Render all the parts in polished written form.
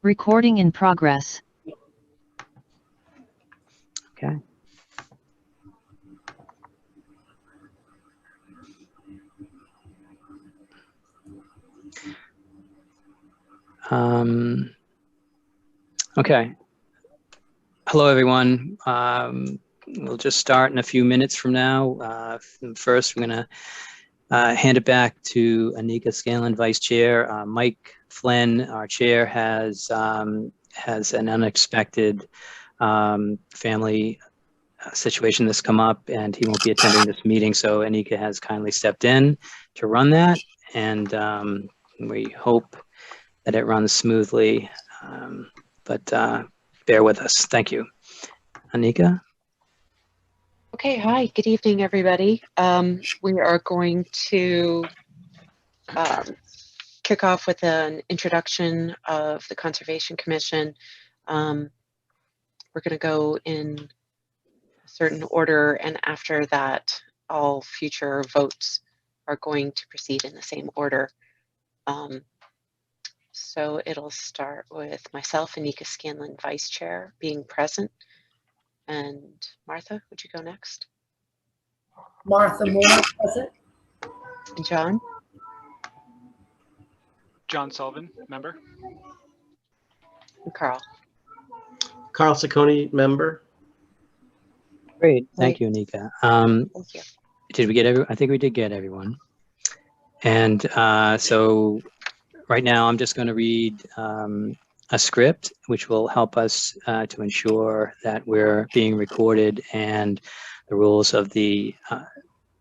Recording in progress. Okay. Okay. Hello, everyone. We'll just start in a few minutes from now. First, we're going to hand it back to Anika Scanlon, Vice Chair. Mike Flynn, our Chair, has an unexpected family situation that's come up, and he won't be attending this meeting. So Anika has kindly stepped in to run that, and we hope that it runs smoothly. But bear with us. Thank you. Anika? Okay, hi, good evening, everybody. We are going to kick off with an introduction of the Conservation Commission. We're going to go in a certain order, and after that, all future votes are going to proceed in the same order. So it'll start with myself, Anika Scanlon, Vice Chair, being present. And Martha, would you go next? Martha Moore, present. And John? John Sullivan, member. And Carl? Carl Saccone, member. Great. Thank you, Anika. Thank you. Did we get I think we did get everyone. And so right now I'm just going to read a script which will help us to ensure that we're being recorded and the rules of the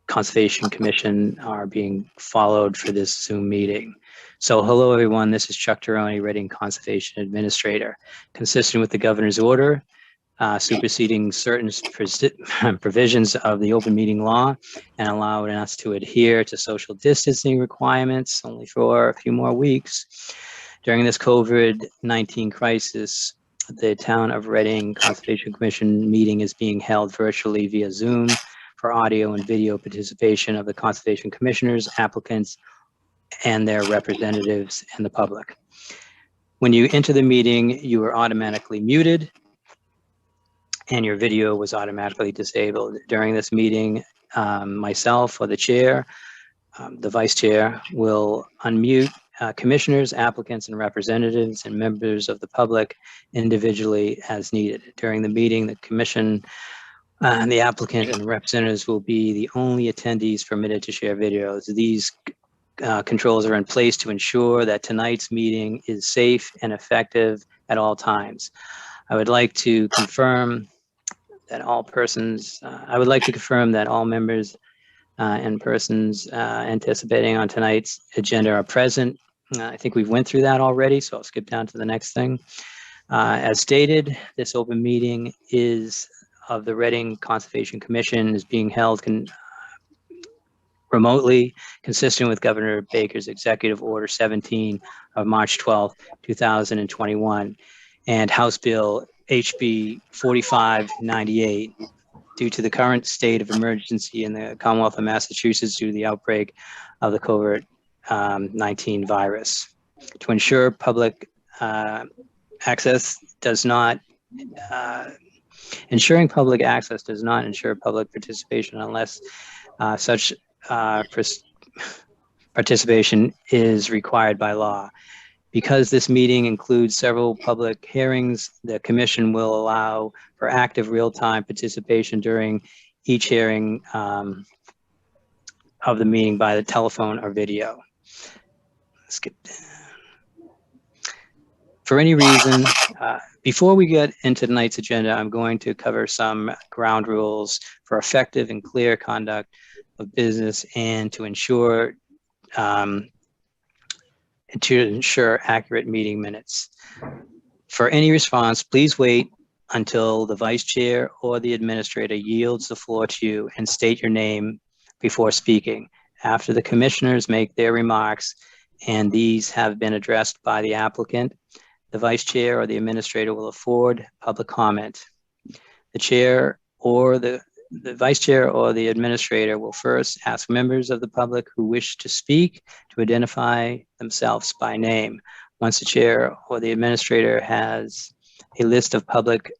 Conservation Commission are being followed for this Zoom meeting. So hello, everyone. This is Chuck Taroni, Reading Conservation Administrator. Consistent with the governor's order, superseding certain provisions of the open meeting law and allowing us to adhere to social distancing requirements only for a few more weeks. During this COVID-19 crisis, the Town of Reading Conservation Commission meeting is being held virtually via Zoom for audio and video participation of the Conservation Commissioners, applicants, and their representatives and the public. When you enter the meeting, you are automatically muted and your video was automatically disabled. During this meeting, myself or the chair, the vice chair will unmute commissioners, applicants, and representatives and members of the public individually as needed. During the meeting, the commission and the applicant and representatives will be the only attendees permitted to share videos. These controls are in place to ensure that tonight's meeting is safe and effective at all times. I would like to confirm that all members and persons anticipating on tonight's agenda are present. I think we've went through that already, so I'll skip down to the next thing. As stated, this open meeting of the Reading Conservation Commission is being held remotely, consistent with Governor Baker's Executive Order 17 of March 12, 2021, and House Bill HB 4598. Due to the current state of emergency in the Commonwealth of Massachusetts due to the outbreak of the COVID-19 virus. To ensure public access does not, ensuring public access does not ensure public participation unless such participation is required by law. Because this meeting includes several public hearings, the Commission will allow for active real-time participation during each hearing of the meeting by the telephone or video. Skip. For any reason, before we get into tonight's agenda, I'm going to cover some ground rules for effective and clear conduct of business and to ensure accurate meeting minutes. For any response, please wait until the vice chair or the administrator yields the floor to you and state your name before speaking. After the commissioners make their remarks and these have been addressed by the applicant, the vice chair or the administrator will afford public comment. The chair or the vice chair or the administrator will first ask members of the public who wish to speak to identify themselves by name. Once the chair or the administrator has a list of public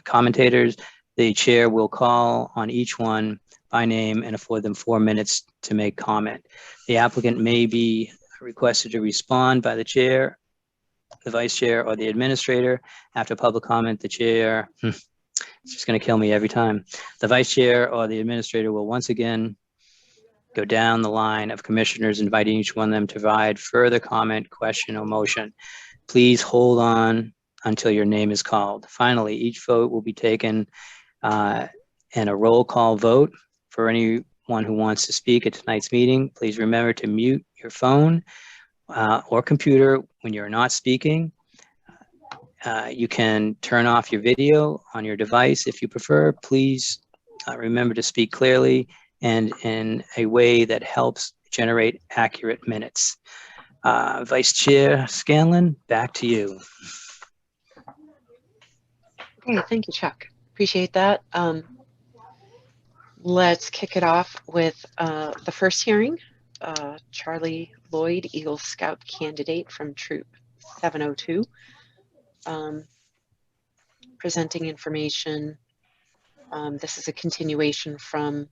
commentators, the chair will call on each one by name and afford them 4 minutes to make comment. The applicant may be requested to respond by the chair, the vice chair, or the administrator. After public comment, the chair, it's just going to kill me every time. The vice chair or the administrator will once again go down the line of commissioners, inviting each one of them to provide further comment, question, or motion. Please hold on until your name is called. Finally, each vote will be taken and a roll call vote. For anyone who wants to speak at tonight's meeting, please remember to mute your phone or computer when you're not speaking. You can turn off your video on your device if you prefer. Please remember to speak clearly and in a way that helps generate accurate minutes. Vice Chair Scanlon, back to you. Okay, thank you, Chuck. Appreciate that. Let's kick it off with the first hearing. Charlie Lloyd, Eagle Scout candidate from Troop 702, presenting information. This is a continuation from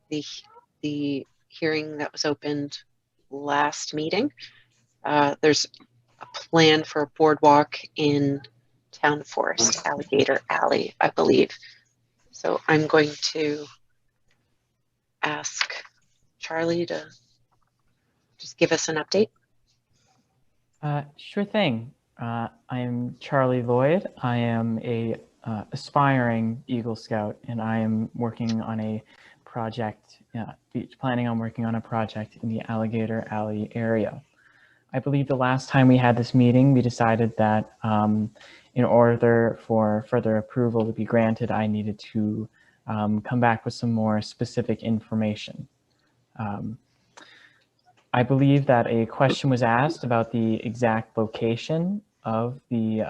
the hearing that was opened last meeting. There's a plan for a boardwalk in Town Forest, Alligator Alley, I believe. So I'm going to ask Charlie to just give us an update. Sure thing. I am Charlie Lloyd. I am a aspiring Eagle Scout, and I am working on a project, planning on working on a project in the Alligator Alley area. I believe the last time we had this meeting, we decided that in order for further approval to be granted, I needed to come back with some more specific information. I believe that a question was asked about the exact location of the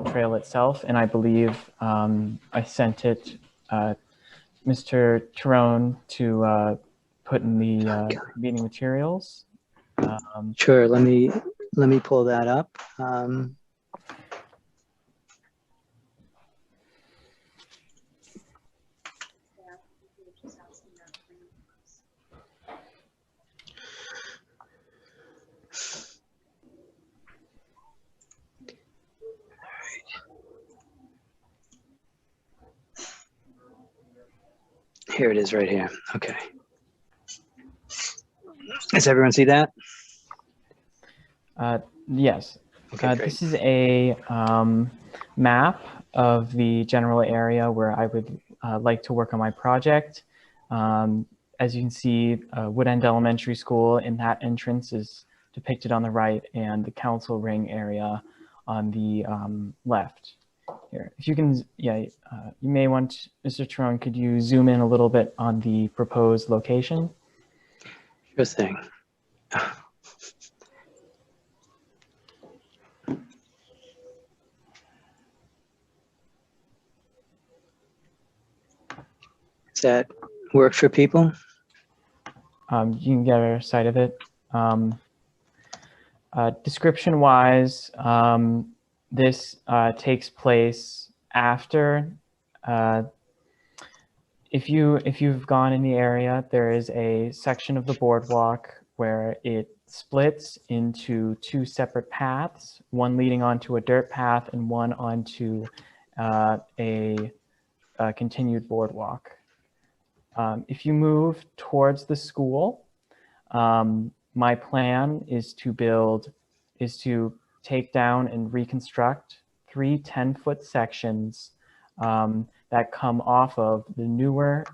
trail itself, and I believe I sent it Mr. Tyrone to put in the meeting materials. Sure, let me pull that up. Here it is right here. Okay. Does everyone see that? Yes. Okay, great. This is a map of the general area where I would like to work on my project. As you can see, Woodend Elementary School in that entrance is depicted on the right, and the council ring area on the left. Here, if you can, you may want, Mr. Tyrone, could you zoom in a little bit on the proposed location? Sure thing. Does that work for people? You can get a sight of it. Description-wise, this takes place after. If you've gone in the area, there is a section of the boardwalk where it splits into two separate paths, one leading onto a dirt path and one onto a continued boardwalk. If you move towards the school, my plan is to take down and reconstruct 3 10-foot sections that come off of the newer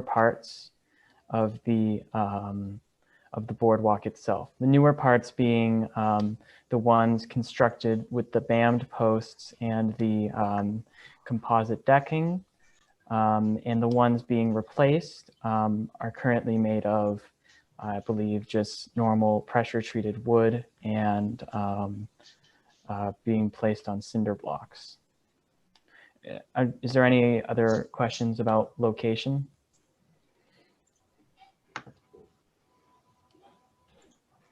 parts of the boardwalk itself. The newer parts being the ones constructed with the BAMD posts and the composite decking, and the ones being replaced are currently made of, I believe, just normal pressure-treated wood and being placed on cinder blocks. Is there any other questions about location?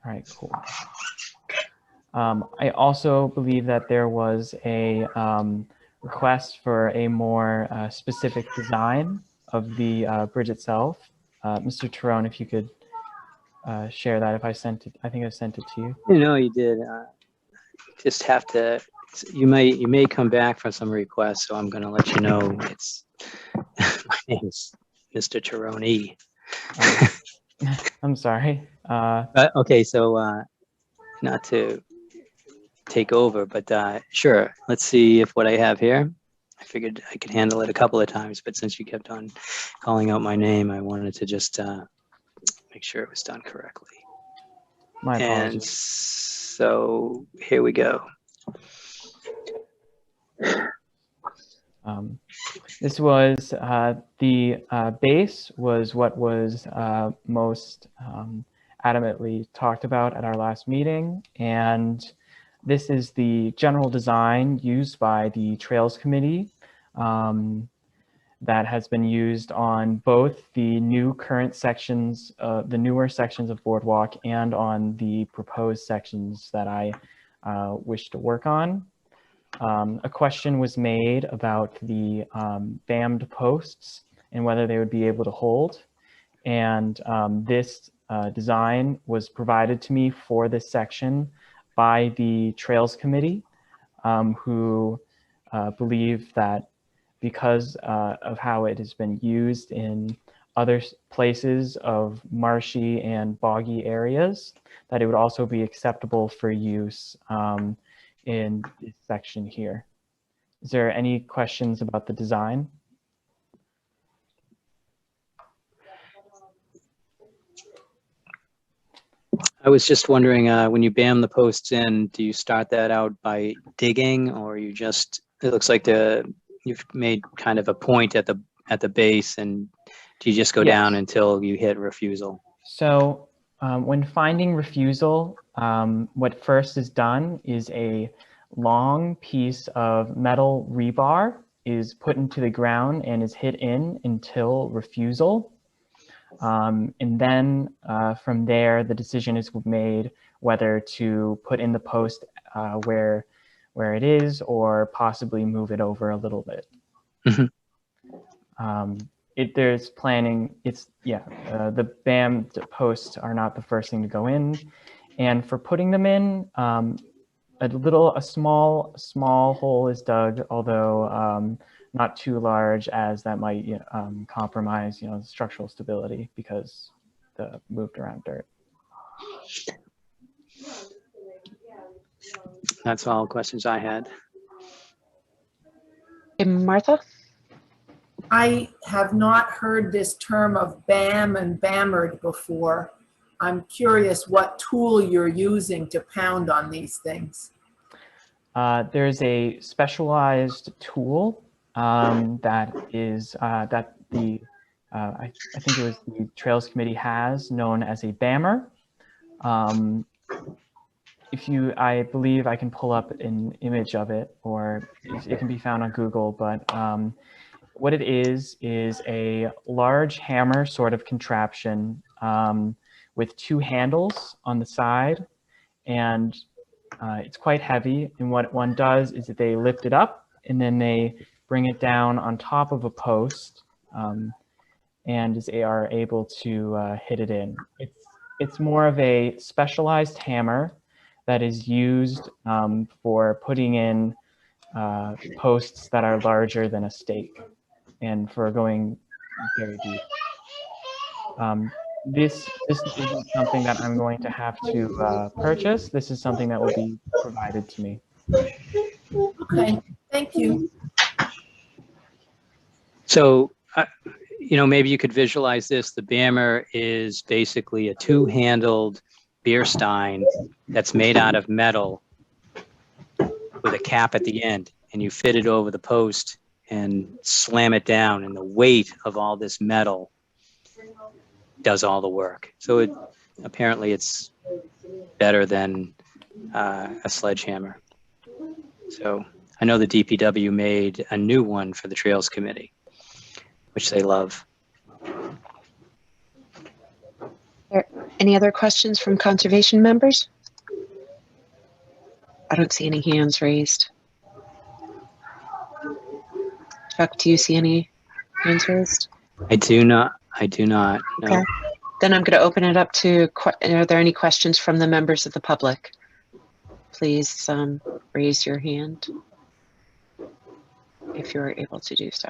All right, cool. I also believe that there was a request for a more specific design of the bridge itself. Mr. Tyrone, if you could share that, if I sent it, I think I sent it to you. You know, you did. Just have to. You may come back for some requests, so I'm going to let you know. It's my name's Mr. Tyrone. I'm sorry. Okay, so not to take over, but sure. Let's see if what I have here. I figured I could handle it a couple of times, but since you kept on calling out my name, I wanted to just make sure it was done correctly. My And apologies. so here we go. This was the base was what was most adamantly talked about at our last meeting, and this is the general design used by the Trails Committee that has been used on both the current sections, the newer sections of Boardwalk, and on the proposed sections that I wish to work on. A question was made about the BAMmed posts and whether they would be able to hold. And this design was provided to me for this section by the Trails Committee, who believe that because of how it has been used in other places of marshy and boggy areas, that it would also be acceptable for use in this section here. Is there any questions about the design? I was just wondering, when you bam the posts in, do you start that out by digging, or you just? It looks like you've made kind of a point at the base, and do you just go down until you hit refusal? So when finding refusal, what first is done is a long piece of metal rebar is put into the ground and is hit in until refusal. And then from there, the decision is made whether to put in the post where it is, or possibly move it over a little bit. Mm-hmm. There's planning. The BAM posts are not the first thing to go in, and for putting them in, a small hole is dug, although not too large, as that might compromise the structural stability because the moved around dirt. That's all questions I had. And Martha? I have not heard this term of BAM and BAMmered before. I'm curious what tool you're using to pound on these things. There's a specialized tool that is that the I think it was the Trails Committee has, known as a BAMmer. I believe I can pull up an image of it, or it can be found on Google, but what it is a large hammer sort of contraption with two handles on the side, and it's quite heavy. And what one does is that they lift it up and then they bring it down on top of a post, and are able to hit it in. It's more of a specialized hammer that is used for putting in posts that are larger than a stake and for going very deep. This isn't something that I'm going to have to purchase. This is something that will be provided to me. Okay, thank you. So, maybe you could visualize this. The BAMmer is basically a two-handled beer stein that's made out of metal with a cap at the end, and you fit it over the post and slam it down, and the weight of all this metal does all the work. So apparently it's better than a sledgehammer. So I know the DPW made a new one for the Trails Committee, which they love. Any other questions from conservation members? I don't see any hands raised. Chuck, do you see any hands raised? I do not. No. Okay. Then I'm going to open it up to, are there any questions from the members of the public? Please raise your hand if you're able to do so.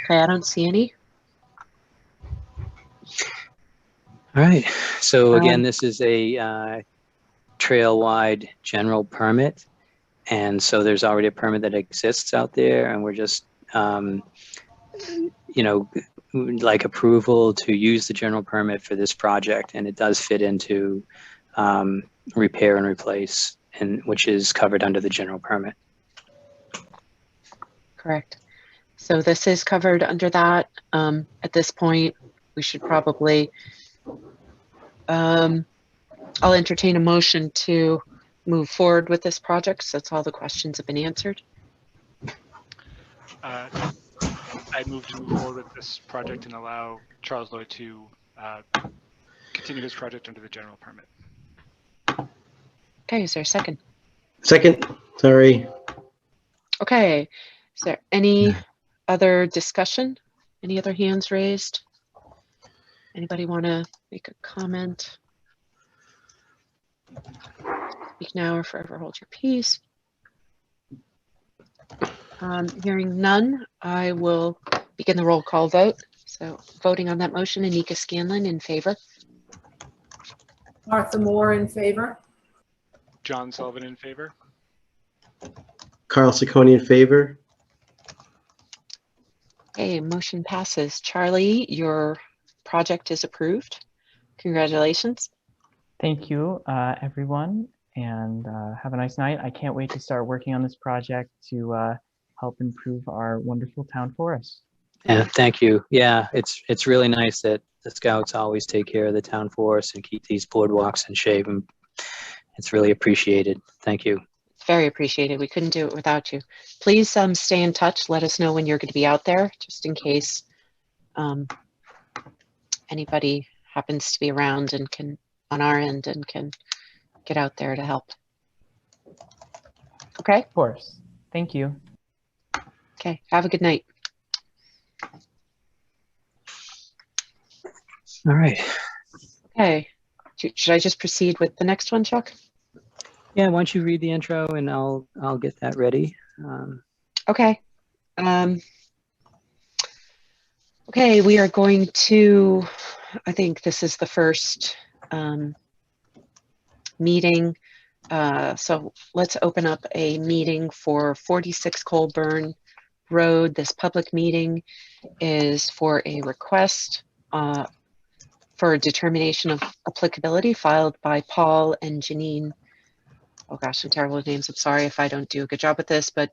Okay, I don't see any. All right. So again, this is a trail-wide general permit. And so there's already a permit that exists out there, and we're just, you know, like approval to use the general permit for this project. And it does fit into repair and replace, and which is covered under the general permit. Correct. So this is covered under that. At this point, we should probably, I'll entertain a motion to move forward with this project since all the questions have been answered. I move to move forward with this project and allow Charles Lloyd to continue his project under the general permit. Okay, is there a second? Second, sorry. Okay, is there any other discussion? Any other hands raised? Anybody want to make a comment? Speak now or forever hold your peace. Hearing none, I will begin the roll call vote. So voting on that motion, Anika Scanlon in favor. Martha Moore in favor. John Sullivan in favor. Carl Ciccone in favor. Okay, motion passes. Charlie, your project is approved. Congratulations. Thank you, everyone, and have a nice night. I can't wait to start working on this project to help improve our wonderful town forest. Yeah, thank you. Yeah, it's really nice that the Scouts always take care of the town forest and keep these boardwalks in shape, and it's really appreciated. Thank you. It's very appreciated. We couldn't do it without you. Please stay in touch. Let us know when you're going to be out there, just in case anybody happens to be around and can, on our end, and can get out there to help. Okay? Of course. Thank you. Okay. Have a good night. All right. Okay. Should I just proceed with the next one, Chuck? Yeah, why don't you read the intro and I'll get that ready. Okay. Okay, we are going to, I think this is the first meeting. So let's open up a meeting for 46 Colburn Road. This public meeting is for a request for a determination of applicability filed by Paul and Janine. Oh gosh, I'm terrible with names. I'm sorry if I don't do a good job with this, but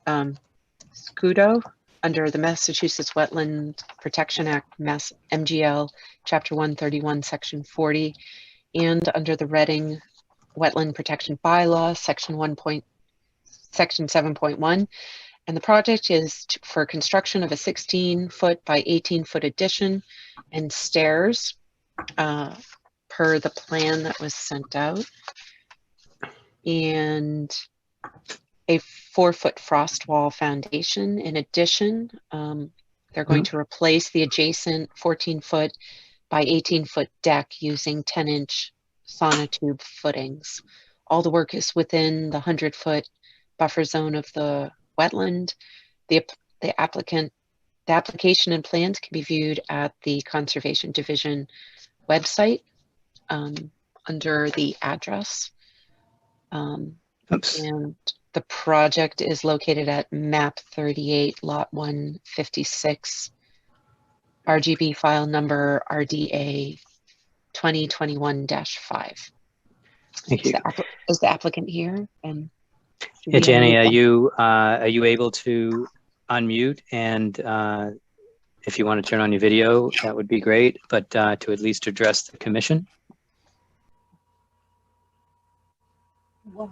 Scudo under the Massachusetts Wetland Protection Act, Mass MGL, Chapter 131, Section 40, and under the Reading Wetland Protection Bylaw, Section 7.1. And the project is for construction of a 16-foot by 18-foot addition and stairs per the plan that was sent out, and a 4-foot frost wall foundation. In addition, they're going to replace the adjacent 14-foot by 18-foot deck using 10-inch sonotube footings. All the work is within the 100-foot buffer zone of the wetland. The application and plans can be viewed at the Conservation Division website under the address. Oops. And the project is located at map 38, lot 156, RGB file number RDA 2021-5. Thank you. Is the applicant here? And Yeah, Jenny, are you able to unmute, and if you want to turn on your video, that would be great, but to at least address the commission? Well,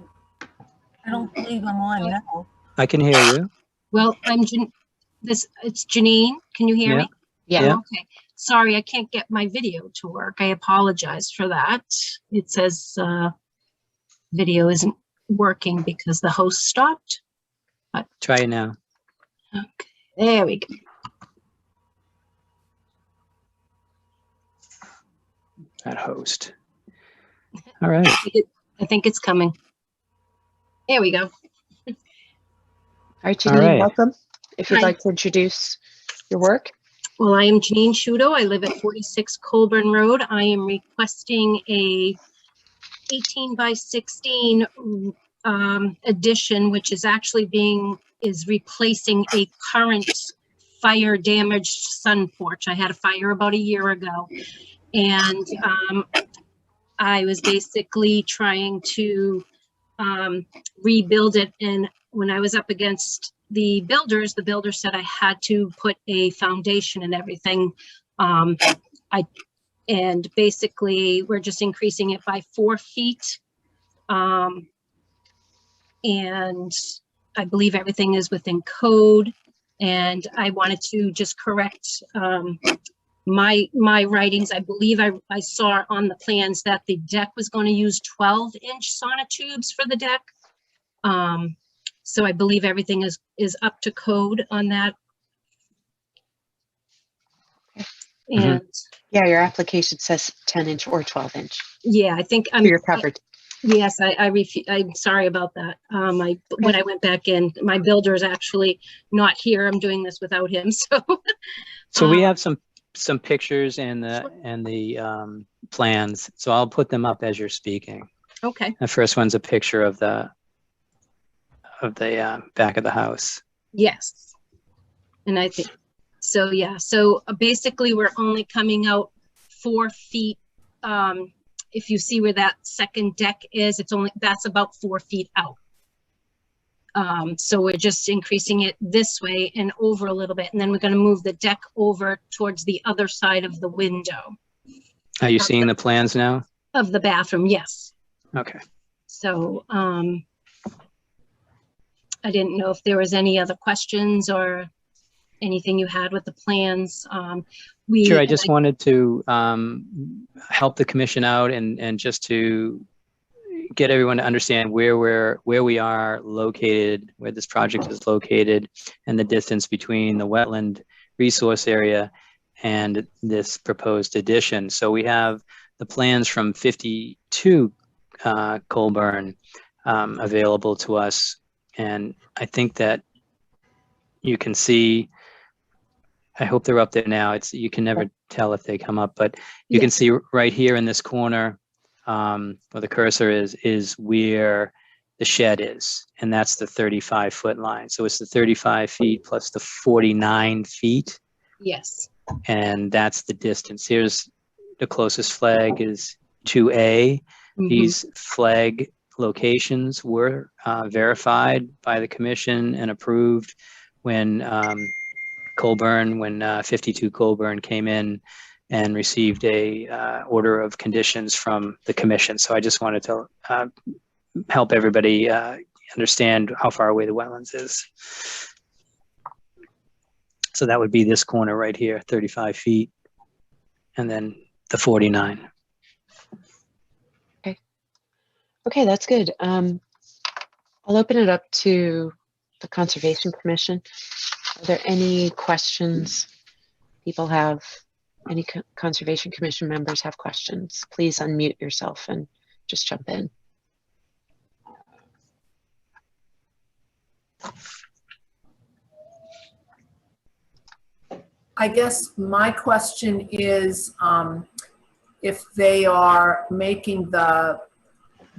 I don't believe I'm on now. I can hear you. Well, it's Janine. Can you hear Yeah. me? Yeah. Yeah. Okay. Sorry, I can't get my video to work. I apologize for that. It says video isn't working because the host stopped. Try it now. Okay, there we go. That host. All right. I think it's coming. There we go. All right, All Janine, right. welcome. If you'd Hi. like to introduce your work. Well, I am Janine Shudo. I live at 46 Colburn Road. I am requesting a 18 by 16 addition, which is actually replacing a current fire damaged sun porch. I had a fire about a year ago, and I was basically trying to rebuild it. And when I was up against the builder said I had to put a foundation and everything. And basically we're just increasing it by 4 feet. And I believe everything is within code. And I wanted to just correct my writings. I believe I saw on the plans that the deck was going to use 12-inch sonotubes for the deck. So I believe everything is up to code on that. And Yeah, your application says 10-inch or 12-inch. yeah, I think So you're covered. Yes, I'm sorry about that. When I went back in, my builder is actually not here. I'm doing this without him. So we have some pictures and the plans. So I'll put them up as you're speaking. Okay. The first one's a picture of the back of the house. Yes. And I think, so yeah, so basically we're only coming out 4 feet. If you see where that second deck is, that's about 4 feet out. So we're just increasing it this way and over a little bit. And then we're going to move the deck over towards the other side of the window. Are you seeing the plans now? Of the bathroom, yes. Okay. So I didn't know if there was any other questions or anything you had with the plans. Sure, I just wanted to help the commission out and just to get everyone to understand where we are located, where this project is located, and the distance between the wetland resource area and this proposed addition. So we have the plans from 52 Colburn available to us, and I think that you can see. I hope they're up there now. You can never tell if they come up, but you can see right here in this corner where the cursor is where the shed is, and that's the 35-foot line. So it's the 35 feet plus the 49 feet. Yes. And that's the distance. Here's the closest flag is 2A. These flag locations were verified by the commission and approved when 52 Colburn came in and received a order of conditions from the commission. So I just wanted to help everybody understand how far away the wetlands is. So that would be this corner right here, 35 feet, and then the 49. Okay, that's good. I'll open it up to the Conservation Commission. Are there any questions people have? Any Conservation Commission members have questions? Please unmute yourself and just jump in. I guess my question is, if they are making the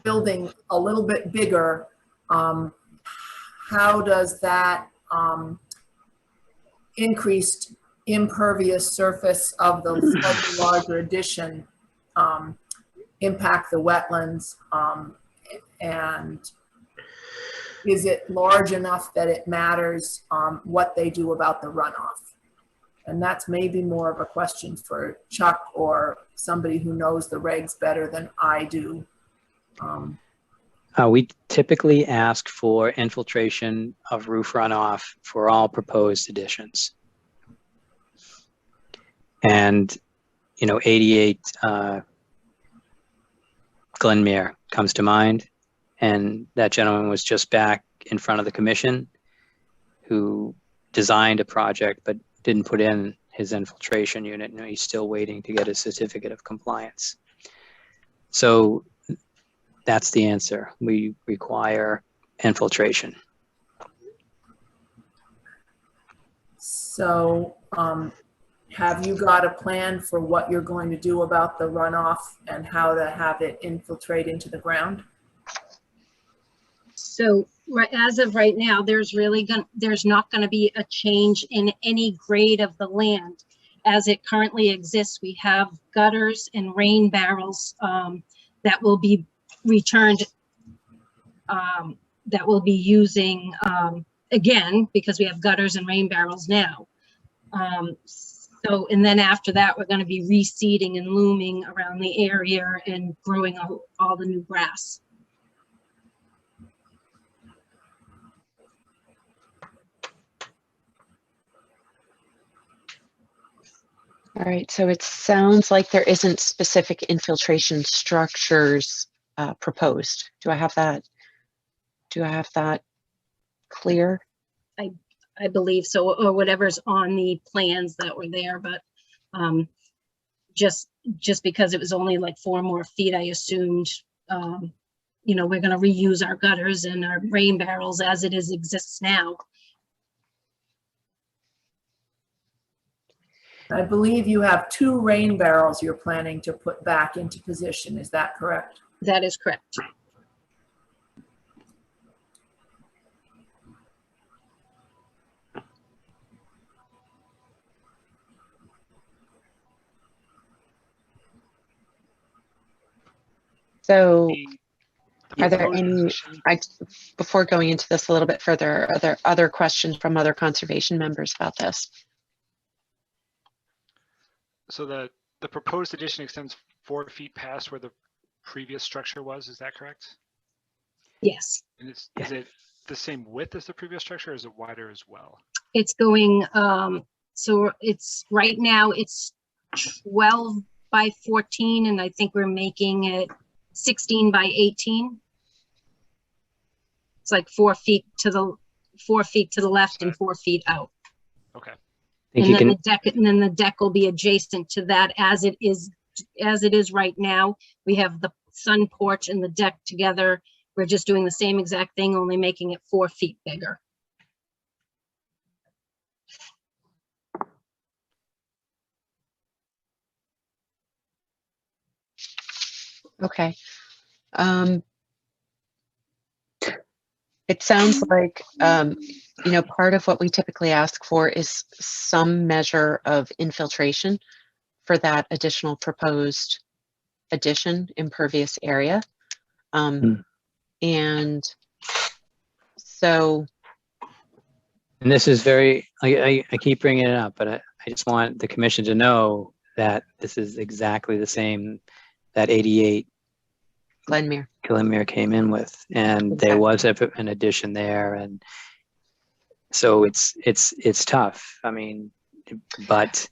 building a little bit bigger, how does that increased impervious surface of the slightly larger addition impact the wetlands? And is it large enough that it matters what they do about the runoff? And that's maybe more of a question for Chuck or somebody who knows the regs better than I do. We typically ask for infiltration of roof runoff for all proposed additions. And, 88 Glenmere comes to mind. And that gentleman was just back in front of the commission who designed a project but didn't put in his infiltration unit. And he's still waiting to get a certificate of compliance. So that's the answer. We require infiltration. So, have you got a plan for what you're going to do about the runoff and how to have it infiltrate into the ground? So as of right now, there's not going to be a change in any grade of the land. As it currently exists, we have gutters and rain barrels that will be returned, that we'll be using again, because we have gutters and rain barrels now. And then after that, we're going to be reseeding and looming around the area and growing all the new grass. All right, so it sounds like there isn't specific infiltration structures proposed. Do I have that clear? I believe so, or whatever's on the plans that were there, but just because it was only like 4 more feet, I assumed, we're going to reuse our gutters and our rain barrels as it exists now. I believe you have 2 rain barrels you're planning to put back into position. Is that correct? That is correct. So The are there proposed any, position- before going into this a little bit further, are there other questions from other conservation members about this? So the proposed addition extends 4 feet past where the previous structure was, is that correct? Yes. And is it the same width as the previous structure, or is it wider as well? It's going, so it's right now it's 12 by 14, and I think we're making it 16 by 18. It's like 4 feet to the left and 4 feet out. Okay. And then the deck will be adjacent to that as it is right now. We have the sun porch and the deck together. We're just doing the same exact thing, only making it 4 feet bigger. Okay. It sounds like, part of what we typically ask for is some measure of infiltration for that additional proposed addition, impervious area. And so. And this is very, I keep bringing it up, but I just want the commission to know that this is exactly the same that 88 Glenmere came in with, and Exactly. there was an addition there, and so it's tough. I mean, but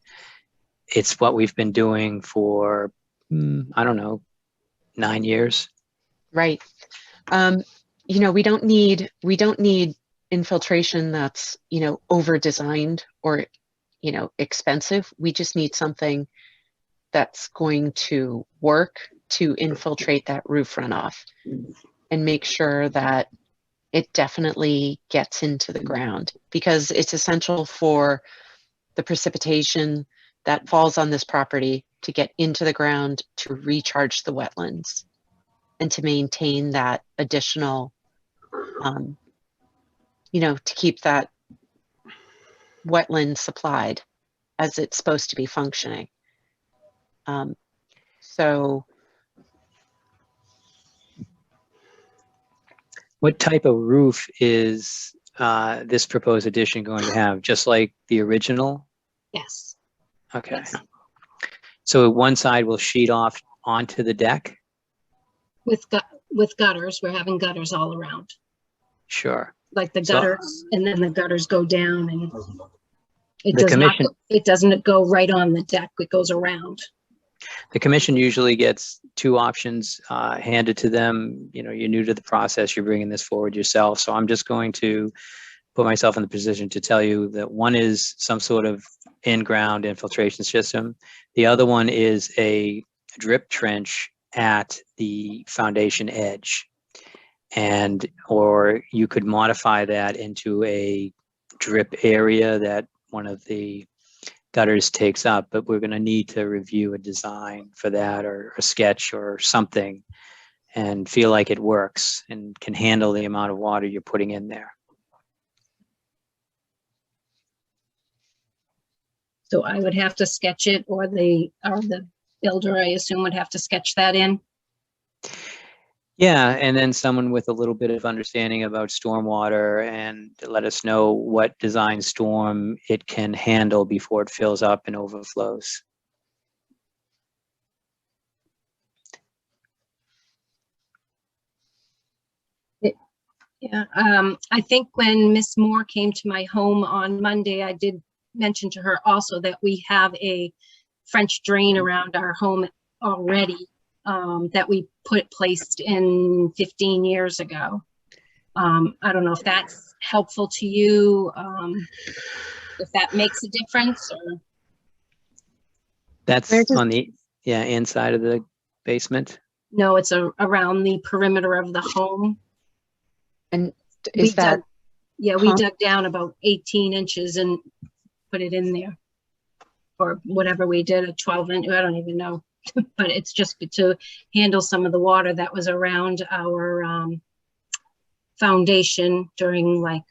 it's what we've been doing for I don't know, 9 years. Right. We don't need infiltration that's over designed or expensive. We just need something that's going to work to infiltrate that roof runoff and make sure that it definitely gets into the ground, because it's essential for the precipitation that falls on this property to get into the ground to recharge the wetlands and to maintain that additional, to keep that wetland supplied as it's supposed to be functioning. So What type of roof is this proposed addition going to have? Just like the original? Yes. Okay. Yes. So one side will sheet off onto the deck? with gutters. We're having gutters all around, Sure. like the So- gutters, and then the gutters go down, and it The does not. commission- It doesn't go right on the deck. It goes around. The commission usually gets two options handed to them. You know, you're new to the process, you're bringing this forward yourself. So I'm just going to put myself in the position to tell you that one is some sort of in-ground infiltration system. The other one is a drip trench at the foundation edge. And, or you could modify that into a drip area that one of the gutters takes up, but we're going to need to review a design for that, or a sketch or something, and feel like it works and can handle the amount of water you're putting in there. So I would have to sketch it, or the builder, I assume, would have to sketch that in. Yeah, and then someone with a little bit of understanding about stormwater, and let us know what design storm it can handle before it fills up and overflows. Yeah, I think when Miss Moore came to my home on Monday, I did mention to her also that we have a French drain around our home already, that we placed in 15 years ago. I don't know if that's helpful to you, if that makes a difference, or. That's Where does- on the inside of the basement. No, it's around the perimeter of the home. And We is that, dug- Yeah, we pump? dug down about 18 inches and put it in there. Or whatever we did, a 12-inch, I don't even know. But it's just to handle some of the water that was around our foundation during, like,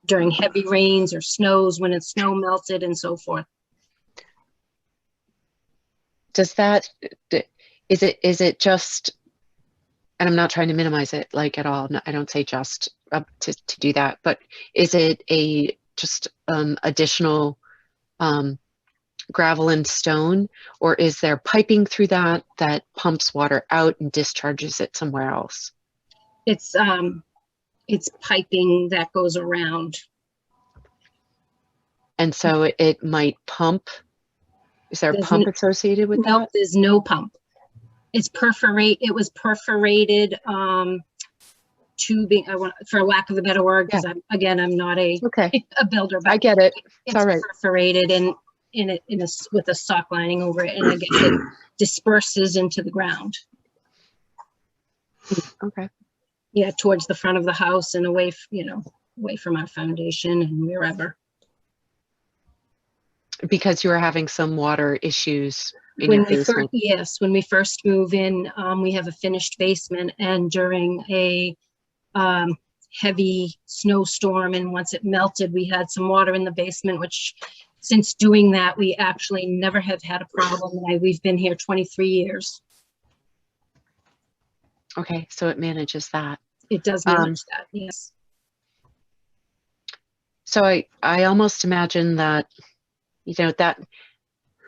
during heavy rains or snows, when it's snow melted and so forth. does that, is it just, and I'm not trying to minimize it like at all. No, I don't say just to do that, but is it just additional gravel and stone, or is there piping through that pumps water out and discharges it somewhere else? It's piping that goes around. And so it might pump. Is there a There's pump associated with Nope, that? there's no pump. It was perforated tubing, for lack of a better word, because I'm not a Okay, builder, I but get it. it's all right. perforated with a sock lining over it, and I guess it disperses into the ground. Okay. Yeah, towards the front of the house and away from our foundation and wherever. Because you were having some water issues in your basement. Yes, when we first move in, we have a finished basement, and during a heavy snowstorm, and once it melted, we had some water in the basement, which since doing that, we actually never have had a problem. We've been here 23 years. Okay, so it manages that. It does manage that, yes. So I almost imagine that, that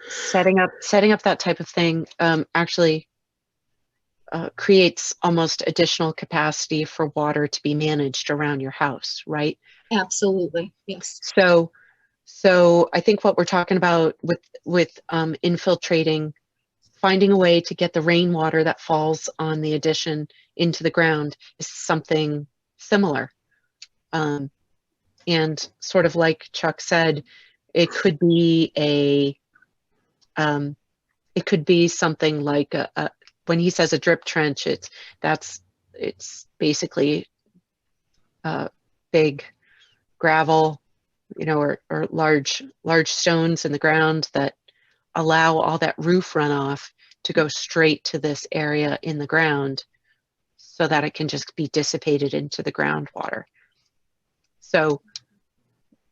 setting up that type of thing actually creates almost additional capacity for water to be managed around your house, right? Absolutely, yes. So I think what we're talking about with infiltrating, finding a way to get the rainwater that falls on the addition into the ground is something similar. And sort of like Chuck said, it could be something like when he says a drip trench, it's basically big gravel, or large stones in the ground that allow all that roof runoff to go straight to this area in the ground, so that it can just be dissipated into the groundwater. So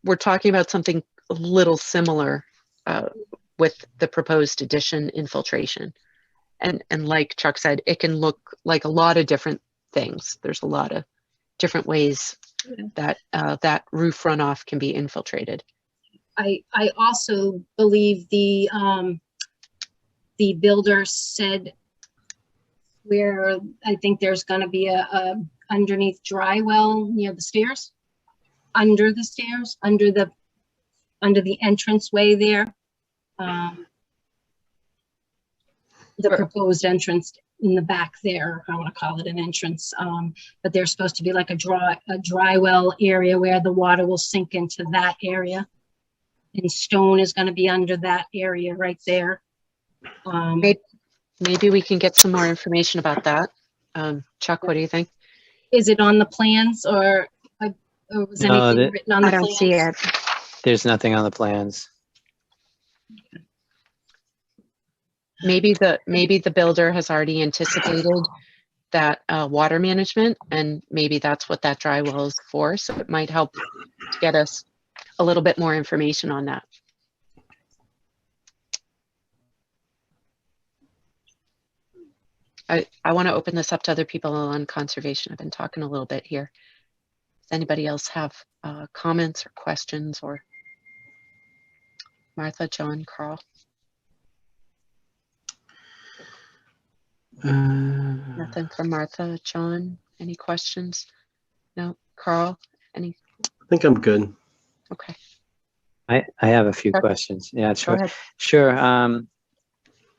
we're talking about something a little similar with the proposed addition infiltration. And like Chuck said, it can look like a lot of different things. There's a lot of different ways that that roof runoff can be infiltrated. I also believe the the builder said where I think there's going to be a underneath dry well near the stairs, under the stairs, under the entranceway there. The proposed entrance in the back there, I want to call it an entrance, but there's supposed to be like a dry well area where the water will sink into that area, and stone is going to be under that area right there. Maybe we can get some more information about that. Chuck, what do you think? Is it on the plans, or was anything written on the I don't plans? see it. There's nothing on the plans. Maybe the builder has already anticipated that water management, and maybe that's what that dry well is for. So it might help to get us a little bit more information on that. I want to open this up to other people on conservation. I've been talking a little bit here. Does anybody else have comments or questions? Or Martha, John, Carl? Nothing from Martha, John. Any questions? No, Carl. Any? I think I'm good. Okay. I have a few Chuck? questions. Yeah, Go sure. ahead. Sure.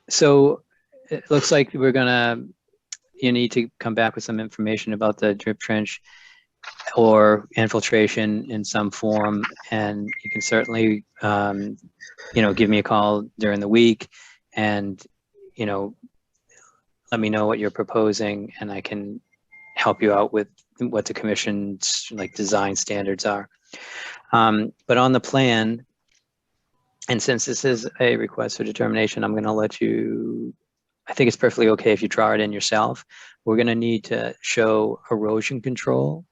So it looks like you need to come back with some information about the drip trench or infiltration in some form, and you can certainly, give me a call during the week, and let me know what you're proposing, and I can help you out with what the commission's design standards are. But on the plan, and since this is a request for determination, I'm going to let you, I think it's perfectly okay if you draw it in yourself. We're going to need to show erosion control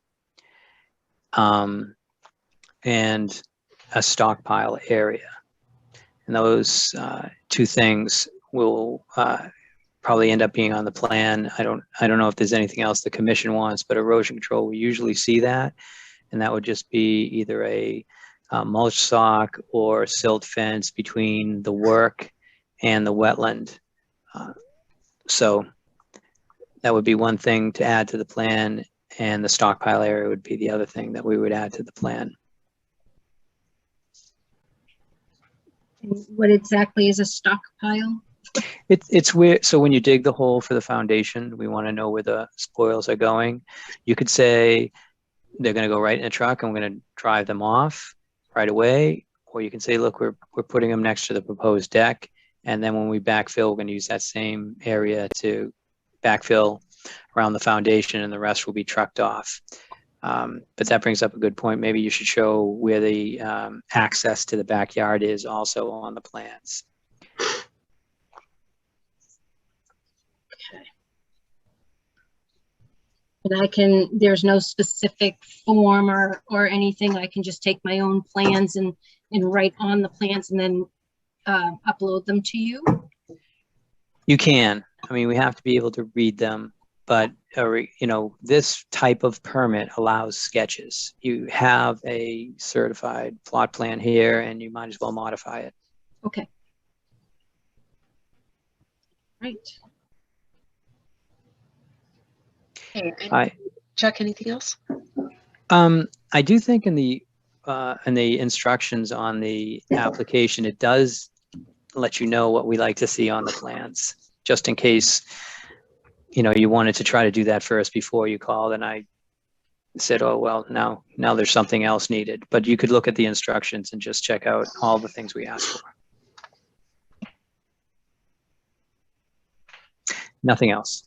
and a stockpile area. And those two things will probably end up being on the plan. I don't know if there's anything else the commission wants, but erosion control, we usually see that. And that would just be either a mulch sock or silt fence between the work and the wetland. So that would be one thing to add to the plan, and the stockpile area would be the other thing that we would add to the plan. What exactly is a stockpile? It's weird. So when you dig the hole for the foundation, we want to know where the spoils are going. You could say they're going to go right in a truck and we're going to drive them off right away. Or you can say, look, we're putting them next to the proposed deck. And then when we backfill, we're going to use that same area to backfill around the foundation, and the rest will be trucked off. But that brings up a good point. Maybe you should show where the access to the backyard is also on the plans. And there's no specific form or anything. I can just take my own plans and write on the plans and then upload them to you. You can. I mean, we have to be able to read them, but this type of permit allows sketches. You have a certified plot plan here, and you might as well modify it. Okay. Right. Okay. Chuck, anything else? I do think in the instructions on the application, it does let you know what we like to see on the plans, just in case, you wanted to try to do that first before you called. And I said, oh, well, now there's something else needed. But you could look at the instructions and just check out all the things we asked for. Nothing else.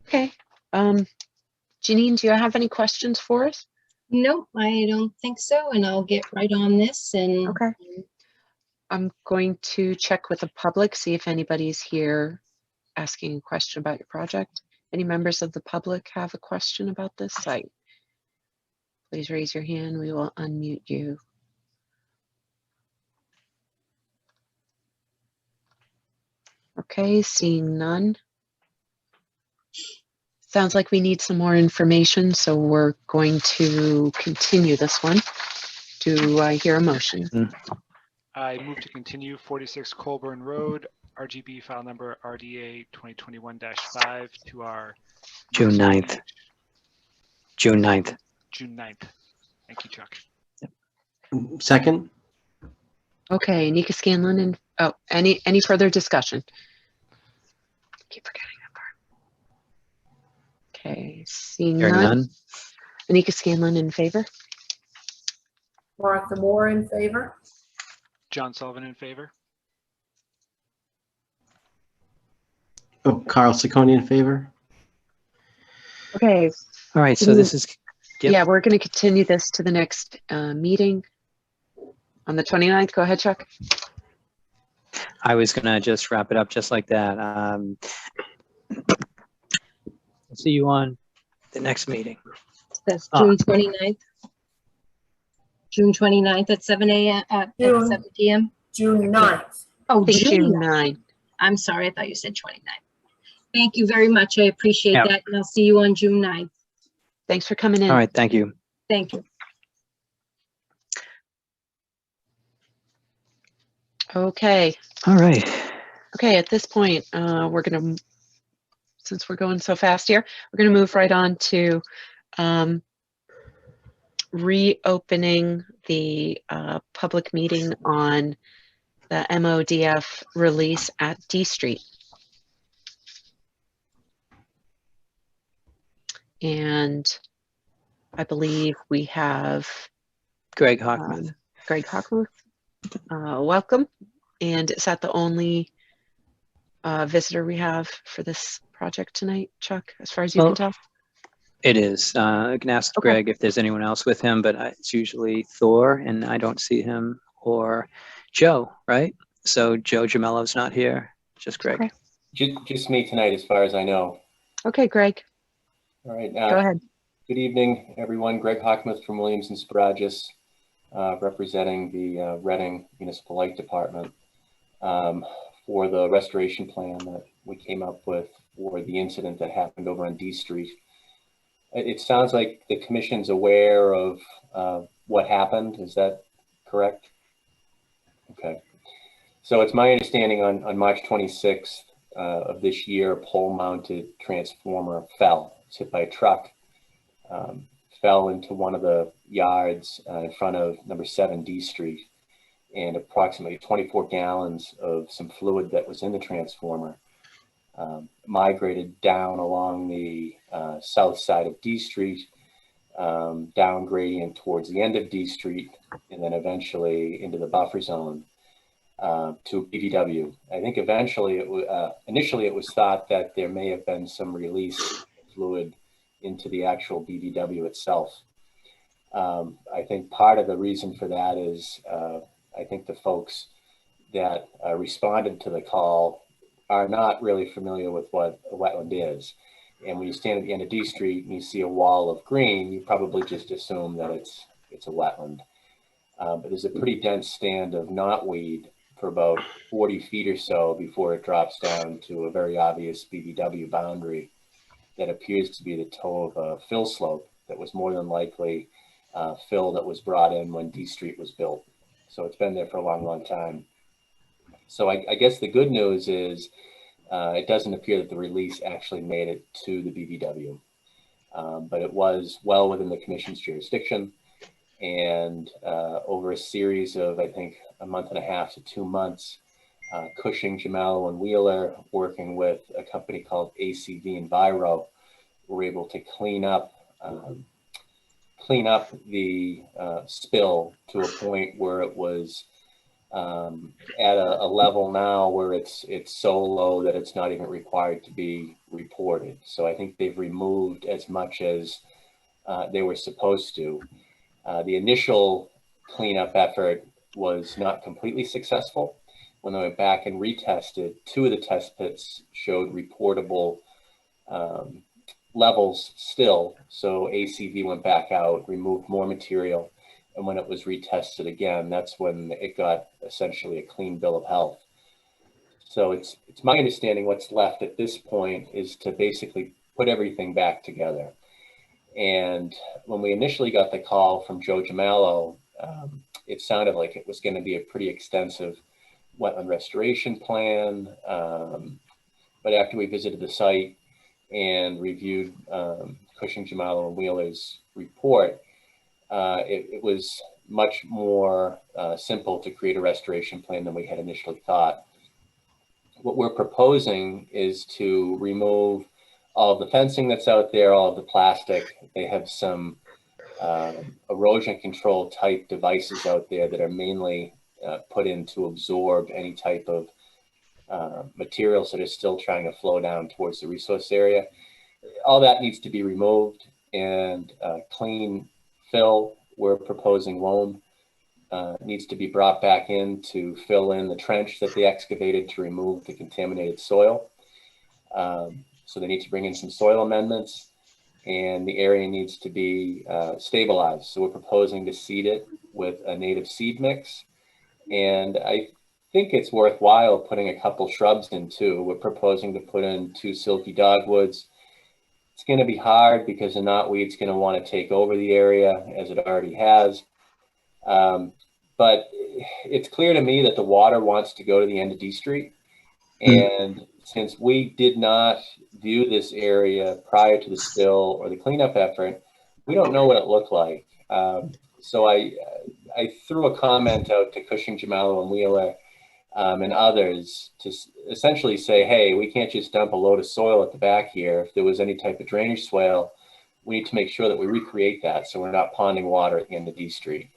Okay. Janine, do you have any questions for us? No, I don't think so. And I'll get right on this. And okay. I'm going to check with the public, see if anybody's here asking a question about your project. Any members of the public have a question about this site? Please raise your hand. We will unmute you. Okay, seeing none. Sounds like we need some more information, so we're going to continue this one. Do I hear a motion? I move to continue 46 Colburn Road, RGB file number RDA 2021-5 to our June next 9th. meeting, June 9th. June 9th. Thank you, Chuck. Second? Okay, Nika Scanlon and, oh, any further discussion? Keep forgetting that part. Okay, seeing Hearing none. none. Nika Scanlon in favor? Martha Moore in favor? John Sullivan in favor. Oh, Carl Ciccone in favor? Okay, All right, so Can this is, yep. yeah, we're going to continue this to the next meeting on the 29th. Go ahead, Chuck. I was gonna just wrap it up just like that. I'll see you on the next meeting. That's June 29th. June 29th at 7 a.m. at June. 7 p.m. June 9th. Oh, I think June. June 9. I'm sorry, I thought you said 29th. Thank you very much. I appreciate Yeah. that, and I'll see you on June 9th. Thanks for coming in. All right, thank you. Thank you. Okay. All right. Okay, at this point, we're going to, since we're going so fast here, we're going to move right on to reopening the public meeting on the MODF release at D Street. And I believe we have Greg Hockmuth. Greg Hockmuth. Welcome. And is that the only visitor we have for this project tonight, Chuck, as far as you Well, can tell? It is. I can ask Okay. Greg if there's anyone else with him, but it's usually Thor, and I don't see him, or Joe, right? So Joe Gemello's not here, just Greg. Okay. Just me tonight, as far as I know. Okay, Greg, All right. go ahead. Good evening, everyone. Greg Hockmuth from Williams and Sparagus, representing the Reading Municipal Light Department for the restoration plan that we came up with for the incident that happened over on D Street. It sounds like the commission's aware of what happened. Is that correct? Okay. So it's my understanding on March 26th of this year, a pole-mounted transformer fell. It's hit by a truck, fell into one of the yards in front of number 7 D Street, and approximately 24 gallons of some fluid that was in the transformer migrated down along the south side of D Street, down gradient towards the end of D Street, and then eventually into the buffer zone to BVW. I think eventually initially it was thought that there may have been some release fluid into the actual BVW itself. I think part of the reason for that is I think the folks that responded to the call are not really familiar with what a wetland is. And when you stand at the end of D Street and you see a wall of green, you probably just assume that it's a wetland. But there's a pretty dense stand of knotweed for about 40 feet or so before it drops down to a very obvious BVW boundary that appears to be the toe of a fill slope that was more than likely fill that was brought in when D Street was built. So it's been there for a long, long time. So I guess the good news is it doesn't appear that the release actually made it to the BVW, but it was well within the commission's jurisdiction. And over a series of, I think, a month and a half to 2 months, Cushing, Gemello, and Wheeler, working with a company called ACV Enviro, were able to clean up the spill to a point where it was at a level now where it's so low that it's not even required to be reported. So I think they've removed as much as they were supposed to. The initial cleanup effort was not completely successful. When they went back and retested, 2 of the test pits showed reportable levels still. So ACV went back out, removed more material, and when it was retested again, that's when it got essentially a clean bill of health. So it's my understanding what's left at this point is to basically put everything back together. And when we initially got the call from Joe Gemello, it sounded like it was going to be a pretty extensive wetland restoration plan. But after we visited the site and reviewed Cushing, Jamalo, and Wheeler's report, it was much more simple to create a restoration plan than we had initially thought. What we're proposing is to remove all of the fencing that's out there, all of the plastic. They have some erosion control type devices out there that are mainly put in to absorb any type of materials that are still trying to flow down towards the resource area. All that needs to be removed, and clean fill, we're proposing loam, needs to be brought back in to fill in the trench that they excavated to remove the contaminated soil. So they need to bring in some soil amendments, and the area needs to be stabilized. So we're proposing to seed it with a native seed mix. And I think it's worthwhile putting a couple shrubs in too. We're proposing to put in 2 silky dogwoods. It's going to be hard because the knotweed's going to want to take over the area, as it already has. But it's clear to me that the water wants to go to the end of D Street. And since we did not view this area prior to the spill or the cleanup effort, we don't know what it looked like. So I threw a comment out to Cushing, Jamalo, and Wheeler and others to essentially say, hey, we can't just dump a load of soil at the back here. If there was any type of drainage swale, we need to make sure that we recreate that so we're not ponding water at the end of D Street.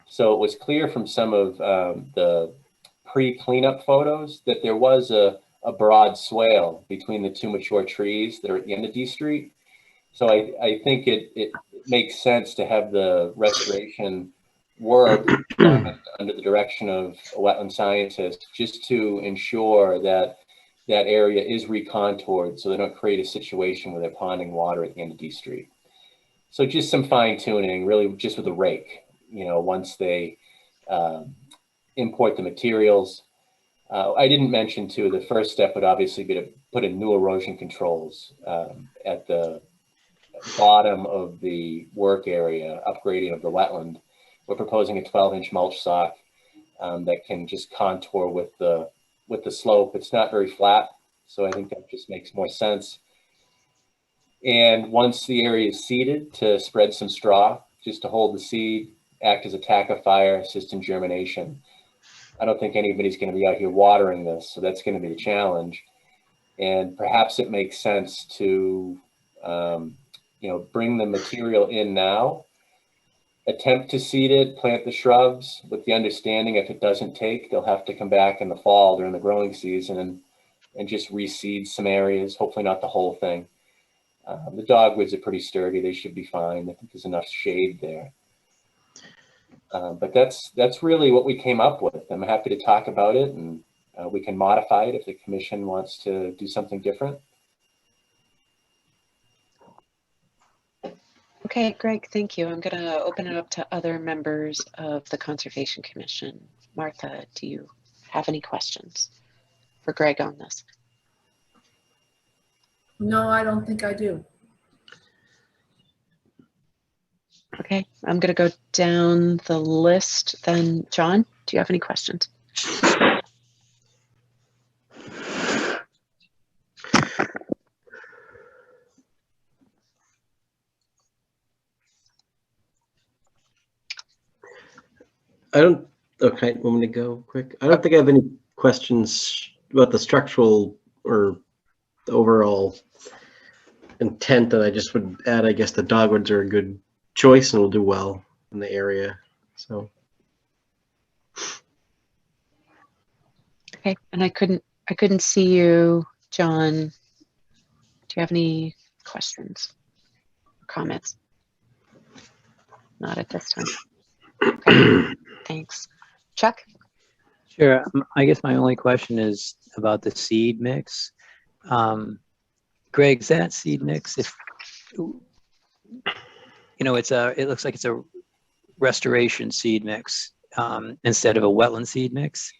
So it was clear from some of the pre-cleanup photos that there was a broad swale between the 2 mature trees that are at the end of D Street. So I think it makes sense to have the restoration work done under the direction of a wetland scientist, just to ensure that that area is recontoured so they don't create a situation where they're ponding water at the end of D Street. So just some fine tuning, really just with a rake, you know, once they import the materials. I didn't mention too, the first step would obviously be to put in new erosion controls at the bottom of the work area, upgrading of the wetland. We're proposing a 12-inch mulch sock that can just contour with the slope. It's not very flat, so I think that just makes more sense. And once the area is seeded, to spread some straw just to hold the seed, act as a tackifier, assist in germination. I don't think anybody's going to be out here watering this, so that's going to be the challenge. And perhaps it makes sense to, you know, bring the material in now, attempt to seed it, plant the shrubs, with the understanding if it doesn't take, they'll have to come back in the fall during the growing season and just reseed some areas, hopefully not the whole thing. The dogwoods are pretty sturdy. They should be fine. I think there's enough shade there. But that's really what we came up with. I'm happy to talk about it, and we can modify it if the commission wants to do something different. Okay, Greg, thank you. I'm going to open it up to other members of the Conservation Commission. Martha, do you have any questions for Greg on this? No, I don't think I do. Okay, I'm going to go down the list then. John, do you have any questions? I don't, okay, want me to go quick? I don't think I have any questions about the structural or the overall intent. That I just would add, I guess the dogwoods are a good choice and will do well in the area. So. Okay, and I couldn't see you, John. Do you have any questions or comments? Not at this time. Okay, thanks. Chuck? Sure. I guess my only question is about the seed mix. Greg, is that seed mix, if you know, it looks like it's a restoration seed mix instead of a wetland seed mix.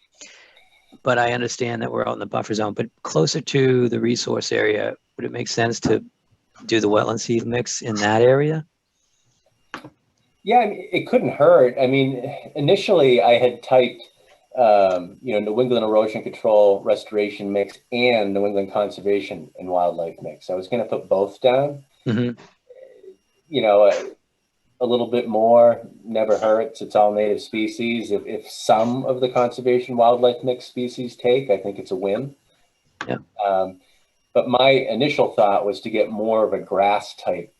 But I understand that we're out in the buffer zone, but closer to the resource area, would it make sense to do the wetland seed mix in that area? Yeah, I mean, it couldn't hurt. I mean, initially I had typed New England erosion control restoration mix and New England conservation and wildlife mix. I was going to put both down. Mm-hmm. A little bit more never hurts. It's all native species. If some of the conservation wildlife mix species take, I think it's a win. Yeah. But my initial thought was to get more of a grass type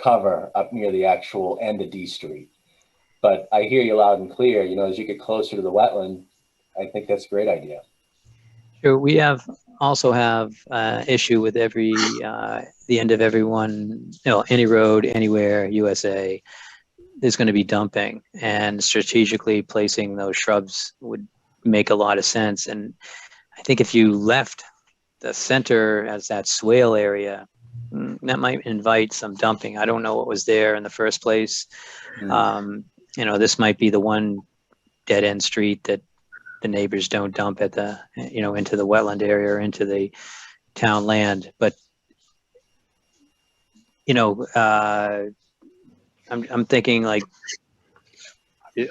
cover up near the actual end of D Street. But I hear you loud and clear. As you get closer to the wetland, I think that's a great idea. Sure. We also have issue with the end of everyone, any road, anywhere, USA, there's going to be dumping, and strategically placing those shrubs would make a lot of sense. And I think if you left the center as that swale area, that might invite some dumping. I don't know what was there in the first place. This might be the one dead end street that the neighbors don't dump at the, into the wetland area or into the town land. But, I'm thinking, like,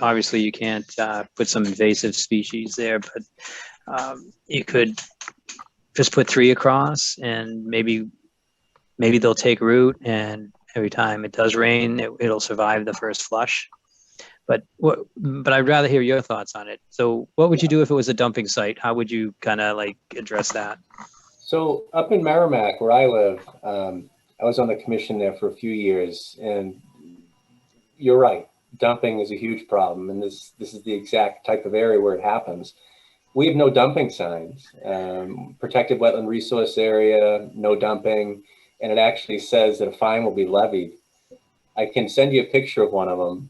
obviously you can't put some invasive species there, but you could just put 3 across, and maybe they'll take root, and every time it does rain, it'll survive the first flush. But I'd rather hear your thoughts on it. So what would you do if it was a dumping site? How would you kind of address that? So up in Merrimack, where I live, I was on the commission there for a few years, and you're right. Dumping is a huge problem, and this is the exact type of area where it happens. We have no dumping signs. Protected wetland resource area, no dumping, and it actually says that a fine will be levied. I can send you a picture of one of them.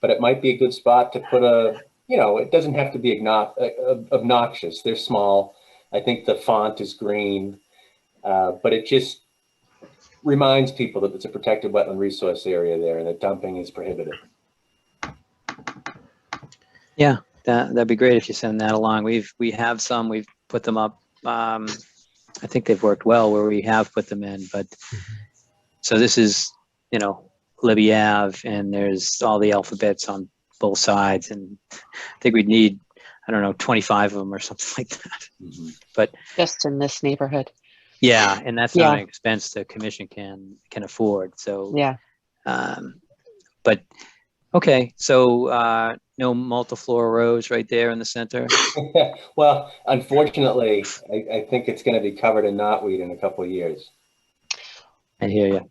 But it might be a good spot to put it doesn't have to be obnoxious. They're small. I think the font is green, but it just reminds people that it's a protected wetland resource area there and that dumping is prohibited. Yeah, that'd be great if you send that along. We have some, we've put them up. I think they've worked well where we have put them in, but so this is, Libby Ave, and there's all the alphabets on both sides, and I think we'd need, 25 of them or something like that. Mm-hmm. But Just in this neighborhood. yeah, and that's not an expense the commission can afford. So Yeah. But okay, so no multiflora rows right there in the center. Well, unfortunately, I think it's going to be covered in knotweed in a couple of years. I hear you.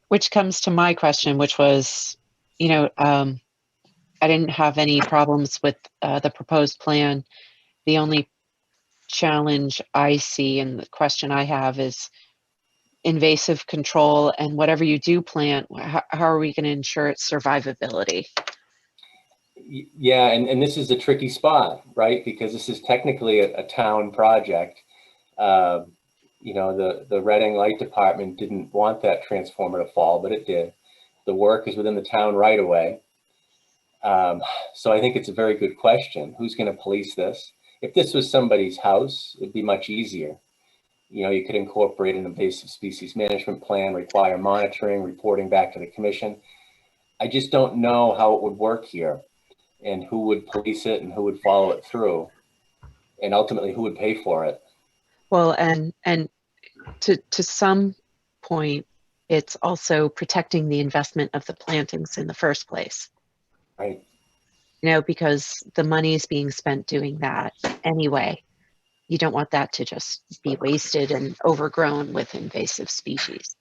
Which comes to my question, which was, I didn't have any problems with the proposed plan. The only challenge I see and the question I have is invasive control, and whatever you do plant, how are we going to ensure its survivability? Yeah, and this is a tricky spot, right? Because this is technically a town project. The Reading Light Department didn't want that transformer to fall, but it did. The work is within the town right away. So I think it's a very good question. Who's going to police this? If this was somebody's house, it'd be much easier. You could incorporate an invasive species management plan, require monitoring, reporting back to the commission. I just don't know how it would work here, and who would police it, and who would follow it through, and ultimately who would pay for it. Well, and to some point, it's also protecting the investment of the plantings in the first place. Right. Because the money is being spent doing that anyway. You don't want that to just be wasted and overgrown with invasive species.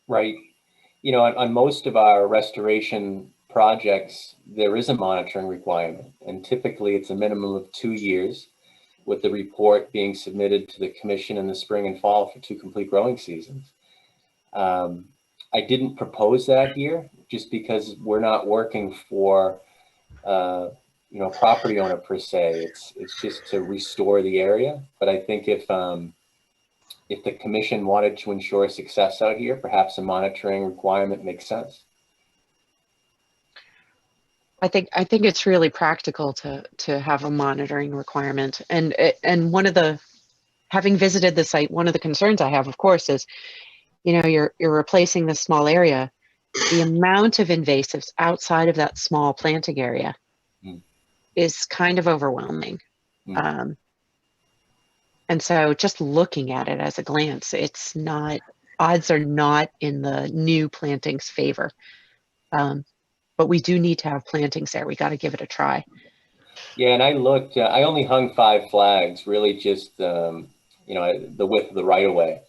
Right. On most of our restoration projects, there is a monitoring requirement, and typically it's a minimum of 2 years, with the report being submitted to the commission in the spring and fall for 2 complete growing seasons. I didn't propose that here just because we're not working for property owner per se. It's just to restore the area. But I think if the commission wanted to ensure success out here, perhaps a monitoring requirement makes sense. I think it's really practical to have a monitoring requirement. And having visited the site, one of the concerns I have, of course, is, you're replacing this small area. The amount of invasives outside of that small planting area is kind of overwhelming. Mm. And so just looking at it as a glance, it's not, odds are not in the new plantings favor. But we do need to have plantings there. We got to give it a try. Yeah, and I looked, I only hung 5 flags, really just, the width of the right of way.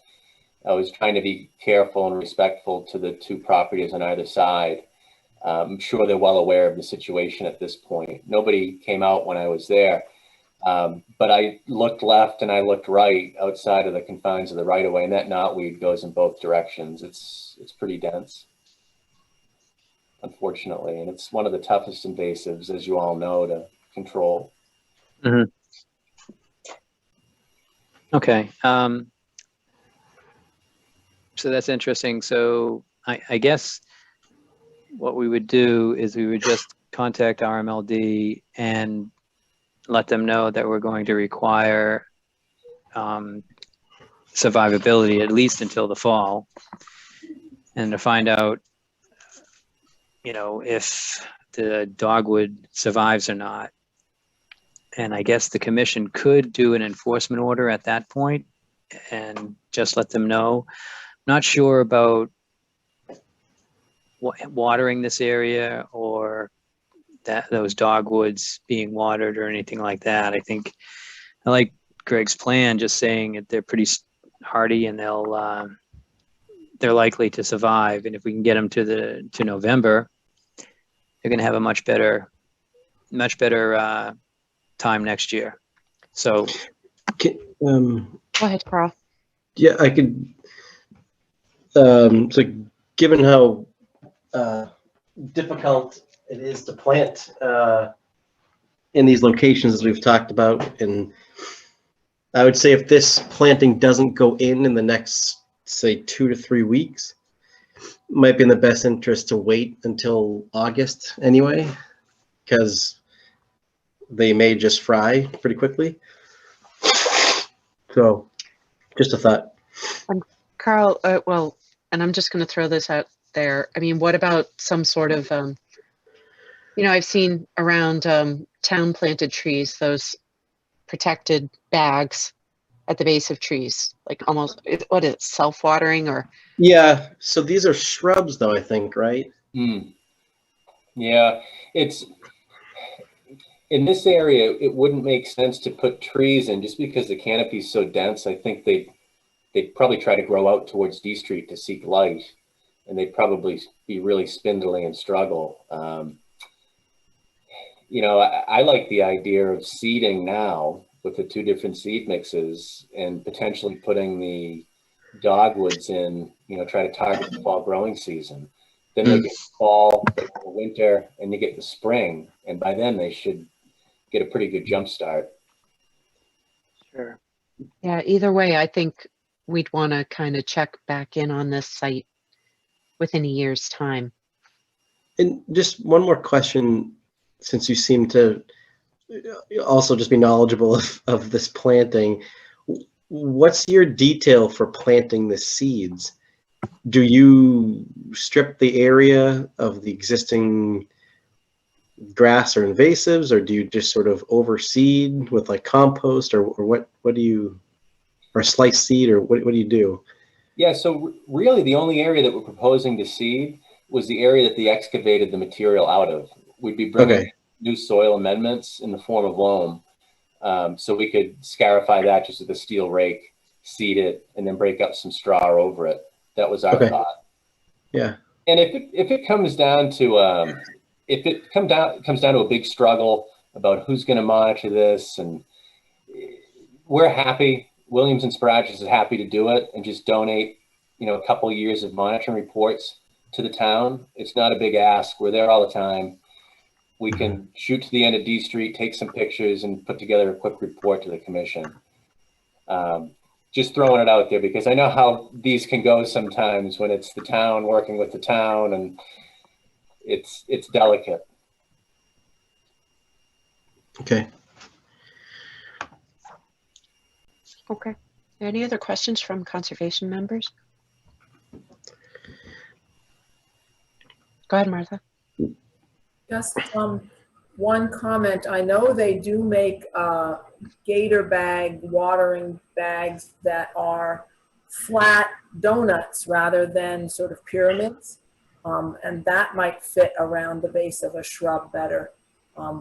I was trying to be careful and respectful to the 2 properties on either side. I'm sure they're well aware of the situation at this point. Nobody came out when I was there. But I looked left and I looked right outside of the confines of the right of way, and that knotweed goes in both directions. It's pretty dense, unfortunately, and it's one of the toughest invasives, as you all know, to control. Mm-hmm. Okay. So that's interesting. So I guess what we would do is we would just contact RMLD and let them know that we're going to require survivability at least until the fall, and to find out, if the dogwood survives or not. And I guess the commission could do an enforcement order at that point and just let them know. Not sure about watering this area or those dogwoods being watered or anything like that. I think I like Greg's plan, just saying that they're pretty hardy and they're likely to survive. And if we can get them to November, they're going to have a much better time next year. So, Go ahead, Carl. yeah, I could. So, given how difficult it is to plant in these locations, as we've talked about, and I would say if this planting doesn't go in the next, say, 2 to 3 weeks, it might be in the best interest to wait until August anyway, because they may just fry pretty quickly. So, just a thought. Carl, well, and I'm just going to throw this out there. I mean, what about some sort of, I've seen around town planted trees, those protected bags at the base of trees, like almost, what is it, self-watering or? Yeah, so these are shrubs though, I think, right? Yeah, it's, in this area, it wouldn't make sense to put trees in just because the canopy is so dense. I think they'd probably try to grow out towards D Street to seek light, and they'd probably be really spindly and struggle. I like the idea of seeding now with the 2 different seed mixes and potentially putting the dogwoods in, try to target the fall growing season. Then they get fall, they get the winter, and you get the spring. And by then they should get a pretty good jump start. sure. Yeah, either way, I think we'd want to kind of check back in on this site within a year's time. And just one more question, since you seem to also just be knowledgeable of this planting. What's your detail for planting the seeds? Do you strip the area of the existing grass or invasives, or do you just sort of overseed with like compost, or what do you, or slice seed, or what do you do? Yeah, so really the only area that we're proposing to seed was the area that they excavated the material out of. We'd be bringing new soil amendments in the form of loam. So we could scarify that just with a steel rake, seed it, and then break up some straw over it. That was our thought. Yeah. And if it comes down to comes down to a big struggle about who's going to monitor this, and we're happy. Williams and Sparagus is happy to do it and just donate, a couple of years of monitoring reports to the town. It's not a big ask. We're there all the time. We can shoot to the end of D Street, take some pictures, and put together a quick report to the commission. Just throwing it out there because I know how these can go sometimes when it's the town working with the town, and it's delicate. Okay. Okay. Any other questions from conservation members? Go ahead, Martha. Just one comment. I know they do make gator bag watering bags that are flat donuts rather than sort of pyramids. And that might fit around the base of a shrub better.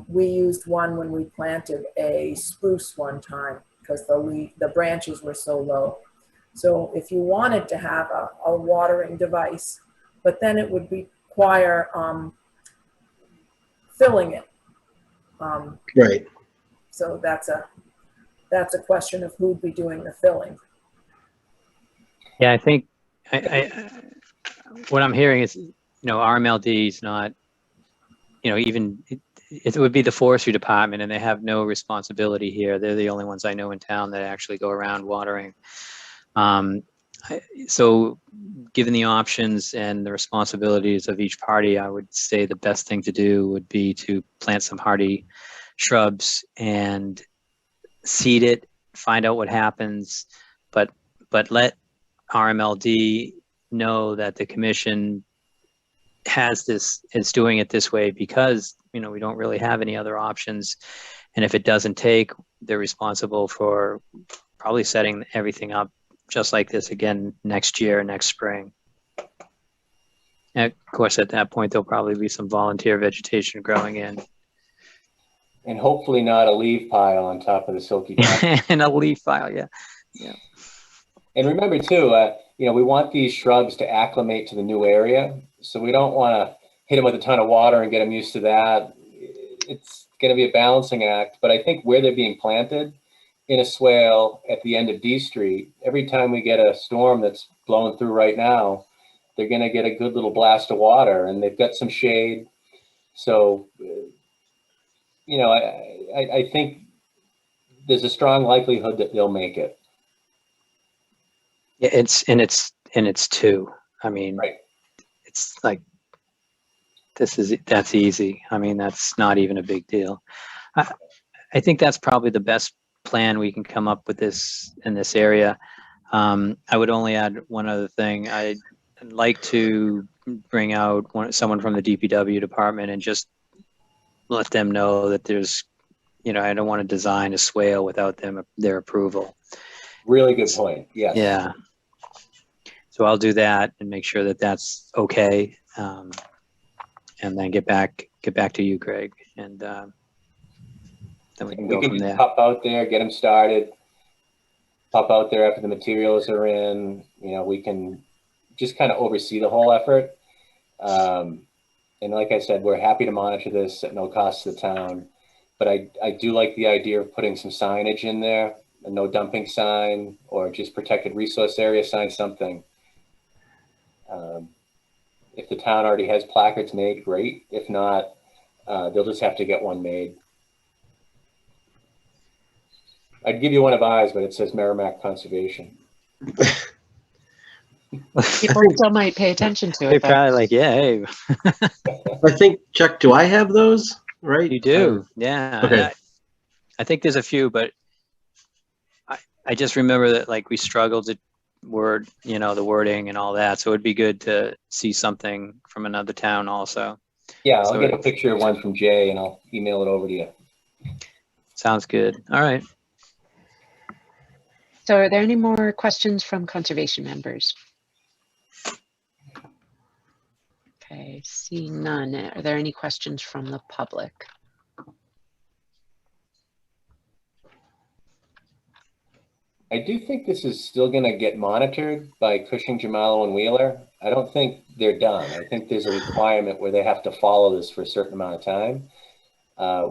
We used one when we planted a spruce one time because the branches were so low. So if you wanted to have a watering device, but then it would require filling it. Right. So that's a question of who'd be doing the filling. Yeah, I think what I'm hearing is, RMLD is not, even it would be the forestry department, and they have no responsibility here. They're the only ones I know in town that actually go around watering. So given the options and the responsibilities of each party, I would say the best thing to do would be to plant some hardy shrubs and seed it, find out what happens, but let RMLD know that the commission has this, is doing it this way because, we don't really have any other options. And if it doesn't take, they're responsible for probably setting everything up just like this again next year, next spring. And of course, at that point, there'll probably be some volunteer vegetation growing in. And hopefully not a leaf pile on top of the silky top. And a leaf pile, yeah. And remember too, we want these shrubs to acclimate to the new area. So we don't want to hit them with a ton of water and get them used to that. It's going to be a balancing act. But I think where they're being planted, in a swale at the end of D Street, every time we get a storm that's blowing through right now, they're going to get a good little blast of water, and they've got some shade. So, I think there's a strong likelihood that they'll make it. Yeah, it's two. I mean, right. It's like, that's easy. I mean, that's not even a big deal. I think that's probably the best plan we can come up with in this area. I would only add one other thing. I'd like to bring out someone from the DPW department and just let them know that there's, I don't want to design a swale without their approval. Really good point. Yes. Yeah. So I'll do that and make sure that that's okay, and then get back to you, Greg, and then we can go from there. Pop out there, get them started. Pop out there after the materials are in. We can just kind of oversee the whole effort. And like I said, we're happy to monitor this at no cost to the town. But I do like the idea of putting some signage in there, a no dumping sign, or just protected resource area sign, something. If the town already has placards made, great. If not, they'll just have to get one made. I'd give you one of ours, but it says Merrimack Conservation. People still might pay attention to it. They're probably like, yeah, hey. I think, Chuck, do I have those? Right? You do, yeah. Okay. I think there's a few, but I just remember that we struggled to the wording and all that. So it'd be good to see something from another town also. Yeah, I'll get a picture of one from Jay and I'll email it over to you. Sounds good. All right. So are there any more questions from conservation members? Okay, seeing none. Are there any questions from the public? I do think this is still going to get monitored by Cushing, Jamalo, and Wheeler. I don't think they're done. I think there's a requirement where they have to follow this for a certain amount of time.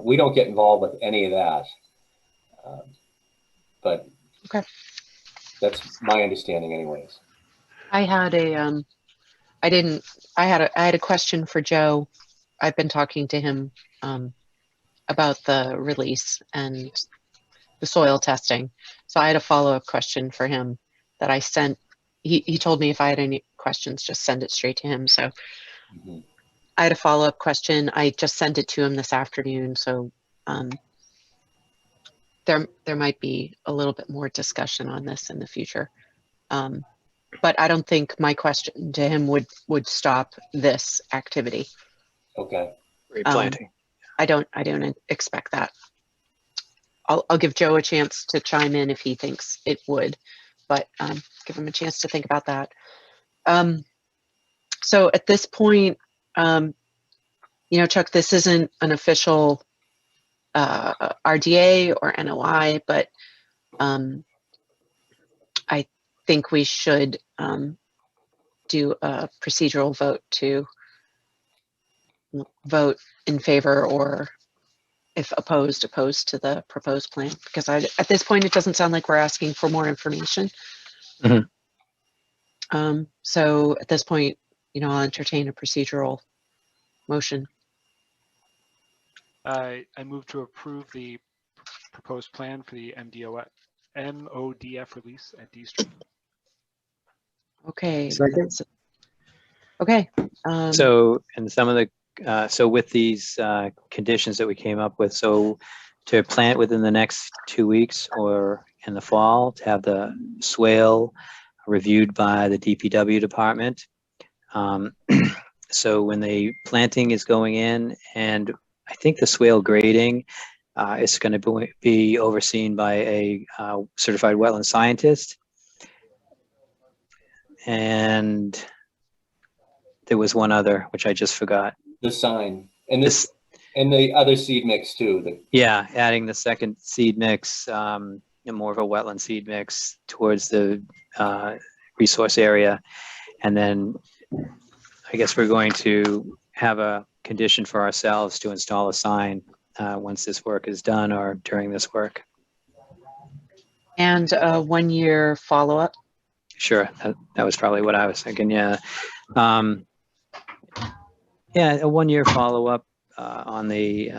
We don't get involved with any of that. But okay, that's my understanding anyways. I had a question for Joe. I've been talking to him about the release and the soil testing. So I had a follow-up question for him that I sent. He told me if I had any questions, just send it straight to him. So I had a follow-up question. I just sent it to him this afternoon. So there might be a little bit more discussion on this in the future. But I don't think my question to him would stop this activity. Okay. Replanting. I don't expect that. I'll give Joe a chance to chime in if he thinks it would, but give him a chance to think about that. So at this point, you know, Chuck, this isn't an official RDA or NOI, but I think we should do a procedural vote to vote in favor, or if opposed to the proposed plan, because at this point, it doesn't sound like we're asking for more information. Mhm. So at this point, you know, I'll entertain a procedural motion. I move to approve the proposed plan for the MODF release at Downstream. Okay. Second. Okay. So, and some of the, so with these conditions that we came up with, so to plant within the next 2 weeks or in the fall, to have the swale reviewed by the DPW department. So when the planting is going in, and I think the swale grading is going to be overseen by a certified wetland scientist. And there was one other, which I just forgot. The sign and this and the other seed mix too. Yeah, adding the second seed mix, more of a wetland seed mix towards the resource area. And then I guess we're going to have a condition for ourselves to install a sign once this work is done or during this work. And a 1-year follow-up. Sure, that was probably what I was thinking. Yeah, yeah, a 1-year follow-up on the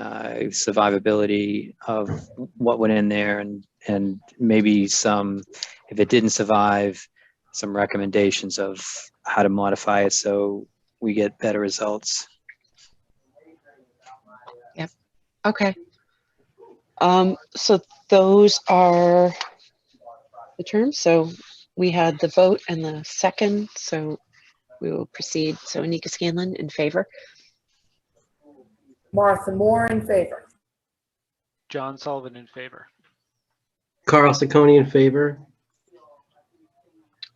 survivability of what went in there, and maybe some, if it didn't survive, some recommendations of how to modify it so we get better results. Yep. Okay. So those are the terms. So we had the vote and the second, so we will proceed. So Anika Scanlon in favor. Martha Moore in favor. John Sullivan in favor. Carl Sacconi in favor.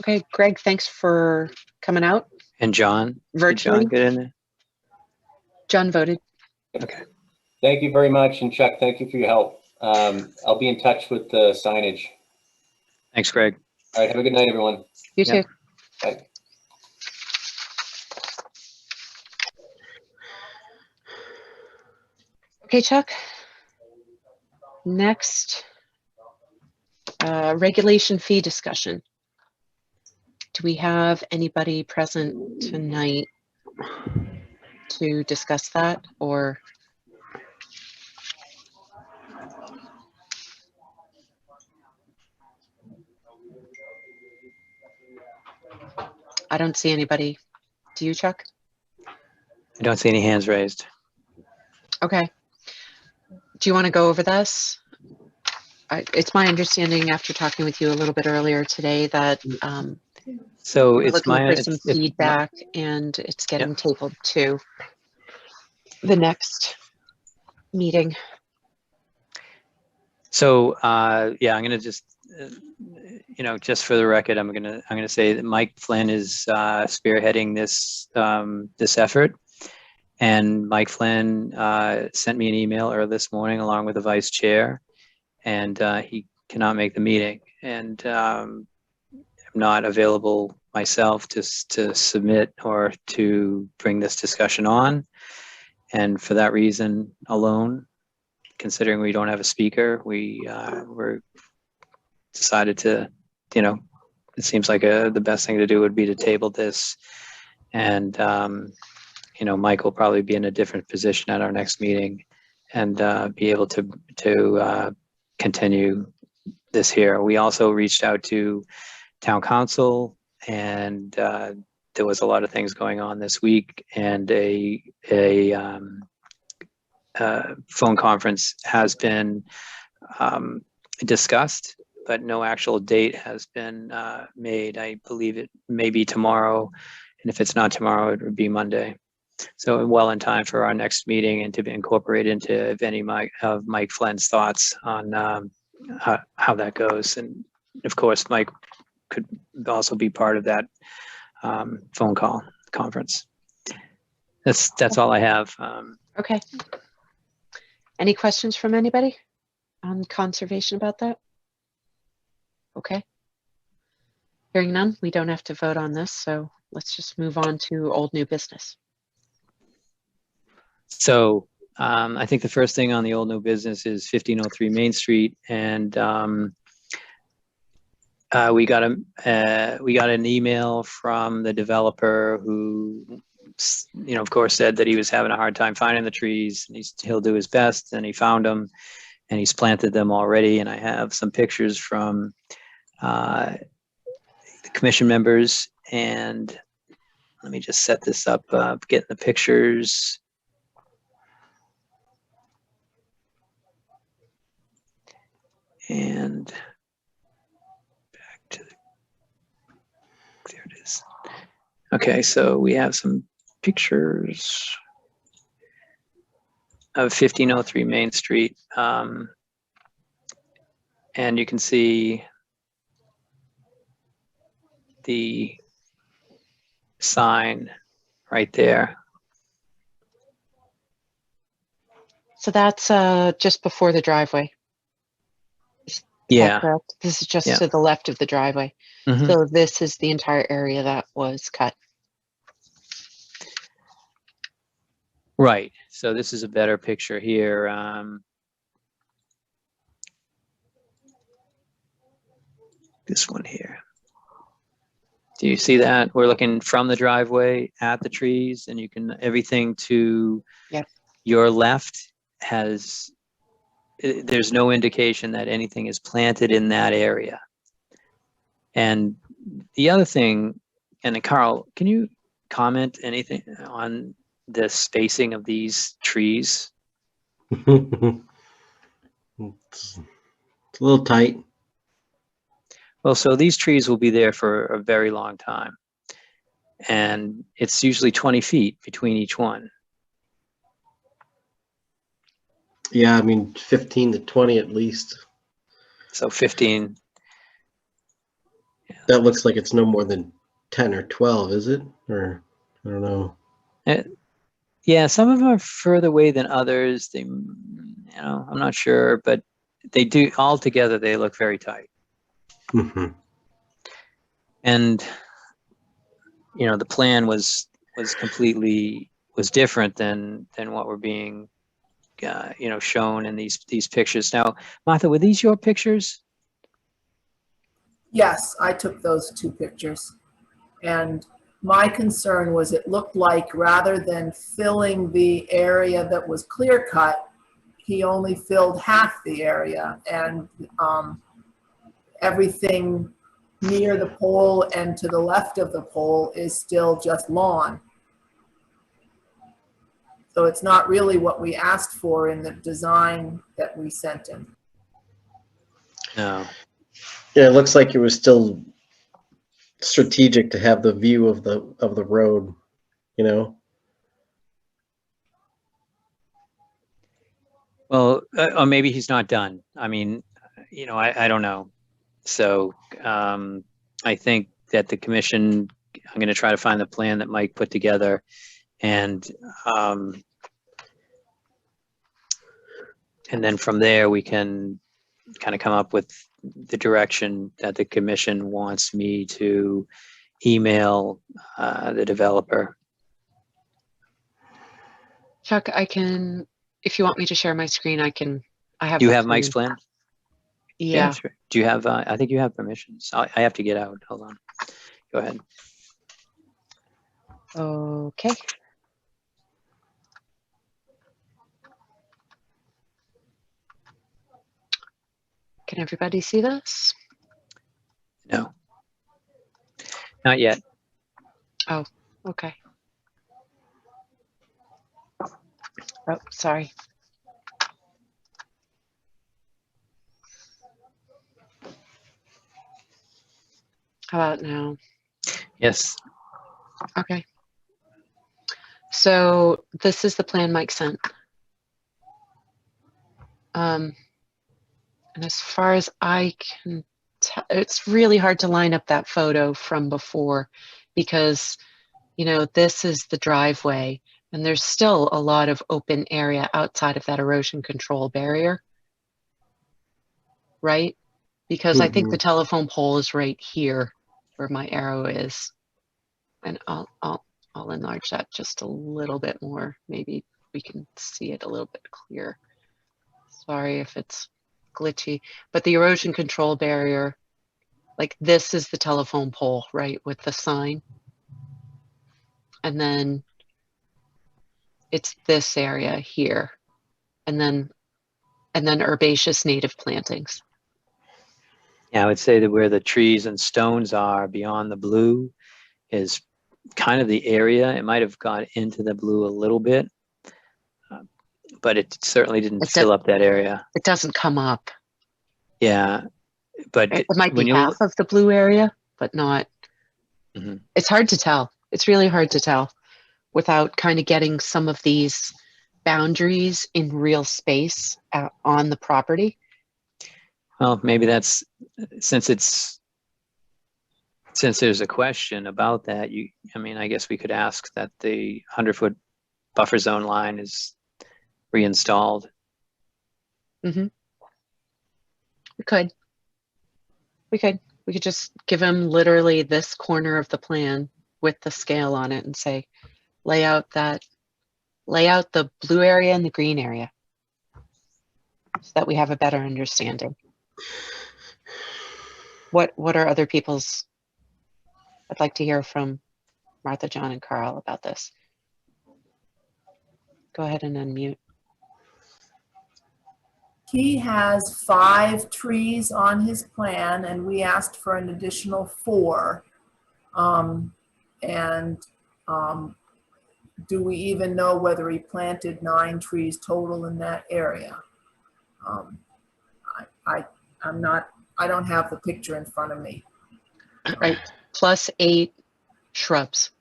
Okay, Greg, thanks for coming out And John? virtually. Did John get in there? John voted. Okay. Thank you very much, and Chuck, thank you for your help. I'll be in touch with the signage. Thanks, Greg. All right, have a good night, everyone. You Yep. too. Bye. Okay, Chuck. Next, regulation fee discussion. Do we have anybody present tonight to discuss that, or? I don't see anybody. Do you, Chuck? I don't see any hands raised. Okay. Do you want to go over this? It's my understanding after talking with you a little bit earlier today that So we're it's looking my, for some it's my- feedback, and it's getting tabled to the next meeting. So yeah, I'm gonna just, you know, just for the record, I'm gonna say that Mike Flynn is spearheading this this effort, and Mike Flynn sent me an email earlier this morning along with the vice chair, and he cannot make the meeting, and I'm not available myself to submit or to bring this discussion on, and for that reason alone, considering we don't have a speaker, we're decided to, you know, it seems like the best thing to do would be to table this, and you know, Mike will probably be in a different position at our next meeting, and be able to continue this here. We also reached out to town council, and there was a lot of things going on this week, and a phone conference has been discussed, but no actual date has been made. I believe it may be tomorrow, and if it's not tomorrow, it would be Monday. So well in time for our next meeting and to be incorporated into if any of Mike Flynn's thoughts on how that goes. And of course, Mike could also be part of that phone call conference. That's all I have. Okay. Any questions from anybody on conservation about that? Okay. Hearing none, we don't have to vote on this, so let's just move on to old new business. So I think the first thing on the old new business is 1503 Main Street, and we got an email from the developer who, of course, said that he was having a hard time finding the trees, and he'll do his best, and he found them, and he's planted them already. And I have some pictures from the commission members, and let me just set this up, getting the pictures. And back to there it is. Okay, so we have some pictures of 1503 Main Street. And you can see the sign right there. So that's just before the driveway. Yeah. Correct? This is just Yeah. to the left of the driveway. Mhm. So this is the entire area that was cut. Right. So this is a better picture here. This one here. Do you see that? We're looking from the driveway at the trees, and you can, everything to Yep. your left there's no indication that anything is planted in that area. And the other thing, and then Carl, can you comment anything on the spacing of these trees? It's a little tight. Well, so these trees will be there for a very long time. And it's usually 20 feet between each one. Yeah, I mean, 15 to 20 at least. So 15. That looks like it's no more than 10 or 12, is it? Or I don't know. Yeah, some of them are further away than others. I'm not sure, but they do, all together, they look very tight. Mm-hmm. And, the plan was different than what we're being, shown in these pictures. Now, Martha, were these your pictures? Yes, I took those two pictures. And my concern was it looked like rather than filling the area that was clear cut, he only filled half the area, and everything near the pole and to the left of the pole is still just lawn. So it's not really what we asked for in the design that we sent him. No. Yeah, it looks like it was still strategic to have the view of the road, Well, or maybe he's not done. I mean, I don't know. So I think that the commission, I'm going to try to find the plan that Mike put together, and then from there we can kind of come up with the direction that the commission wants me to email the developer. Chuck, I can, if you want me to share my screen, I have. Do you the have Mike's screen. plan? Yeah. Sure. Do you have, I think you have permissions. I have to get out. Hold on. Go ahead. Okay. Can everybody see this? No. Not yet. Oh, okay. Oh, sorry. How about now? Yes. Okay. So this is the plan Mike sent. And as far as I can tell, it's really hard to line up that photo from before because, you know, this is the driveway and there's still a lot of open area outside of that erosion control barrier, right? Because I think the telephone pole is right here where my arrow is. And I'll enlarge that just a little bit more. Maybe we can see it a little bit clearer. Sorry if it's glitchy, but the erosion control barrier, like this is the telephone pole, right, with the sign. And then it's this area here. And then herbaceous native plantings. Yeah, I would say that where the trees and stones are beyond the blue is kind of the area. It might have gone into the blue a little bit, but it certainly didn't fill up that area. It doesn't come up. Yeah, but it might be half of the blue area, but not. It's hard to tell. It's really hard to tell without kind of getting some of these boundaries in real space on the property. Well, maybe that's since there's a question about that. I mean, I guess we could ask that the 100-foot buffer zone line is reinstalled. We could just give him literally this corner of the plan with the scale on it and say, lay out the blue area and the green area so that we have a better understanding. What are other people's? I'd like to hear from Martha, John, and Carl about this. Go ahead and unmute. He has 5 trees on his plan, and we asked for an additional 4. Do we even know whether he planted 9 trees total in that area? I don't have the picture in front of me. Right, plus 8 shrubs.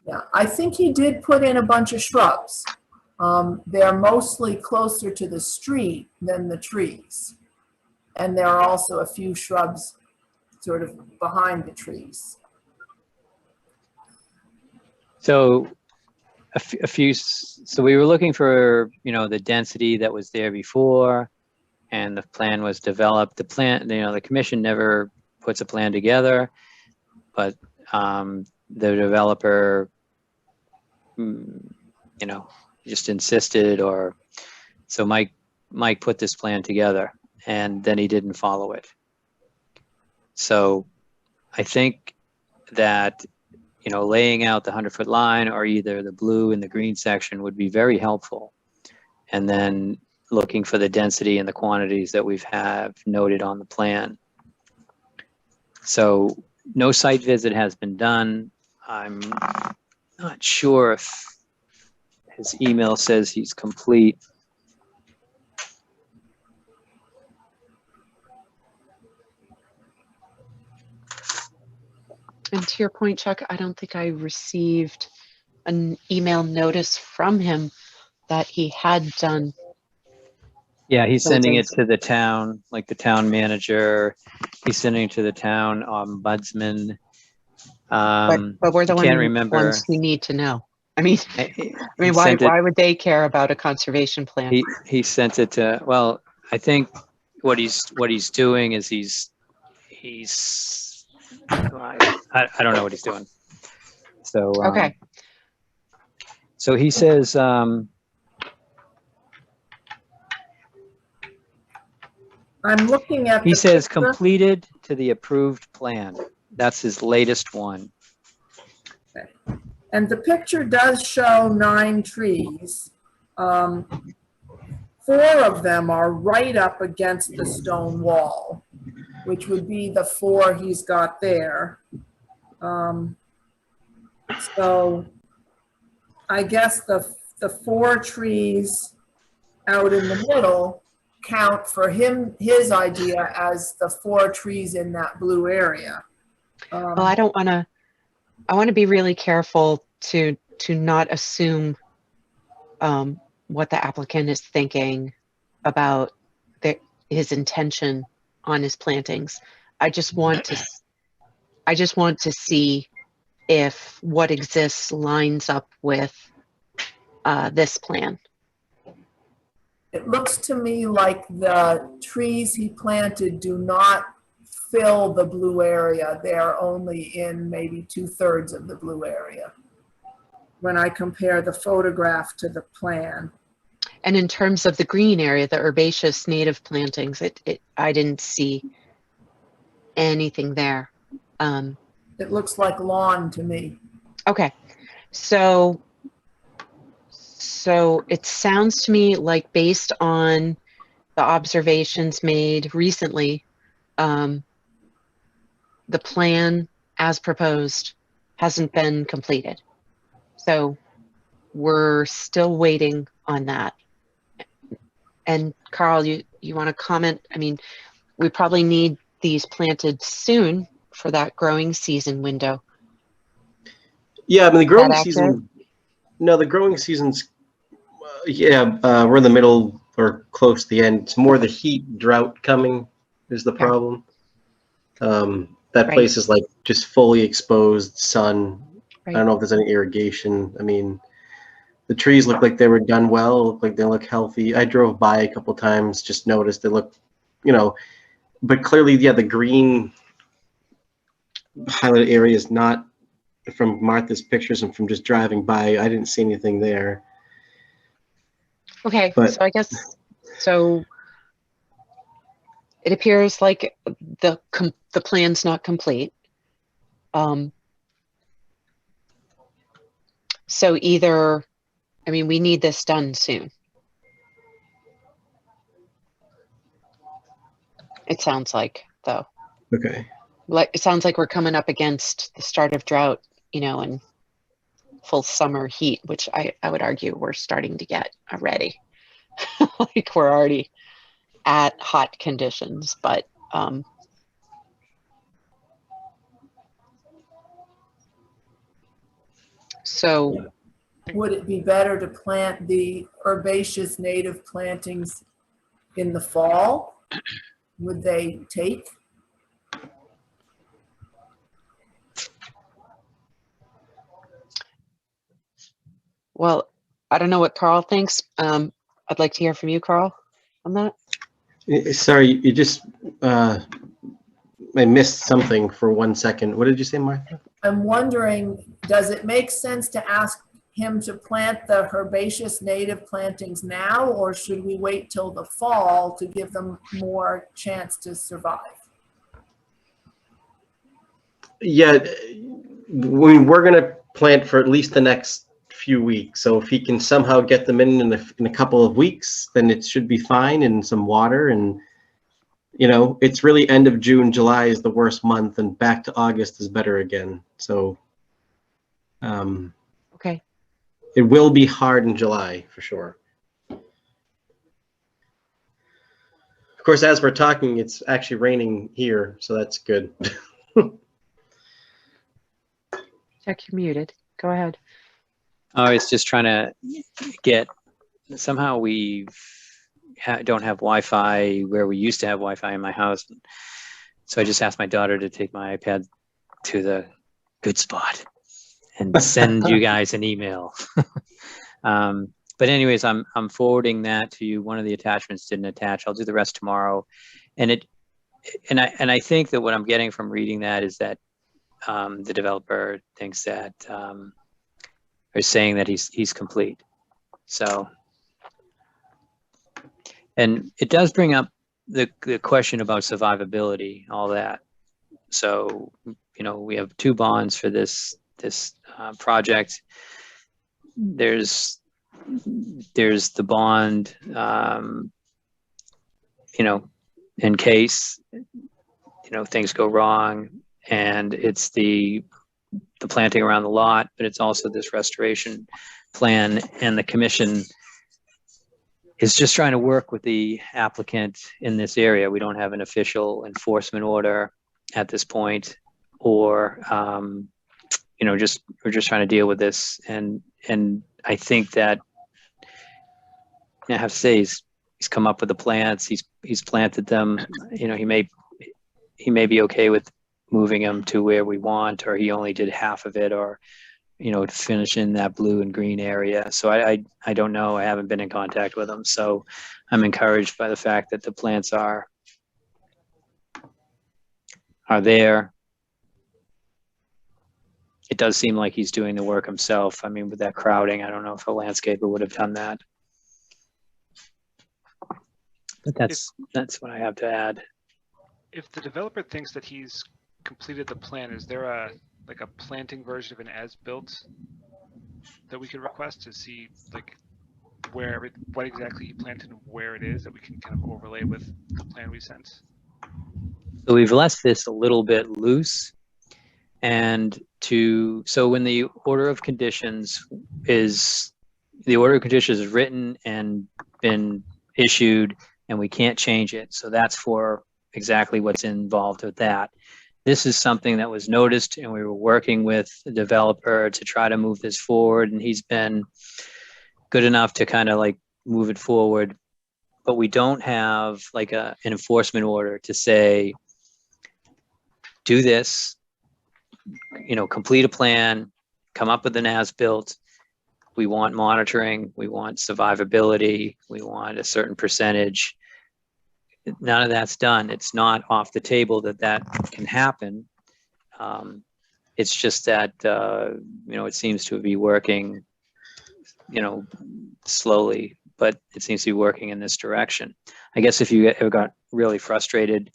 Yeah, I think he did put in a bunch of shrubs. They're mostly closer to the street than the trees. And there are also a few shrubs sort of behind the trees. So so we were looking for, you know, the density that was there before, and the plan was developed. The plan, you know, the commission never puts a plan together, but the developer, you know, just insisted, or so Mike put this plan together and then he didn't follow it. So I think that, you know, laying out the 100-foot line or either the blue and the green section would be very helpful. And then looking for the density and the quantities that we've noted on the plan. So no site visit has been done. I'm not sure if his email says he's complete. And to your point, Chuck, I don't think I received an email notice from him that he had done. Yeah, he's sending it to the town, like the town manager. He's sending it to the town ombudsman. But we're the ones who need to know. I mean, why would they care about a conservation plan? He sent it to, well, I think what he's doing is he's I don't know what he's doing. So okay. So he says I'm looking at he says completed to the approved plan. That's his latest one. Okay. And the picture does show 9 trees. 4 of them are right up against the stone wall, which would be the 4 he's got there. So I guess the 4 trees out in the middle count for his idea as the 4 trees in that blue area. Well, I want to be really careful to to not assume what the applicant is thinking about his intention on his plantings. I just want to see if what exists lines up with this plan. It looks to me like the trees he planted do not fill the blue area. They're only in maybe 2/3 of the blue area when I compare the photograph to the plan. And in terms of the green area, the herbaceous native plantings, I didn't see anything there. It looks like lawn to me. Okay, so it sounds to me like, based on the observations made recently, the plan as proposed hasn't been completed. So we're still waiting on that. And Carl, you want to comment? I mean, we probably need these planted soon for that growing season window. Yeah, I mean, the growing That accurate? season, no, the growing season's, we're in the middle or close to the end. It's more the heat drought coming is the Okay. problem. That Right. place is like just fully exposed sun. Right. I don't know if there's any irrigation. I mean, the trees look like they were done well, look like they look healthy. I drove by a couple times, just noticed they look, but clearly, yeah, the green highlighted area is not, from Martha's pictures and from just driving by, I didn't see anything there. Okay, But- so I guess, so it appears like the plan's not complete. So either, I mean, we need this done soon. It sounds like, though. Okay. Like, it sounds like we're coming up against the start of drought, and full summer heat, which I would argue we're starting to get already. Like, we're already at hot conditions, but so Would it be better to plant the herbaceous native plantings in the fall? Would they take? well, I don't know what Carl thinks. I'd like to hear from you, Carl, on that. Sorry, you just, I missed something for 1 second. What did you say, Martha? I'm wondering, does it make sense to ask him to plant the herbaceous native plantings now, or should we wait till the fall to give them more chance to survive? Yeah, we're going to plant for at least the next few weeks. So if he can somehow get them in a couple of weeks, then it should be fine, and some water. And, it's really end of June, July is the worst month, and back to August is better again. So Okay. it will be hard in July for sure. Of course, as we're talking, it's actually raining here, so that's good. Check, you're muted. Go ahead. I was just trying to get, somehow we don't have Wi-Fi where we used to have Wi-Fi in my house. So I just asked my daughter to take my iPad to the good spot and send you guys an email. But anyways, I'm forwarding that to you. One of the attachments didn't attach. I'll do the rest tomorrow. And I think that what I'm getting from reading that is that the developer thinks that, or saying that he's complete. So, and it does bring up the question about survivability, all that. So, we have 2 bonds for this project. There's the bond, in case, things go wrong, and it's the planting around the lot, but it's also this restoration plan, and the commission is just trying to work with the applicant in this area. We don't have an official enforcement order at this point, or we're just trying to deal with this, and I think that I have to say he's come up with the plants. He's planted them. You know, he may be okay with moving them to where we want, or he only did half of it, or you know, to finish in that blue and green area. So I don't know. I haven't been in contact with him. So I'm encouraged by the fact that the plants are there. It does seem like he's doing the work himself. I mean, with that crowding, I don't know if a landscaper would have done that. But that's what I have to add. If the developer thinks that he's completed the plan, is there a planting version of an as-built that we could request to see like what exactly he planted and where it is, that we can kind of overlay with the plan we sent? So we've left this a little bit loose, and so when the order of conditions is written and been issued, and we can't change it. So that's for exactly what's involved with that. This is something that was noticed, and we were working with the developer to try to move this forward, and he's been good enough to kind of like move it forward. But we don't have like an enforcement order to say, do this, you know, complete a plan, come up with an as-built. We want monitoring, we want survivability, we want a certain percentage. None of that's done. It's not off the table that can happen. It's just that, you know, it seems to be working, you know, slowly, but it seems to be working in this direction. I guess if you ever got really frustrated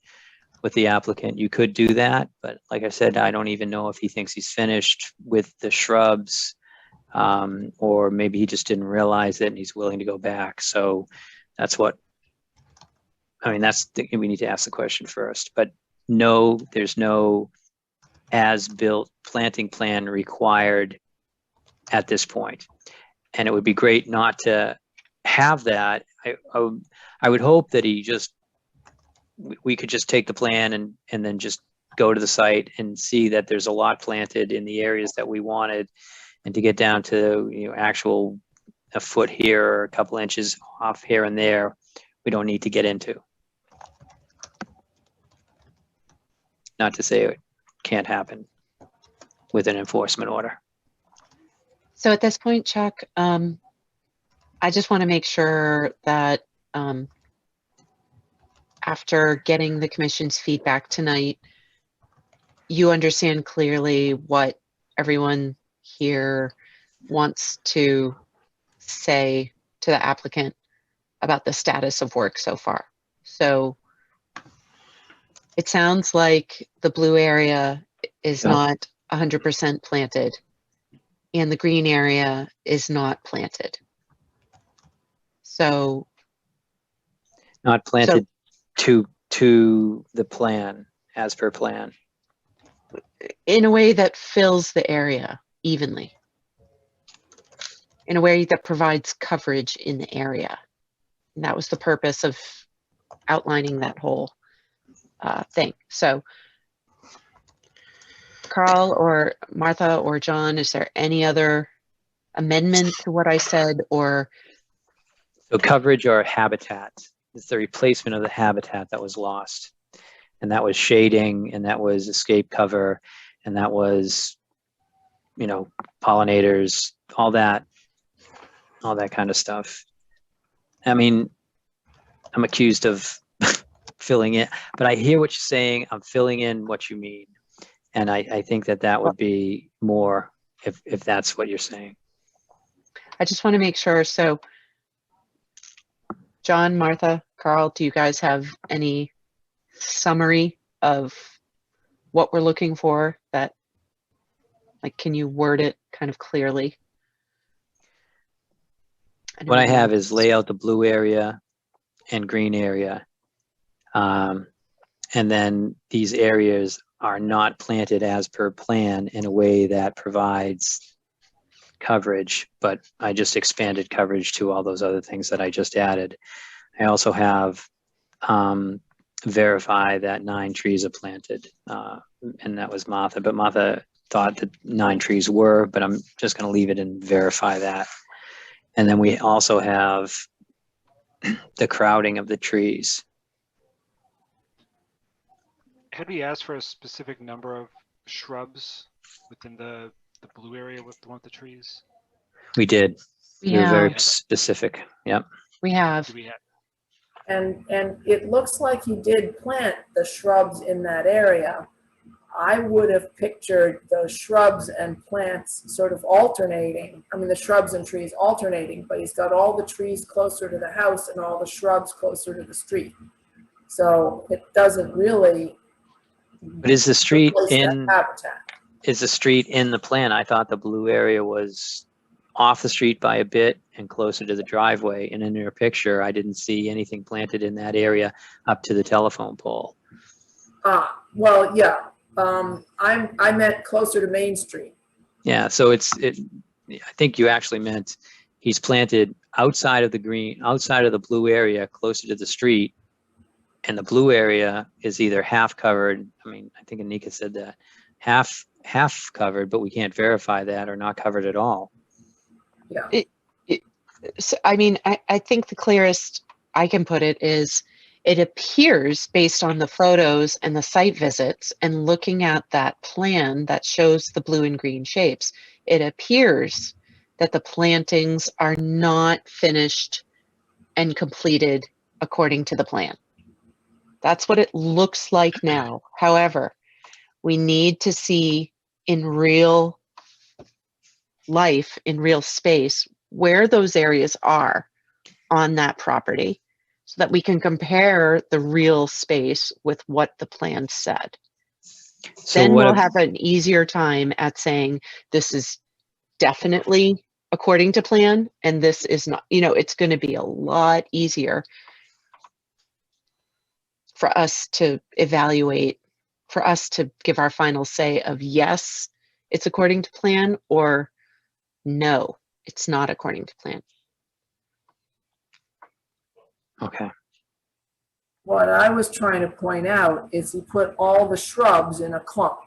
with the applicant, you could do that. But like I said, I don't even know if he thinks he's finished with the shrubs, or maybe he just didn't realize it and he's willing to go back. So that's what, I mean, we need to ask the question first. But no, there's no as-built planting plan required at this point. And it would be great not to have that. I would hope that we could just take the plan and then just go to the site and see that there's a lot planted in the areas that we wanted, and to get down to, you know, actual a foot here or a couple inches off here and there, we don't need to get into. Not to say it can't happen with an enforcement order. So at this point, Chuck, I just want to make sure that after getting the commission's feedback tonight, you understand clearly what everyone here wants to say to the applicant about the status of work so far. So it sounds like the blue area is not 100% planted, and the green area is not planted. So not planted to the plan, as per plan. In a way that fills the area evenly. In a way that provides coverage in the area. And that was the purpose of outlining that whole thing. So Carl or Martha or John, is there any other amendment to what I said, or? So coverage or habitat. It's the replacement of the habitat that was lost. And that was shading, and that was escape cover, and that was, you know, pollinators, all that kind of stuff. I mean, I'm accused of filling in, but I hear what you're saying. I'm filling in what you mean. And I think that would be more if that's what you're saying. I just want to make sure. So John, Martha, Carl, do you guys have any summary of what we're looking for? That, like, can you word it kind of clearly? What I have is lay out the blue area and green area. And then these areas are not planted as per plan in a way that provides coverage, but I just expanded coverage to all those other things that I just added. I also have verify that 9 trees are planted, and that was Martha, but Martha thought that 9 trees were, but I'm just going to leave it and verify that. And then we also have the crowding of the trees. Had we asked for a specific number of shrubs within the blue area with the one with the trees? We did. We We were very have. specific. Yep. We have. Do we have? And it looks like you did plant the shrubs in that area. I would have pictured the shrubs and plants sort of alternating. I mean, the shrubs and trees alternating, but he's got all the trees closer to the house and all the shrubs closer to the street. So it doesn't really. But is the street replace that in, habitat. is the street in the plan? I thought the blue area was off the street by a bit and closer to the driveway. And in your picture, I didn't see anything planted in that area up to the telephone pole. Well, yeah. I meant closer to Main Street. Yeah, so I think you actually meant he's planted outside of the green, outside of the blue area, closer to the street. And the blue area is either half covered. I mean, I think Anika said that half covered, but we can't verify that, or not covered at all. Yeah. So, I mean, I think the clearest I can put it is, it appears based on the photos and the site visits and looking at that plan that shows the blue and green shapes, it appears that the plantings are not finished and completed according to the plan. That's what it looks like now. However, we need to see in real life, in real space, where those areas are on that property, so that we can compare the real space with what the plan said. So Then what we'll if- have an easier time at saying this is definitely according to plan and this is not. You know, it's going to be a lot easier for us to evaluate, for us to give our final say of yes, it's according to plan, or no, it's not according to plan. Okay. What I was trying to point out is he put all the shrubs in a clump,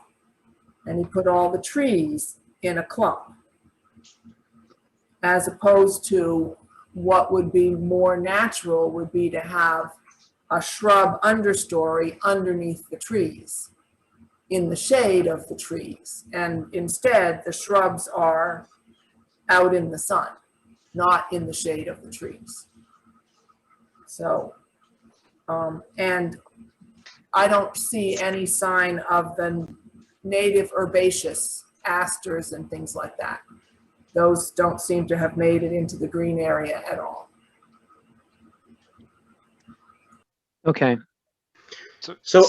and he put all the trees in a clump, as opposed to what would be more natural would be to have a shrub understory underneath the trees, in the shade of the trees. And instead, the shrubs are out in the sun, not in the shade of the trees. So, and I don't see any sign of the native herbaceous asters and things like that. Those don't seem to have made it into the green area at all. Okay. So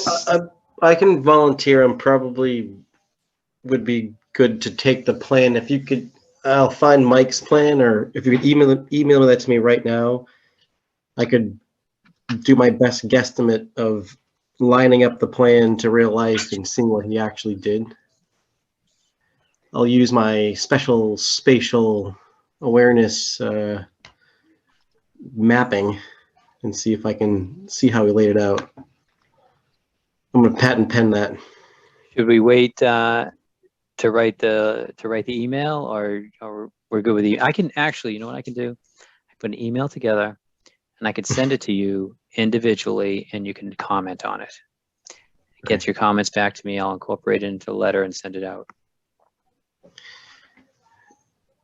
I can volunteer. I'm probably would be good to take the plan. If you could, I'll find Mike's plan, or if you could email that to me right now, I could do my best guesstimate of lining up the plan to real life and seeing what he actually did. I'll use my special spatial awareness mapping and see if I can see how he laid it out. I'm gonna patent pen that. Should we wait to write the email, or we're good with you? I can actually, you know what I can do? I put an email together and I could send it to you individually, and you can comment on it. Get your comments back to me. I'll incorporate it into a letter and send it out.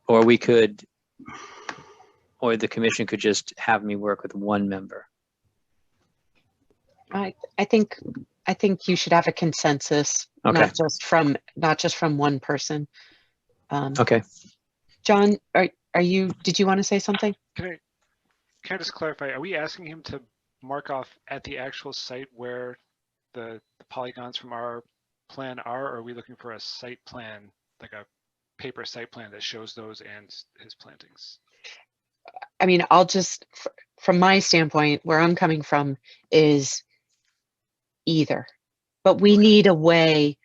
Or we could, or the commission could just have me work with one member. I think you should have a consensus, Okay. not just from one person. Okay. John, did you want to say something? Can I just clarify? Are we asking him to mark off at the actual site where the polygons from our plan are, or are we looking for a site plan, like a paper site plan that shows those and his plantings? I mean, I'll just, from my standpoint, where I'm coming from is either, but we need a way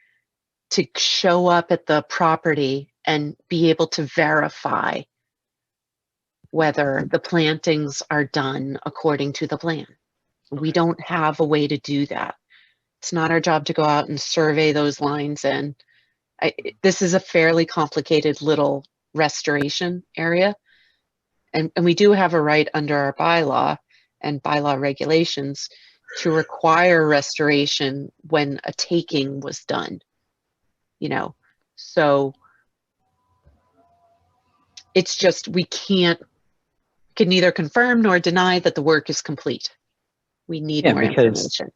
to show up at the property and be able to verify whether the plantings are done according to the plan. We don't have a way to do that. It's not our job to go out and survey those lines in This is a fairly complicated little restoration area. And we do have a right under our bylaw and bylaw regulations to require restoration when a taking was done, you know, so it's just, we can neither confirm nor deny that the work is complete. We need more information.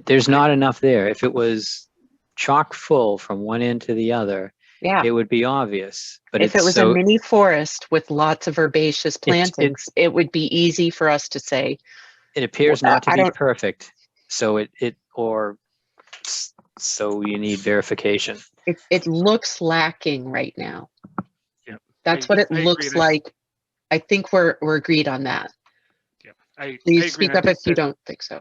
There's not enough there. If it was chock full from one end to the other, Yeah. it would be obvious. But if it was a mini forest with lots of herbaceous plantings, it would be easy for us to say. It appears not to be perfect. So so you need verification. It looks lacking right now. Yeah. That's what it looks like. I think we're agreed on that. Yeah. Please speak up if you don't think so.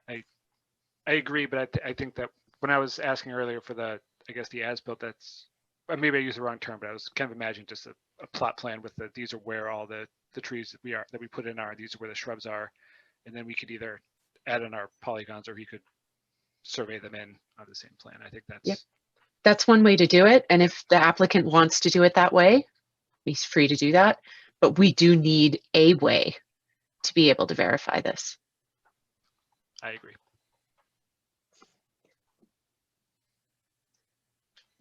I agree, but I think that when I was asking earlier for the as-built, that's, maybe I used the wrong term, but I was kind of imagining just a plot plan with these are where all the trees that we put in are, these are where the shrubs are, and then we could either add in our polygons or he could survey them in on the same plan. I think that's one way to do it. And if the applicant wants to do it that way, he's free to do that. But we do need a way to be able to verify this. I agree.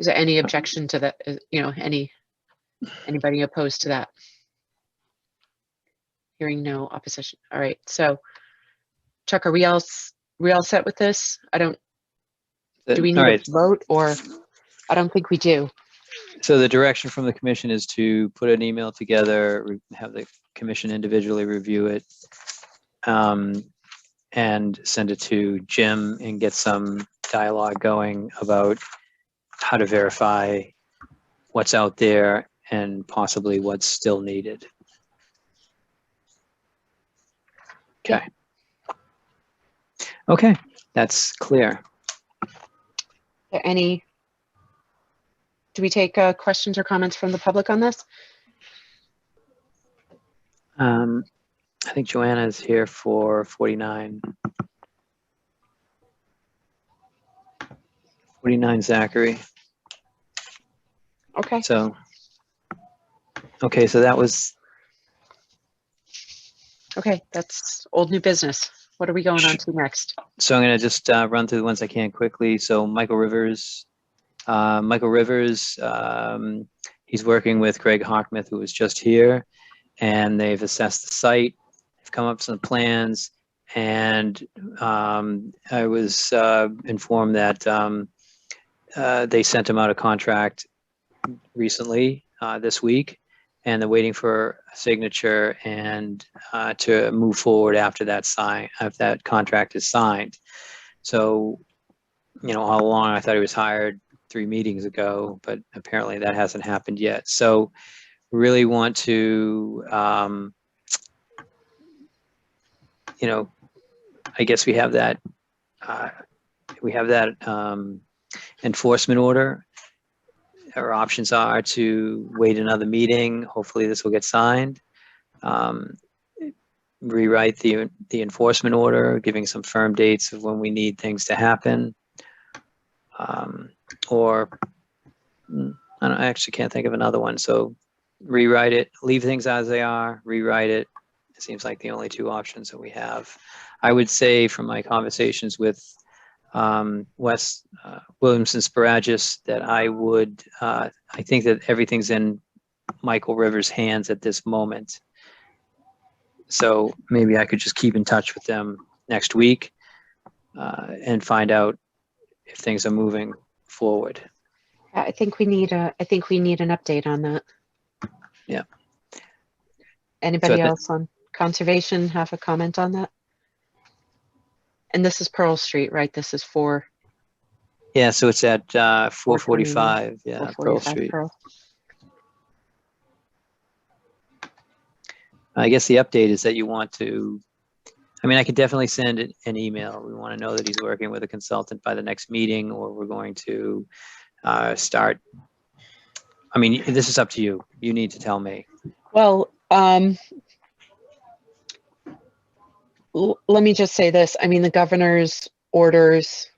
Is there any objection to that? You know, anybody opposed to that? Hearing no opposition. All right. So, Chuck, are we all set with this? Do we need to vote, or I don't think we do. So the direction from the commission is to put an email together, have the commission individually review it, and send it to Jim and get some dialogue going about how to verify what's out there and possibly what's still needed. Okay. Okay, that's clear. Do we take questions or comments from the public on this? I think Joanna is here for 49. 49 Zachary. Okay. So that was. Okay, that's old new business. What are we going on to next? So I'm going to just run through the ones I can quickly. So Michael Rivers, he's working with Greg Hockmuth, who was just here, and they've assessed the site, they've come up with some plans, and I was informed that they sent him out a contract recently this week, and they're waiting for a signature and to move forward after that contract is signed. So, you know, all along I thought he was hired 3 meetings ago, but apparently that hasn't happened yet. So really want to, you know, I guess we have that enforcement order. Our options are to wait another meeting. Hopefully this will get signed. Rewrite the enforcement order, giving some firm dates of when we need things to happen. Or I actually can't think of another one. So rewrite it, leave things as they are, rewrite it. It seems like the only 2 options that we have. I would say from my conversations with Wes Williamson Sparagis that I think that everything's in Michael Rivers' hands at this moment. So maybe I could just keep in touch with them next week and find out if things are moving forward. I think we need an update on that. Yeah. Anybody else on conservation have a comment on that? And this is Pearl Street, right? This is 4. Yeah, so it's at 445. Yeah, 445 Pearl Street. Pearl. I guess the update is that you want to, I mean, I could definitely send an email. We want to know that he's working with a consultant by the next meeting, or we're going to start. I mean, this is up to you. You need to tell me. Well, let me just say this. I mean, the governor's orders,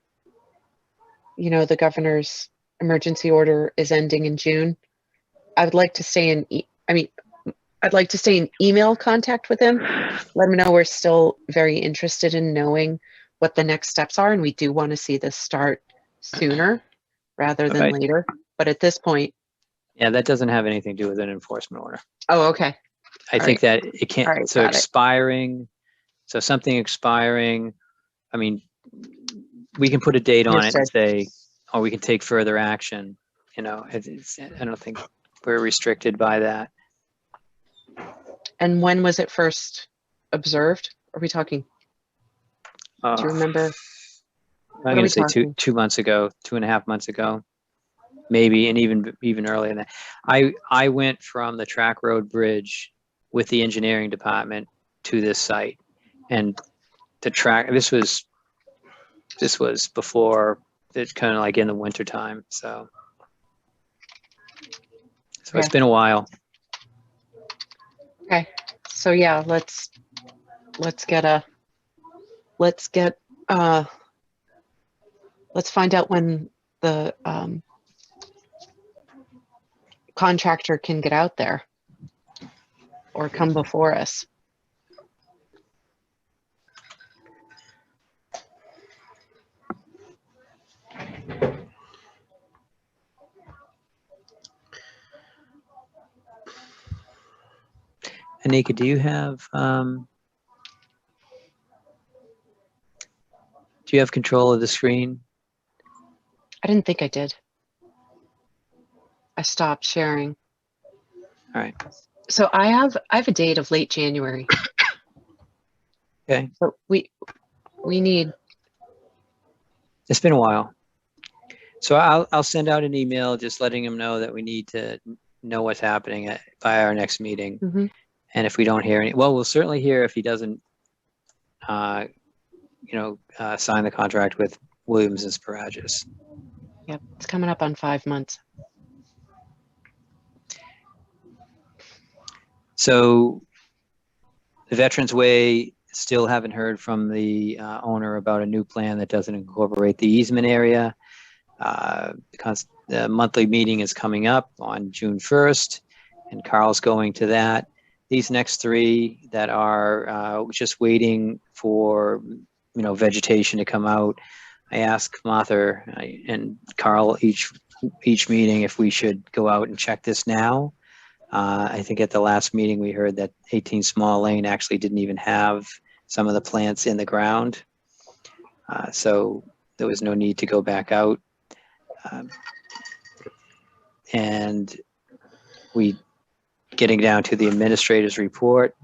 you know, the governor's emergency order is ending in June. I would like to stay in, I'd like to stay in email contact with him. Let him know we're still very interested in knowing what the next steps are, and we do want to see this start sooner rather than Okay. later. But at this point, Yeah, that doesn't have anything to do with an enforcement order. oh, okay. I All think that it can't, All right, so got it. expiring, so something expiring, I mean, we can put a date on it and Understood. say, or we can take further action, you know, I don't think we're restricted by that. And when was it first observed? Are we talking, do you remember? I'm What are going we to say talking? 2 months ago, 2.5 months ago, maybe, and even earlier than that. I went from the track road bridge with the engineering department to this site, and the track. This was before. It's kind of like in the winter time, so it's Okay. been a while. Okay, so yeah, let's find out when the contractor can get out there or come before us. Anika, do you have control of the screen? I didn't think I did. I stopped sharing. All right. So I have a date of late January. Okay. So we need, It's been a while. So I'll send out an email just letting him know that we need to know what's happening by our next meeting. mm-hmm. And if we don't hear any, well, we'll certainly hear if he doesn't, sign the contract with Williams and Sparagus. Yep, it's coming up on 5 months. So the Veterans Way, still haven't heard from the owner about a new plan that doesn't incorporate the easement area. The monthly meeting is coming up on June 1st, and Carl's going to that. These next three that are just waiting for, vegetation to come out. I asked Martha and Carl each meeting if we should go out and check this now. I think at the last meeting we heard that 18 Small Lane actually didn't even have some of the plants in the ground. So there was no need to go back out. And we getting down to the administrator's report.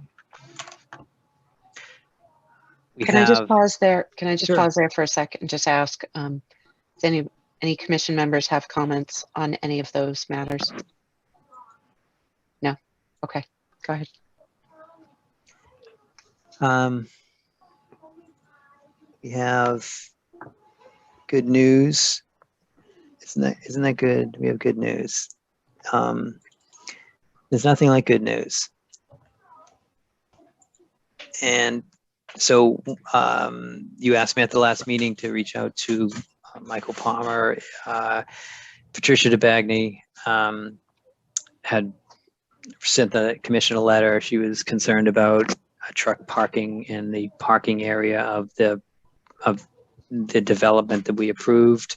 Can I just pause there? Can I just Sure. pause there for a second and just ask, does any commission members have comments on any of those matters? No? Okay, go ahead. We have good news. Isn't that good? We have good news. There's nothing like good news. And so you asked me at the last meeting to reach out to Michael Palmer. Patricia DeBagny had sent the commission a letter. She was concerned about a truck parking in the parking area of the development that we approved,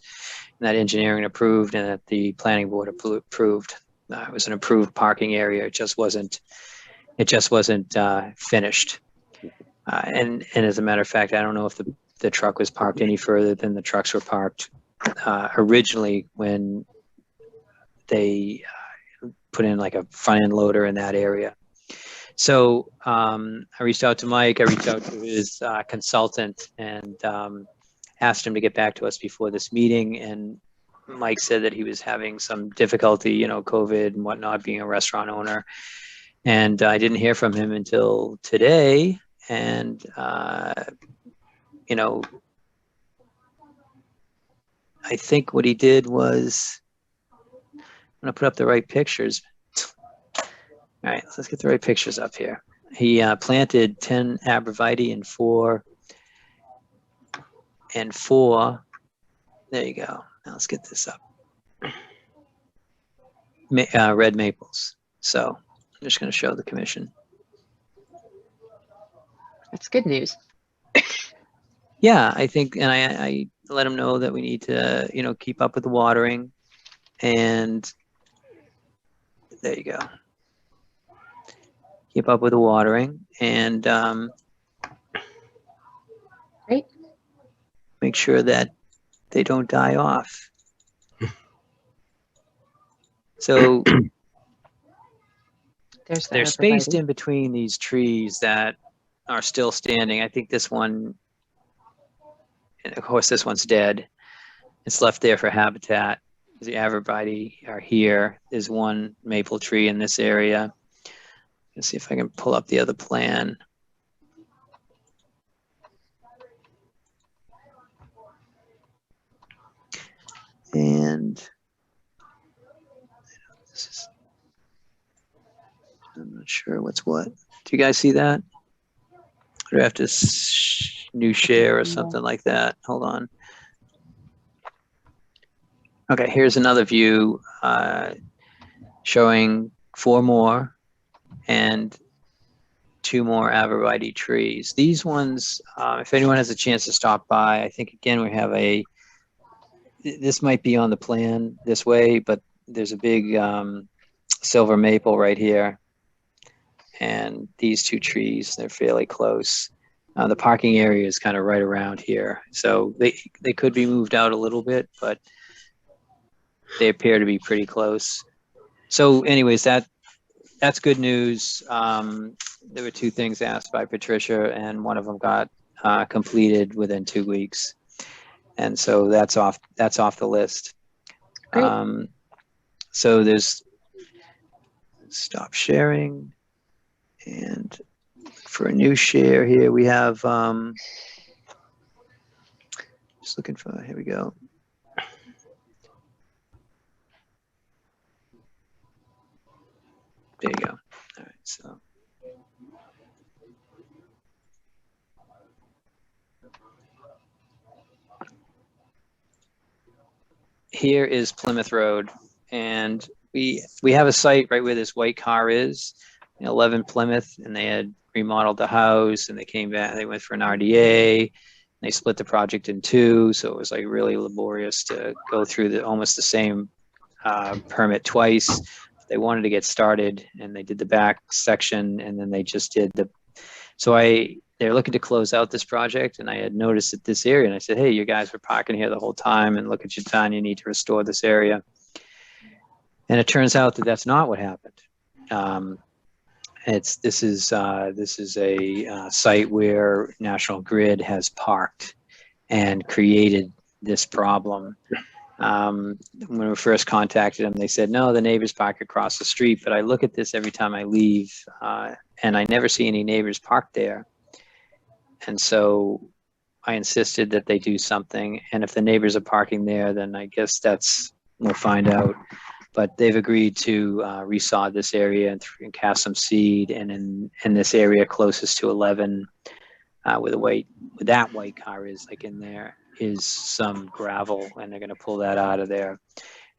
and that engineering approved, and that the planning board approved. It was an approved parking area. It just wasn't finished. And as a matter of fact, I don't know if the truck was parked any further than the trucks were parked originally when they put in like a front end loader in that area. So I reached out to Mike. I reached out to his consultant and asked him to get back to us before this meeting. And Mike said that he was having some difficulty, COVID and whatnot, being a restaurant owner. And I didn't hear from him until today. And, I think what he did was, I'm going to put up the right pictures. All right, let's get the right pictures up here. He planted 10 arborvitae and four. There you go. Now let's get this up. red maples. So I'm just going to show the commission. That's good news. Yeah, I think, and I let them know that we need to, you know, keep up with the watering, and there you go. Keep up with the watering, and Great. make sure that they don't die off. So they're spaced in between these trees that are still standing. I think this one, and of course this one's dead. It's left there for habitat. The arborvitae are here. There's one maple tree in this area. Let's see if I can pull up the other plan. And this is, I'm not sure what's what. Do you guys see that? Or do I have to new share or something like that? Hold on. Okay, here's another view showing 4 more and 2 more arborvitae trees. These ones, if anyone has a chance to stop by, I think again we have a, this might be on the plan this way, but there's a big silver maple right here. And these 2 trees, they're fairly close. The parking area is kind of right around here. So they could be moved out a little bit, but they appear to be pretty close. So anyways, that's good news. There were 2 things asked by Patricia, and one of them got completed within 2 weeks. And so that's off the list. So there's stop sharing, and for a new share here, we have, just looking for, here we go. There you go. All right, so. Here is Plymouth Road, and we have a site right where this white car is, 11 Plymouth, and they had remodeled the house, and they came back, they went for an RDA, and they split the project in 2, so it was like really laborious to go through almost the same permit twice. They wanted to get started, and they did the back section, and then they just did they're looking to close out this project, and I had noticed that this area, and I said, hey, you guys were parking here the whole time, and look at your time, you need to restore this area. And it turns out that that's not what happened. This is a site where National Grid has parked and created this problem. When we first contacted them, they said, no, the neighbors park across the street, but I look at this every time I leave, and I never see any neighbors parked there. And so I insisted that they do something, and if the neighbors are parking there, then I guess we'll find out. But they've agreed to resod this area and cast some seed, and in this area closest to 11, where that white car is, like in there, is some gravel, and they're going to pull that out of there.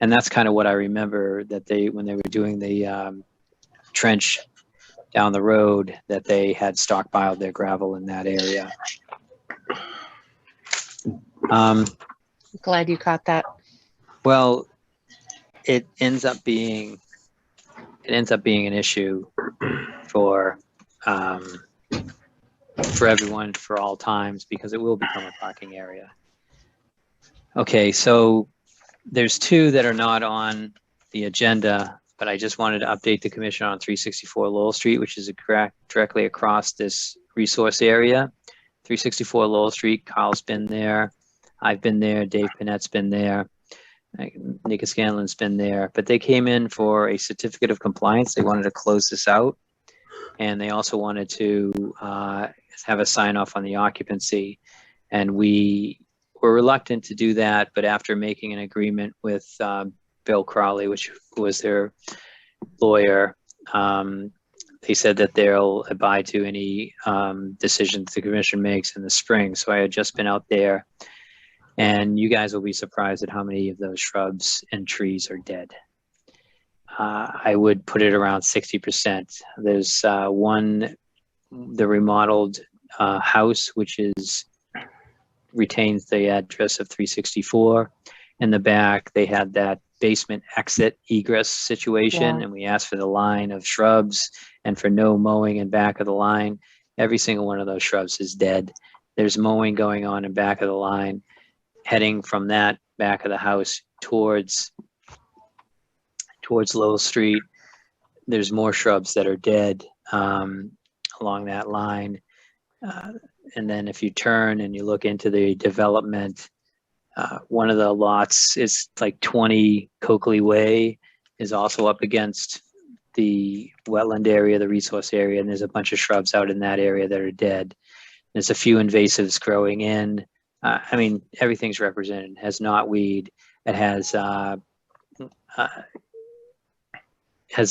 And that's kind of what I remember, that when they were doing the trench down the road, that they had stockpiled their gravel in that area. Glad you caught that. Well, it ends up being an issue for everyone for all times, because it will become a parking area. Okay, so there's 2 that are not on the agenda, but I just wanted to update the commission on 364 Lowell Street, which is directly across this resource area. 364 Lowell Street, Carl's been there, I've been there, Dave Panett's been there, Nika Scanlon's been there, but they came in for a certificate of compliance. They wanted to close this out, and they also wanted to have a sign off on the occupancy, and we were reluctant to do that, but after making an agreement with Bill Crowley, which was their lawyer, they said that they'll abide to any decisions the commission makes in the spring. So I had just been out there, And you guys will be surprised at how many of those shrubs and trees are dead. I would put it around 60%. There's the remodeled house, which retains the address of 364. In the back, they had that basement exit egress situation, Yeah. and we asked for the line of shrubs and for no mowing in back of the line. Every single one of those shrubs is dead. There's mowing going on in back of the line, heading from that back of the house towards Lowell Street. There's more shrubs that are dead along that line. And then if you turn and you look into the development, one of the lots is like 20 Coakley Way is also up against the wetland area, the resource area, and there's a bunch of shrubs out in that area that are dead. There's a few invasives growing in. I mean, everything's represented. It has knotweed. It has the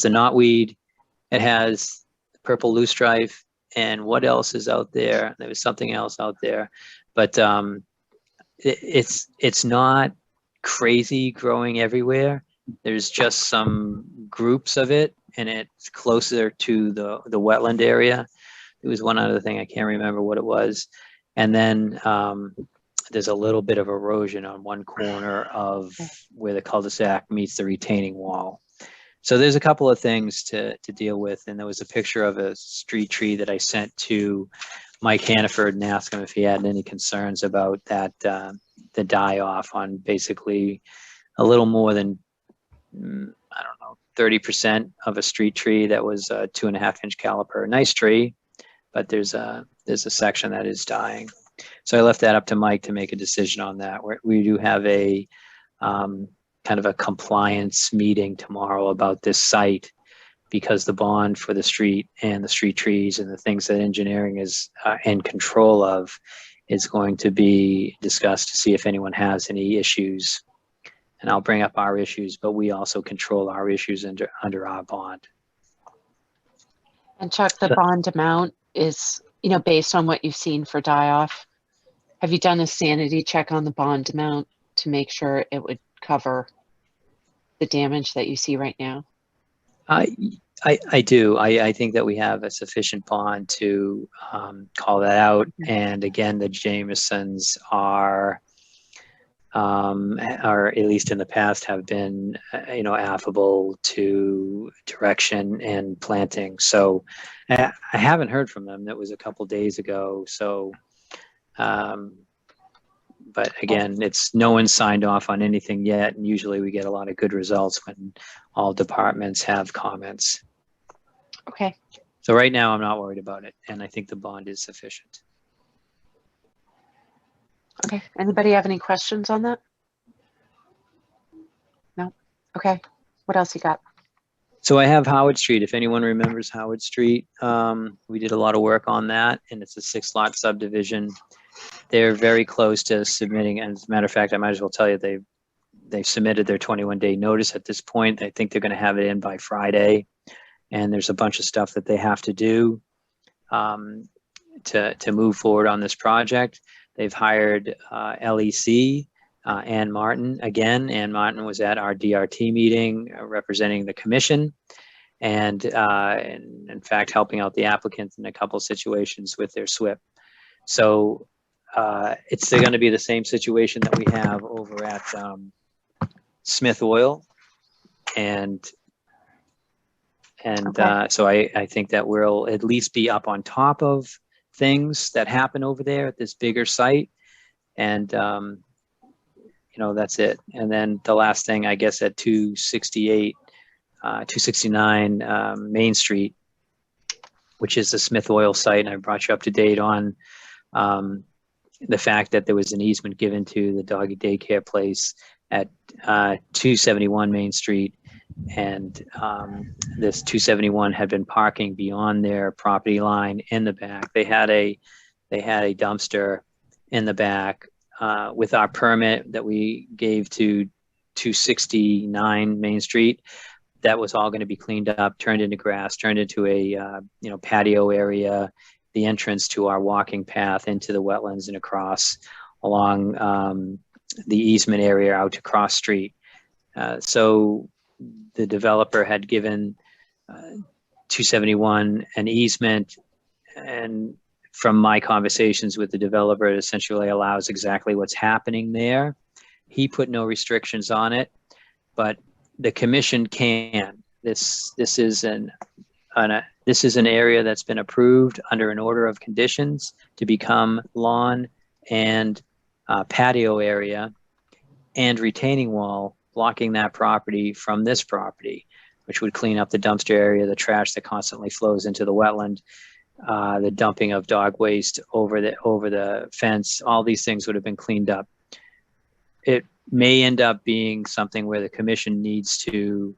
knotweed. It has purple loosestrife. And what else is out there? There was something else out there, but it's not crazy growing everywhere. There's just some groups of it, and it's closer to the wetland area. There was one other thing, I can't remember what it was. And then there's a little bit of erosion on one corner of where the cul-de-sac meets the retaining wall. So there's a couple of things to deal with. And there was a picture of a street tree that I sent to Mike Hannaford and asked him if he had any concerns about that, the die off on basically a little more than, I don't know, 30% of a street tree that was a 2.5-inch caliper. Nice tree, but there's a section that is dying. So I left that up to Mike to make a decision on that. We do have a kind of a compliance meeting tomorrow about this site, because the bond for the street and the street trees and the things that engineering is in control of is going to be discussed to see if anyone has any issues. And I'll bring up our issues, but we also control our issues under our bond. And Chuck, the bond amount is, based on what you've seen for die-off. Have you done a sanity check on the bond amount to make sure it would cover the damage that you see right now? I do. I think that we have a sufficient bond to call that out. And again, the Jamesons are at least in the past have been, affable to direction and planting. So I haven't heard from them. That was a couple days ago. So, but again, no one's signed off on anything yet. And usually we get a lot of good results when all departments have comments. Okay. So right now I'm not worried about it. And I think the bond is sufficient. Okay. Anybody have any questions on that? No? Okay. What else you got? So I have Howard Street. If anyone remembers Howard Street, we did a lot of work on that, and it's a 6-lot subdivision. They're very close to submitting, and as a matter of fact, I might as well tell you they've submitted their 21-day notice at this point. I think they're going to have it in by Friday, and there's a bunch of stuff that they have to do to move forward on this project. They've hired LEC, Ann Martin. Again, Ann Martin was at our DRT meeting representing the commission, and in fact helping out the applicants in a couple of situations with their SWIP. So it's going to be the same situation that we have over at Smith Oil, and Okay. so I think that we'll at least be up on top of things that happen over there at this bigger site, and that's it. And then the last thing, I guess, at 269 Main Street, which is the Smith Oil site, and I brought you up to date on the fact that there was an easement given to the doggy daycare place at 271 Main Street, and this 271 had been parking beyond their property line in the back. They had a dumpster in the back. With our permit that we gave to 269 Main Street, that was all going to be cleaned up, turned into grass, turned into a patio area, the entrance to our walking path into the wetlands and across along easement area out to Cross Street. So the developer had given 271 an easement, and from my conversations with the developer, it essentially allows exactly what's happening there. He put no restrictions on it, but the commission can. This is an area that's been approved under an order of conditions to become lawn and patio area and retaining wall, blocking that property from this property, which would clean up the dumpster area, the trash that constantly flows into the wetland, the dumping of dog waste over the fence. All these things would have been cleaned up. It may end up being something where the commission needs to,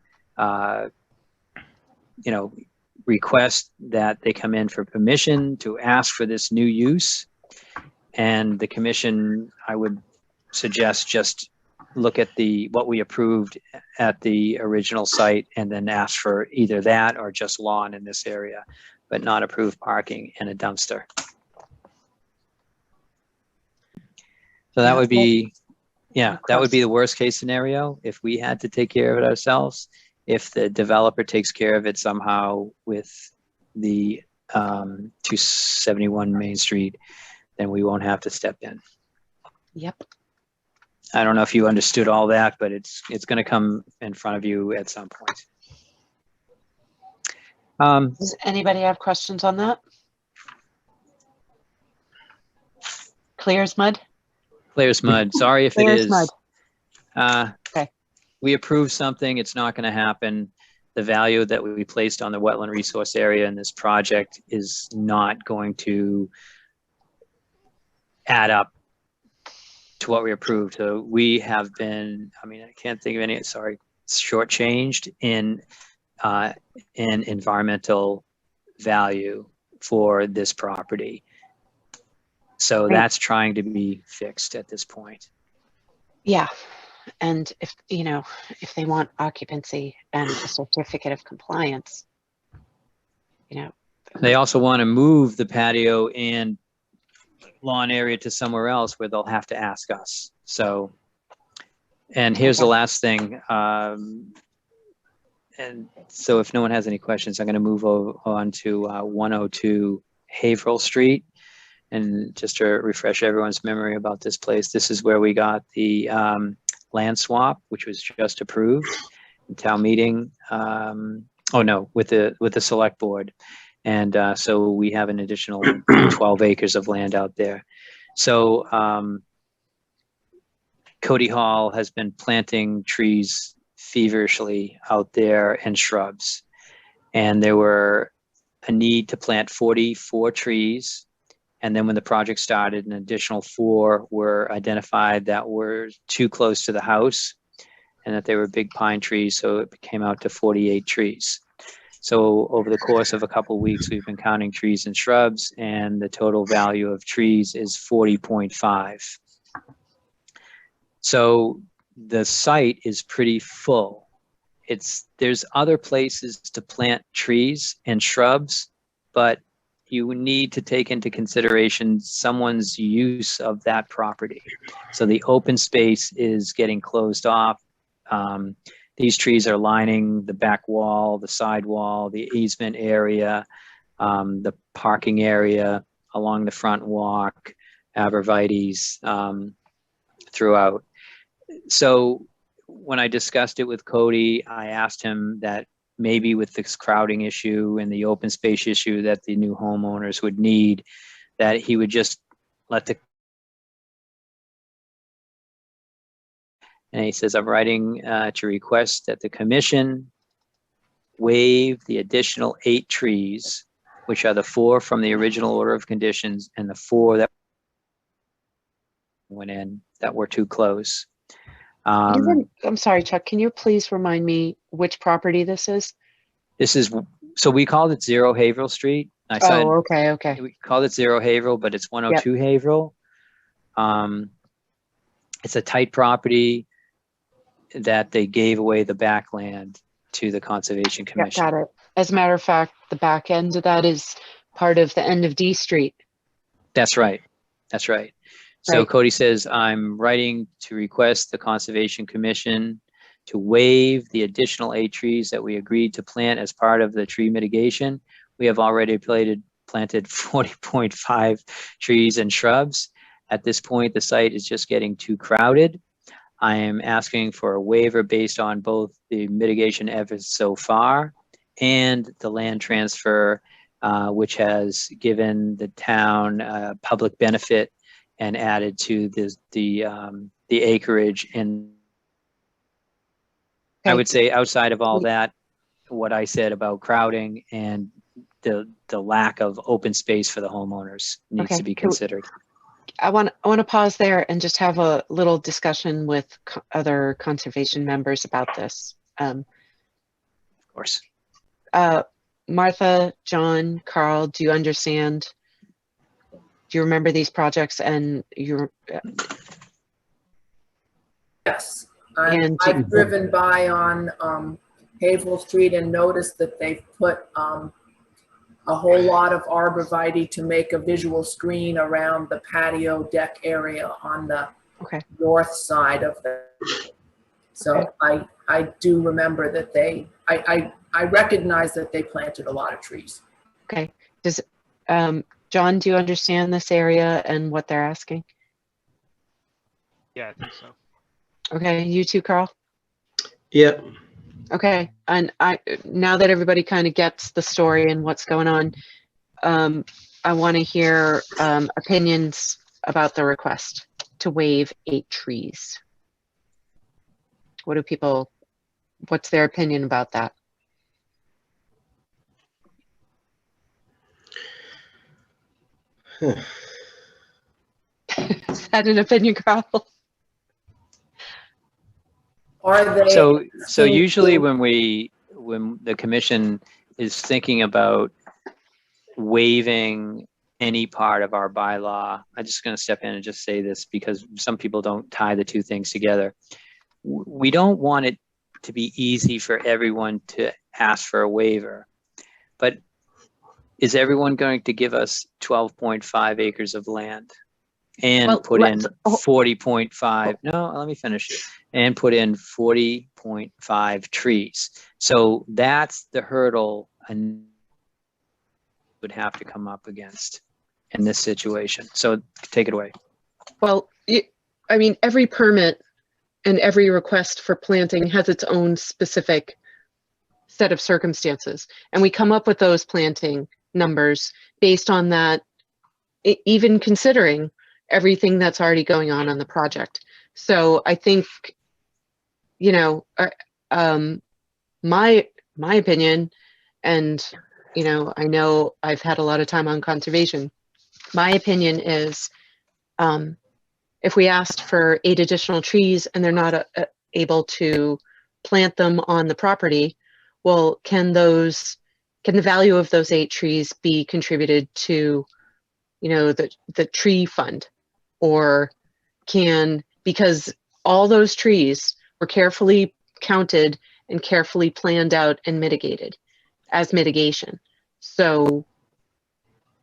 request that they come in for permission to ask for this new use. And the commission, I would suggest, just look at what we approved at the original site and then ask for either that or just lawn in this area, but not approve parking and a dumpster. So that would be, that would be the worst case scenario if we had to take care of it ourselves. If the developer takes care of it somehow with the 271 Main Street, then we won't have to step in. Yep. I don't know if you understood all that, but it's going to come in front of you at some point. Does anybody have questions on that? Clear as mud? Clear as mud. Sorry if it Clear as is. mud. Okay. We approved something. It's not going to happen. The value that we placed on the wetland resource area in this project is not going to add up to what we approved. So we have been, I can't think of any, shortchanged in environmental value for this property. So that's trying to be fixed at this point. Yeah. And if they want occupancy and a certificate of compliance, they also want to move the patio and lawn area to somewhere else where they'll have to ask us. So, and here's the last thing. And so if no one has any questions, I'm going to move on to 102 Haverhill Street. And just to refresh everyone's memory about this place, this is where we got the land swap, which was just approved in town meeting. With the select board. And so we have an additional 12 acres of land out there. So Cody Hall has been planting trees feverishly out there and shrubs. And there were a need to plant 44 trees. And then when the project started, an additional 4 were identified that were too close to the house and that they were big pine trees. So it came out to 48 trees. So over the course of a couple of weeks, we've been counting trees and shrubs, and the total value of trees is 40.5. So the site is pretty full. There's other places to plant trees and shrubs, but you need to take into consideration someone's use of that property. So the open space is getting closed off. These trees are lining the back wall, the side wall, the easement area, the parking area along the front walk, arborvitaes throughout. So when I discussed it with Cody, I asked him that maybe with this crowding issue and the open space issue that the new homeowners would need, that he would just let the, and he says, I'm writing to request that the commission waive the additional 8 trees, which are the 4 from the original order of conditions and the 4 that went in that were too close. I'm sorry, Chuck, can you please remind me which property this is? This is, so we called it 0 Haverhill Street. I said, okay. We called it 0 Haverhill, but it's 102 Haverhill. It's a tight property that they gave away the backland to the Conservation Commission. Got it. As a matter of fact, the back end of that is part of the end of D Street. That's right. That's right. So Right. Cody says, I'm writing to request the Conservation Commission to waive the additional 8 trees that we agreed to plant as part of the tree mitigation. We have already planted 40.5 trees and shrubs. At this point, the site is just getting too crowded. I am asking for a waiver based on both the mitigation efforts so far and the land transfer, which has given the town public benefit and added to the acreage. And I Okay. would say outside of all that, what I said about crowding and the lack of open space for the homeowners needs Okay. to be considered. I want to pause there and just have a little discussion with other conservation members about this. Of course. Martha, John, Carl, do you understand? Do you remember these projects? And you're Yes. And- I've driven by on Haverhill Street and noticed that they've put a whole lot of arborvitae to make a visual screen around the patio deck area on the okay. north side of the. So I do remember that I recognize that they planted a lot of trees. Okay. Does John, do you understand this area and what they're asking? Yeah, I think so. Okay, you too, Carl? Yeah. Okay, and now that everybody kind of gets the story and what's going on, I want to hear opinions about the request to waive 8 trees. What's their opinion about that? Is that an opinion, Carl? Are they? So usually when the commission is thinking about waiving any part of our bylaw, I'm just going to step in and just say this because some people don't tie the two things together. We don't want it to be easy for everyone to ask for a waiver, but is everyone going to give us 12.5 acres of land and put in 40.5? No, let me finish it. And put in 40.5 trees. So that's the hurdle and would have to come up against in this situation. So take it away. Well, I mean, every permit and every request for planting has its own specific set of circumstances. And we come up with those planting numbers based on that, even considering everything that's already going on the project. So I think, you know, my opinion, and, you know I've had a lot of time on conservation. My opinion is if we asked for 8 additional trees and they're not able to plant them on the property, well, can the value of those 8 trees be contributed to, you know, the tree fund? Or because all those trees were carefully counted and carefully planned out and mitigated as mitigation. So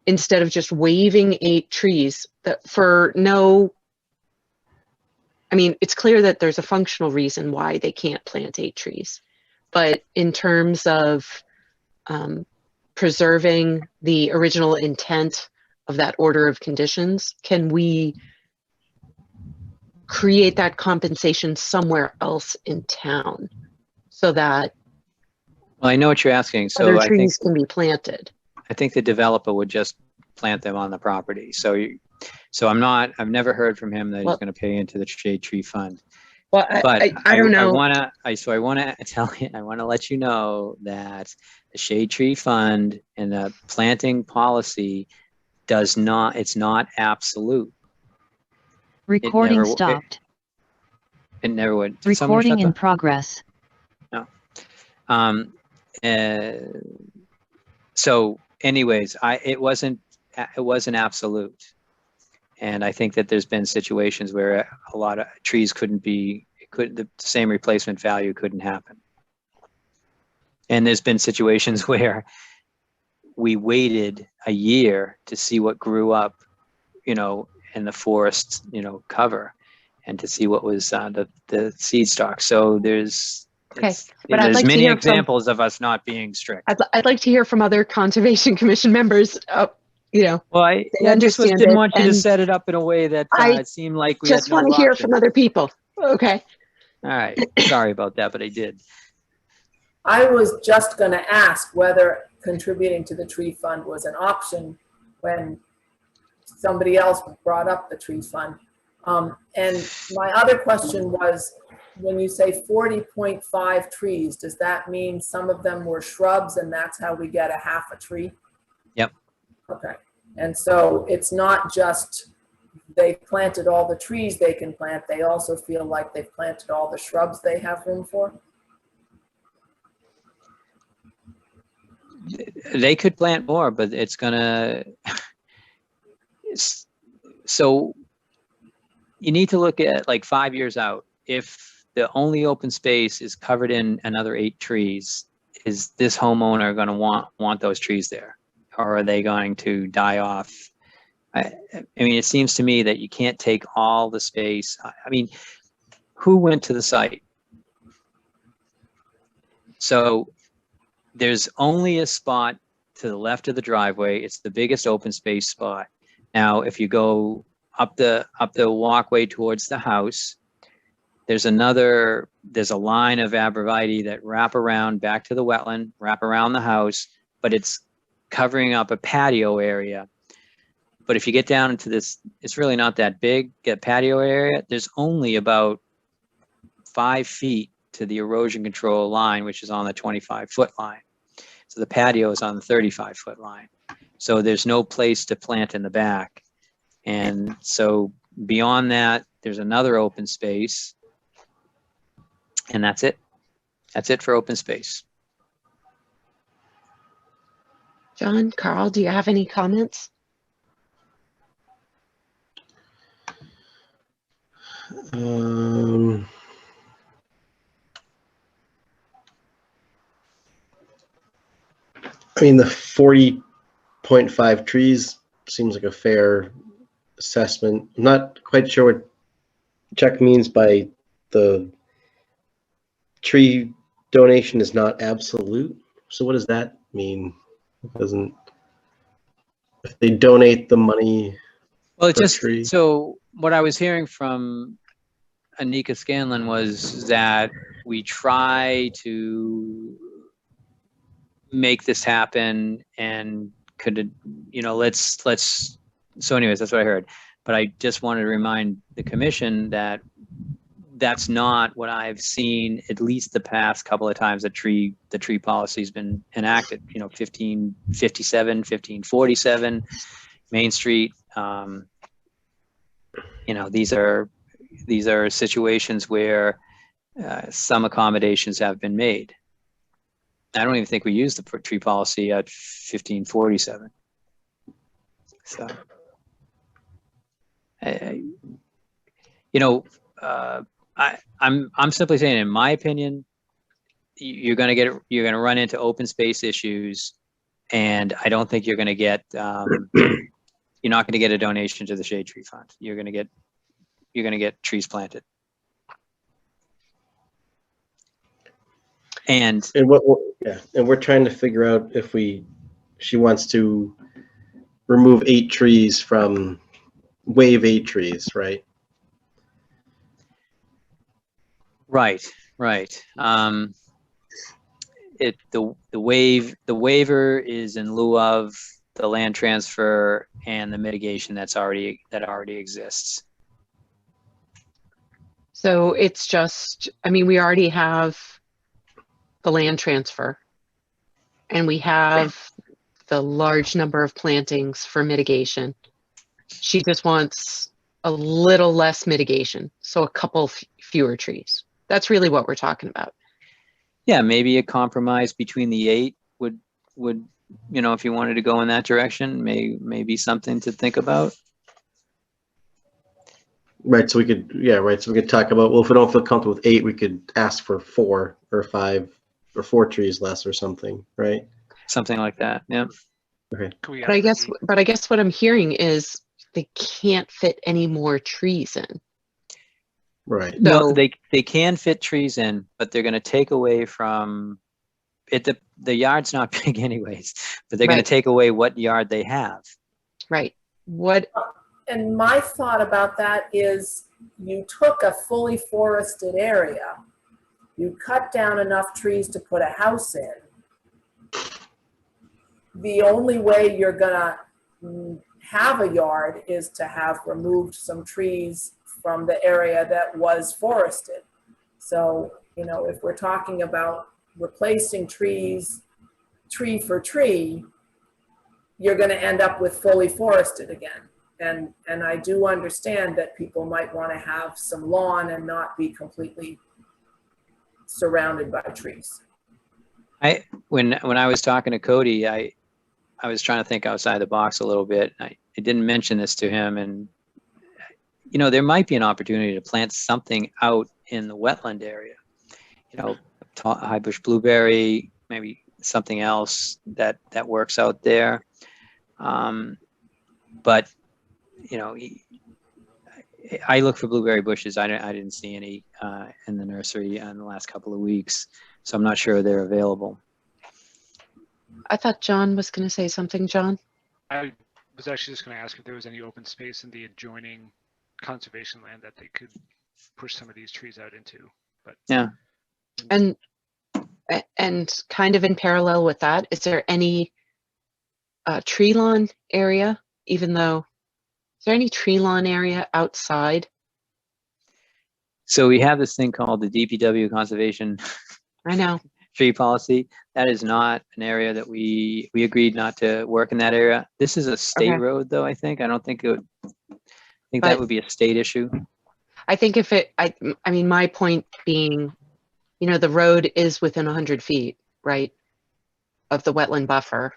instead of just waiving 8 trees I mean, it's clear that there's a functional reason why they can't plant 8 trees. But in terms of preserving the original intent of that order of conditions, can we create that compensation somewhere else in town so that Well, I know what you're asking. So other I think trees can be planted? I think the developer would just plant them on the property. So I've never heard from him that he's going to pay into the shade tree fund. Well, But I don't know. I want to let you know that the shade tree fund and the planting policy it's not absolute. Recording stopped. It never would. Did someone Recording shut in the- progress. No. So anyways, it wasn't absolute. And I think that there's been situations where a lot of trees the same replacement value couldn't happen. And there's been situations where we waited a year to see what grew up, you know, the forest, you know, cover, and to see what was the seed stock. So there's Okay, but I'd there's like to many hear from- examples of us not being strict. I'd like to hear from other Conservation Commission members. You know, Well, I they just understand didn't it, want you to and set it up in a way that I it seemed like we just had no want to hear option. from other people. Okay. All right, sorry about that, but I did. I was just going to ask whether contributing to the tree fund was an option when somebody else brought up the tree fund. And my other question was, when you say 40.5 trees, does that mean some of them were shrubs and that's how we get a half a tree? Yep. Okay. And so it's not just they planted all the trees they can plant, they also feel like they've planted all the shrubs they have room for? They could plant more, but it's gonna, so you need to look at like 5 years out. If the only open space is covered in another 8 trees, is this homeowner gonna want those trees there? Or are they going to die off? I mean, it seems to me that you can't take all the space. I mean, who went to the site? So there's only a spot to the left of the driveway. It's the biggest open space spot. Now, if you go up the walkway towards the house, there's a line of arborvitae that wrap around back to the wetland, wrap around the house, but it's covering up a patio area. But if you get down into this, it's really not that big, get patio area. There's only about 5 feet to the erosion control line, which is on the 25-foot line. So the patio is on the 35-foot line. So there's no place to plant in the back. And so beyond that, there's another open space. And that's it. That's it for open space. John, Carl, do you have any comments? I mean, the 40.5 trees seems like a fair assessment. I'm not quite sure what Chuck means by the tree donation is not absolute. So what does that mean? It doesn't, if they donate the money. Well, it per just, tree. so what I was hearing from Anika Scanlon was that we try to make this happen and could, you know, let's, so anyways, that's what I heard. But I just wanted to remind the commission that that's not what I've seen, at least the past couple of times the tree policy has been enacted, you know, 1557, 1547, Main Street. You know, these are situations where some accommodations have been made. I don't even think we used the tree policy at 1547. So, you know, I'm simply saying, in my opinion, you're going to run into open space issues, and I don't think you're going to get, you're not going to get a donation to the shade tree fund. You're going to get trees planted. And we're trying to figure out if she wants to remove 8 trees from wave 8 trees, right? Right. The waiver is in lieu of the land transfer and the mitigation that already exists. So it's just, I mean, we already have the land transfer, and we have the large number of plantings for mitigation. She just wants a little less mitigation, so a couple fewer trees. That's really what we're talking about. Yeah, maybe a compromise between the 8 would, you know, if you wanted to go in that direction, may be something to think about. Right. So we could, So we could talk about, well, if we don't feel comfortable with 8, we could ask for 4 or 5 or 4 trees less or something, right? Something like that. Yeah. Okay. But I guess what I'm hearing is they can't fit any more trees in. Right. No, So- they can fit trees in, but they're going to take away from it. The yard's not big anyways, but they're going Right. to take away what yard they have. Right. What, And my thought about that is you took a fully forested area, you cut down enough trees to put a house in. The only way you're gonna have a yard is to have removed some trees from the area that was forested. So, you know, if we're talking about replacing trees, tree for tree, you're gonna end up with fully forested again. And I do understand that people might wanna have some lawn and not be completely surrounded by trees. When I was talking to Cody, I was trying to think outside the box a little bit. I didn't mention this to him, and you know, there might be an opportunity to plant something out in the wetland area. You know, high bush blueberry, maybe something else that works out there. But you know, I look for blueberry bushes. I didn't see any in the nursery in the last couple of weeks, so I'm not sure they're available. I thought John was going to say something, John. I was actually just going to ask if there was any open space in the adjoining conservation land that they could push some of these trees out into. But Yeah. And kind of in parallel with that, is there any tree lawn area, is there any tree lawn area outside? So we have this thing called the DPW conservation I know. tree policy. That is not an area that we agreed not to work in that area. This is a state Okay. road though, I think. I don't think it would, I think But- that would be a state issue. I think if I mean, my point being, you know, the road is within 100 feet, right, of the wetland buffer.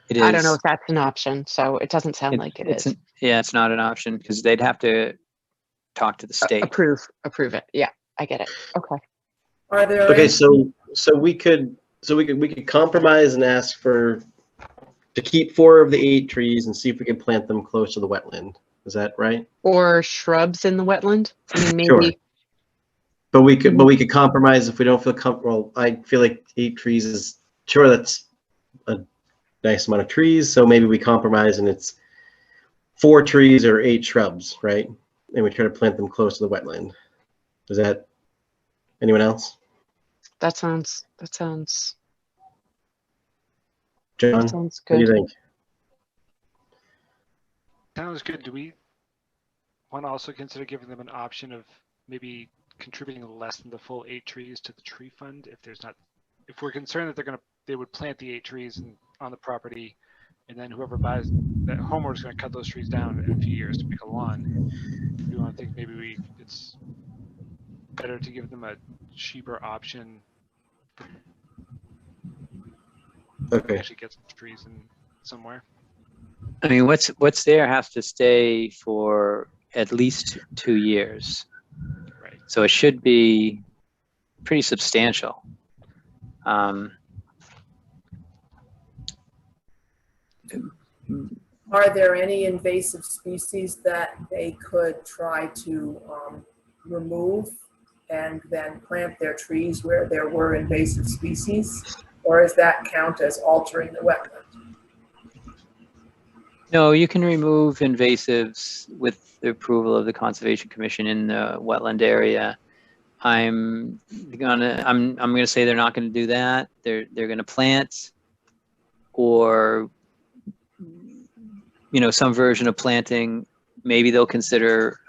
It is. I don't know if that's an option, so it doesn't sound like it is. Yeah, it's not an option because they'd have to talk to the state. Approve it. Yeah, I get it. Okay. Are there? Okay, any- so we could compromise and ask to keep 4 of the 8 trees and see if we can plant them close to the wetland. Is that right? Or shrubs in the wetland. I mean, maybe. Sure. But we could compromise if we don't feel comfortable. I feel like 8 trees is, sure, that's a nice amount of trees. So maybe we compromise and it's 4 trees or 8 shrubs, right? And we try to plant them close to the wetland. Is that, anyone else? That sounds John, what sounds do you good. think? sounds good. Do we want to also consider giving them an option of maybe contributing less than the full 8 trees to the tree fund if we're concerned that they would plant the 8 trees on the property, and then whoever buys that homeowner is going to cut those trees down in a few years to make a lawn. We want to think maybe it's better to give them a cheaper option to Okay. actually get some trees in somewhere. I mean, what's there has to stay for at least 2 years. Right. So it should be pretty substantial. Are there any invasive species that they could try to remove and then plant their trees where there were invasive species? Or does that count as altering the wetland? No, you can remove invasives with the approval of the Conservation Commission in the wetland area. I'm gonna say they're not gonna do that. They're gonna plant, or you know, some version of planting. Maybe they'll consider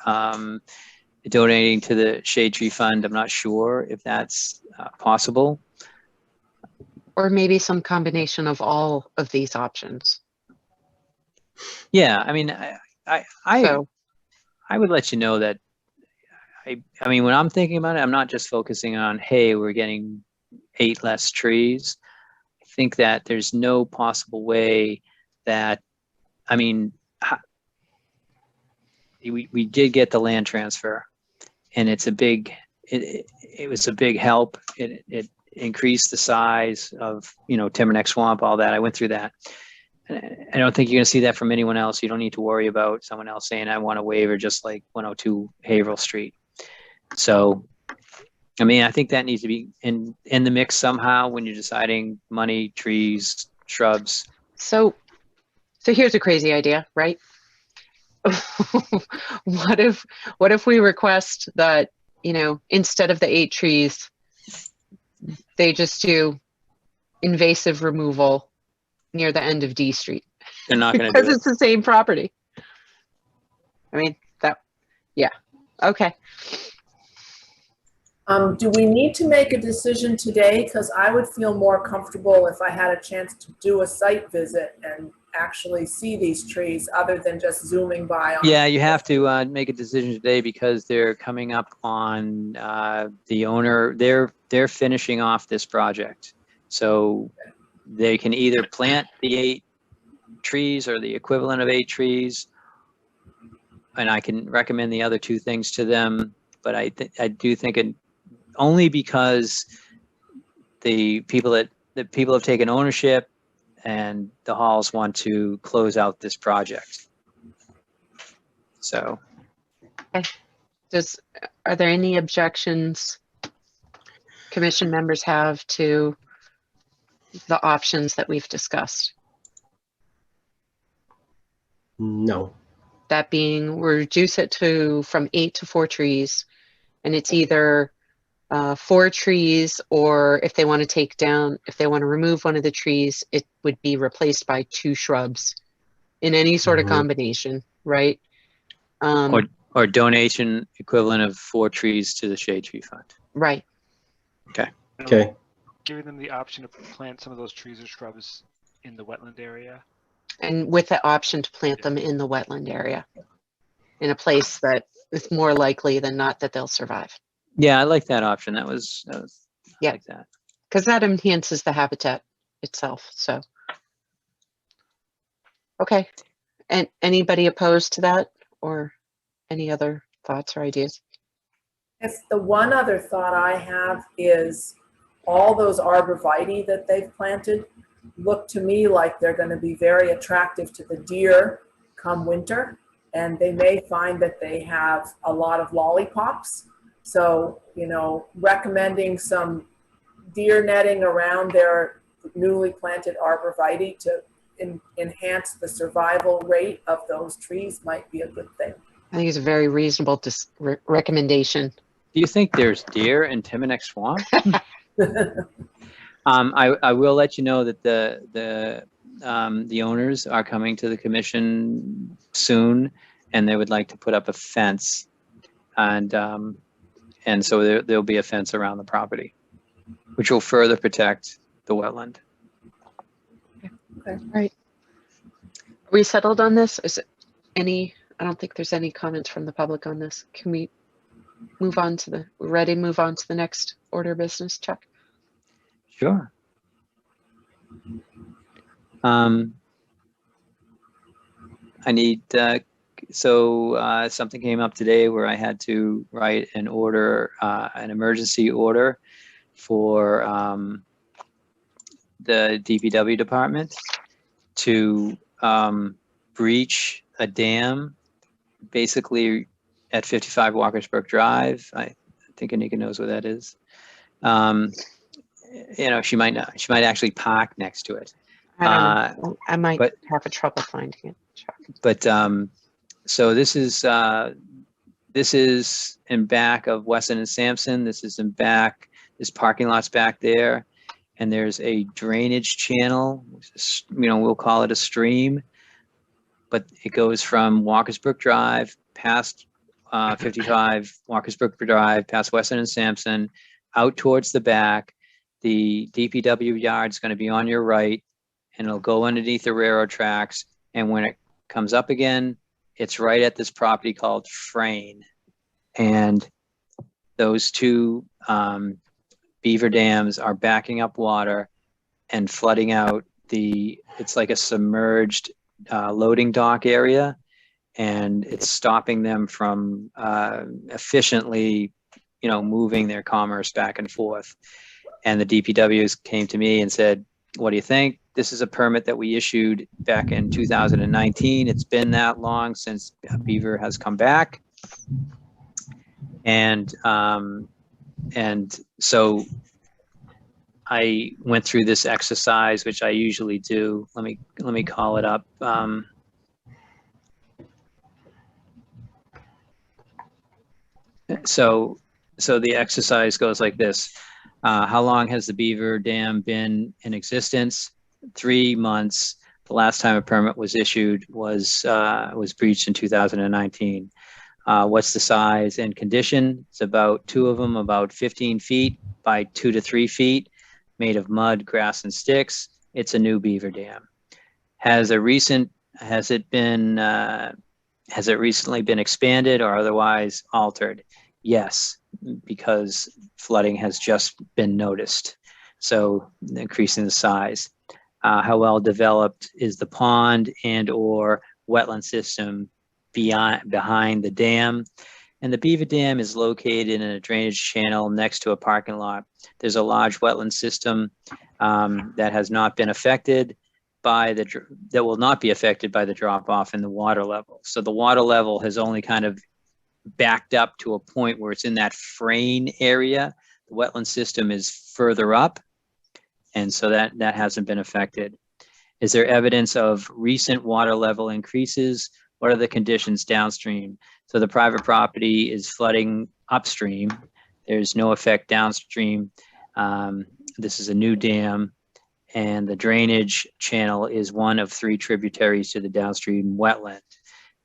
donating to the Shade Tree Fund. I'm not sure if that's possible. Or maybe some combination of all of these options. Yeah, I mean, So, I would let you know that I mean, when I'm thinking about it, I'm not just focusing on, hey, we're getting 8 less trees. I think that there's no possible way that, I mean, we did get the land transfer, and it's a big, it was a big help. It increased the size of, you know, Timberneck Swamp, all that. I went through that. I don't think you're going to see that from anyone else. You don't need to worry about someone else saying, I want a waiver, just like 102 Haverhill Street. So, I mean, I think that needs to be in the mix somehow when you're deciding money, trees, shrubs. So here's a crazy idea, right? What if we request that, you know, instead of the 8 trees, they just do invasive removal near the end of D Street? They're not going to Because do it. it's the same property. I mean, yeah. Okay. Do we need to make a decision today? Because I would feel more comfortable if I had a chance to do a site visit and actually see these trees other than just zooming by. On Yeah, you have to make a decision today because they're coming up on the owner. They're finishing off this project. So they can either plant the 8 trees or the equivalent of 8 trees. And I can recommend the other 2 things to them. But I do think only because the people have taken ownership and the Halls want to close out this project. So. Okay. Are there any objections commission members have to the options that we've discussed? No. That being, we reduce it from 8 to 4 trees, and it's either 4 trees, or if they want to remove one of the trees, it would be replaced by 2 shrubs in any sort of combination, right? Or donation equivalent of 4 trees to the Shade Tree Fund. Right. Okay. Okay. Giving them the option to plant some of those trees or shrubs in the wetland area. And with the option to plant them in the wetland area, in a place that is more likely than not that they'll survive. Yeah, I like that option. That was Yeah. I like that. Because that enhances the habitat itself. So, okay. And anybody opposed to that, or any other thoughts or ideas? If the one other thought I have is all those arborvitae that they've planted look to me like they're going to be very attractive to the deer come winter, and they may find that they have a lot of lollipops. So, you know, recommending some deer netting around their newly planted arborvitae to enhance the survival rate of those trees might be a good thing. I think it's a very reasonable recommendation. Do you think there's deer in Timonek Swamp? I will let you know that the owners are coming to the commission soon, and they would like to put up a fence, and so there'll be a fence around the property, which will further protect the wetland. Okay. All right. Are we settled on this? Is it any? I don't think there's any comments from the public on this. Can we move on to the next order of business, Chuck? Sure. I need, something came up today where I had to write an order, an emergency order for the DPW department to breach a dam, basically at 55 Walkersburg Drive. I think Anika knows where that is. You know, she might actually park next to it. I don't know. I might have a trouble finding it, Chuck. But so this is in back of Weston and Sampson. This is in back. This parking lot's back there, and there's a drainage channel. You know, we'll call it a stream, but it goes from Walkersburg Drive past 55 Walkersburg Drive, past Weston and Sampson, out towards the back. The DPW yard's going to be on your right, and it'll go underneath the railroad tracks. And when it comes up again, it's right at this property called Frayne. And those 2 beaver dams are backing up water and flooding out it's like a submerged loading dock area. And it's stopping them from efficiently, you know, moving their commerce back and forth. And the DPWs came to me and said, What do you think? This is a permit that we issued back in 2019. It's been that long since Beaver has come back. And so I went through this exercise, which I usually do. Let me call it up. So the exercise goes like this. How long has the Beaver Dam been in existence? 3 months. The last time a permit was issued was breached in 2019. What's the size and condition? It's about 2 of them, about 15 feet by 2 to 3 feet, made of mud, grass, and sticks. It's a new Beaver Dam. Has it recently been expanded or otherwise altered? Yes, because flooding has just been noticed. So increasing the size. How well developed is the pond and or wetland system behind the dam? And the Beaver Dam is located in a drainage channel next to a parking lot. There's a large wetland system that has not been affected that will not be affected by the drop off in the water level. So the water level has only kind of backed up to a point where it's in that frame area. The wetland system is further up, and so that hasn't been affected. Is there evidence of recent water level increases? What are the conditions downstream? So the private property is flooding upstream. There's no effect downstream. This is a new dam, and the drainage channel is one of 3 tributaries to the downstream wetland.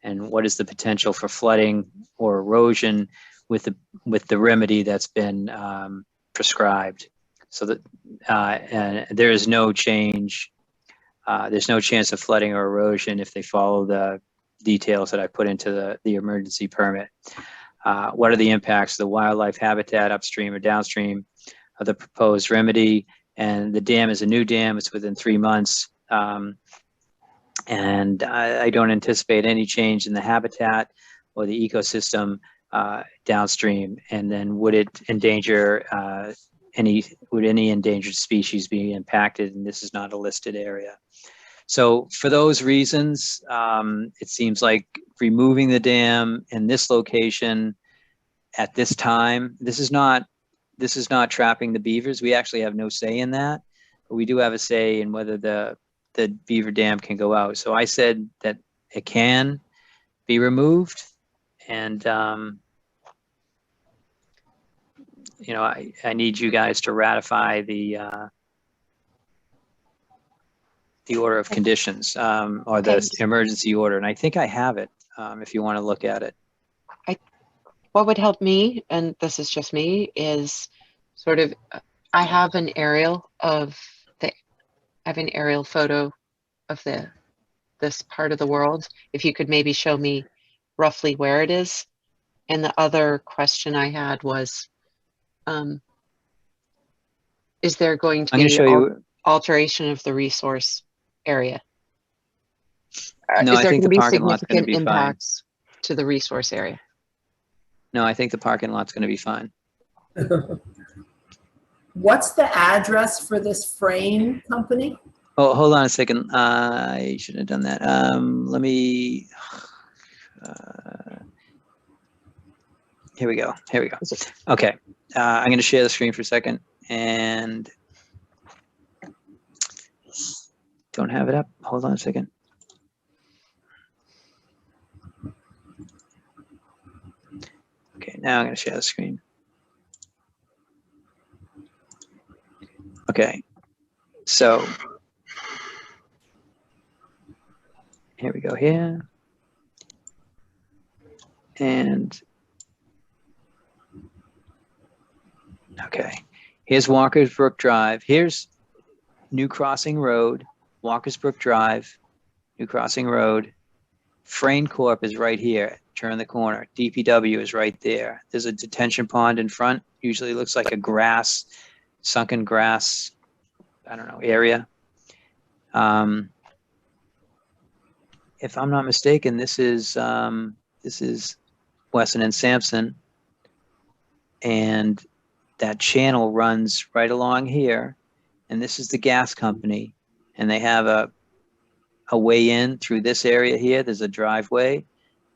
And what is the potential for flooding or erosion with the remedy that's been prescribed? So that and there is no change. There's no chance of flooding or erosion if they follow the details that I put into the emergency permit. What are the impacts of the wildlife habitat upstream or downstream of the proposed remedy? And the dam is a new dam. It's within 3 months. And I don't anticipate any change in the habitat or the ecosystem downstream. And then would it endanger would any endangered species be impacted? And this is not a listed area. So for those reasons, it seems like removing the dam in this location at this time, this is not trapping the beavers. We actually have no say in that, but we do have a say in whether the Beaver Dam can go out. So I said that it can be removed, and you know, I need you guys to ratify the order of conditions or the emergency order, and I think I have it. If you want to look at it. What would help me, and this is just me, is sort of I have an aerial photo of this part of the world. If you could maybe show me roughly where it is. And the other question I had was, is there going to be alteration of the resource area? No, I think the parking lot's going to be impacts to the resource area? No, I think the parking lot's going to be fine. What's the address for this frame company? Oh, hold on a second. I should have done that. Let me. Here we go. Here we go. Okay. I'm going to share the screen for a second, and don't have it up. Hold on a second. Okay, now I'm going to share the screen. Okay, so here we go here. And okay, here's Walker's Brook Drive. Here's New Crossing Road, Walker's Brook Drive, New Crossing Road. Frayne Corp is right here. Turn the corner. DPW is right there. There's a detention pond in front. Usually looks like a sunken grass, I don't know, area. If I'm not mistaken, this is Wesson and Sampson, and that channel runs right along here, and this is the gas company, and they have a way in through this area here. There's a driveway,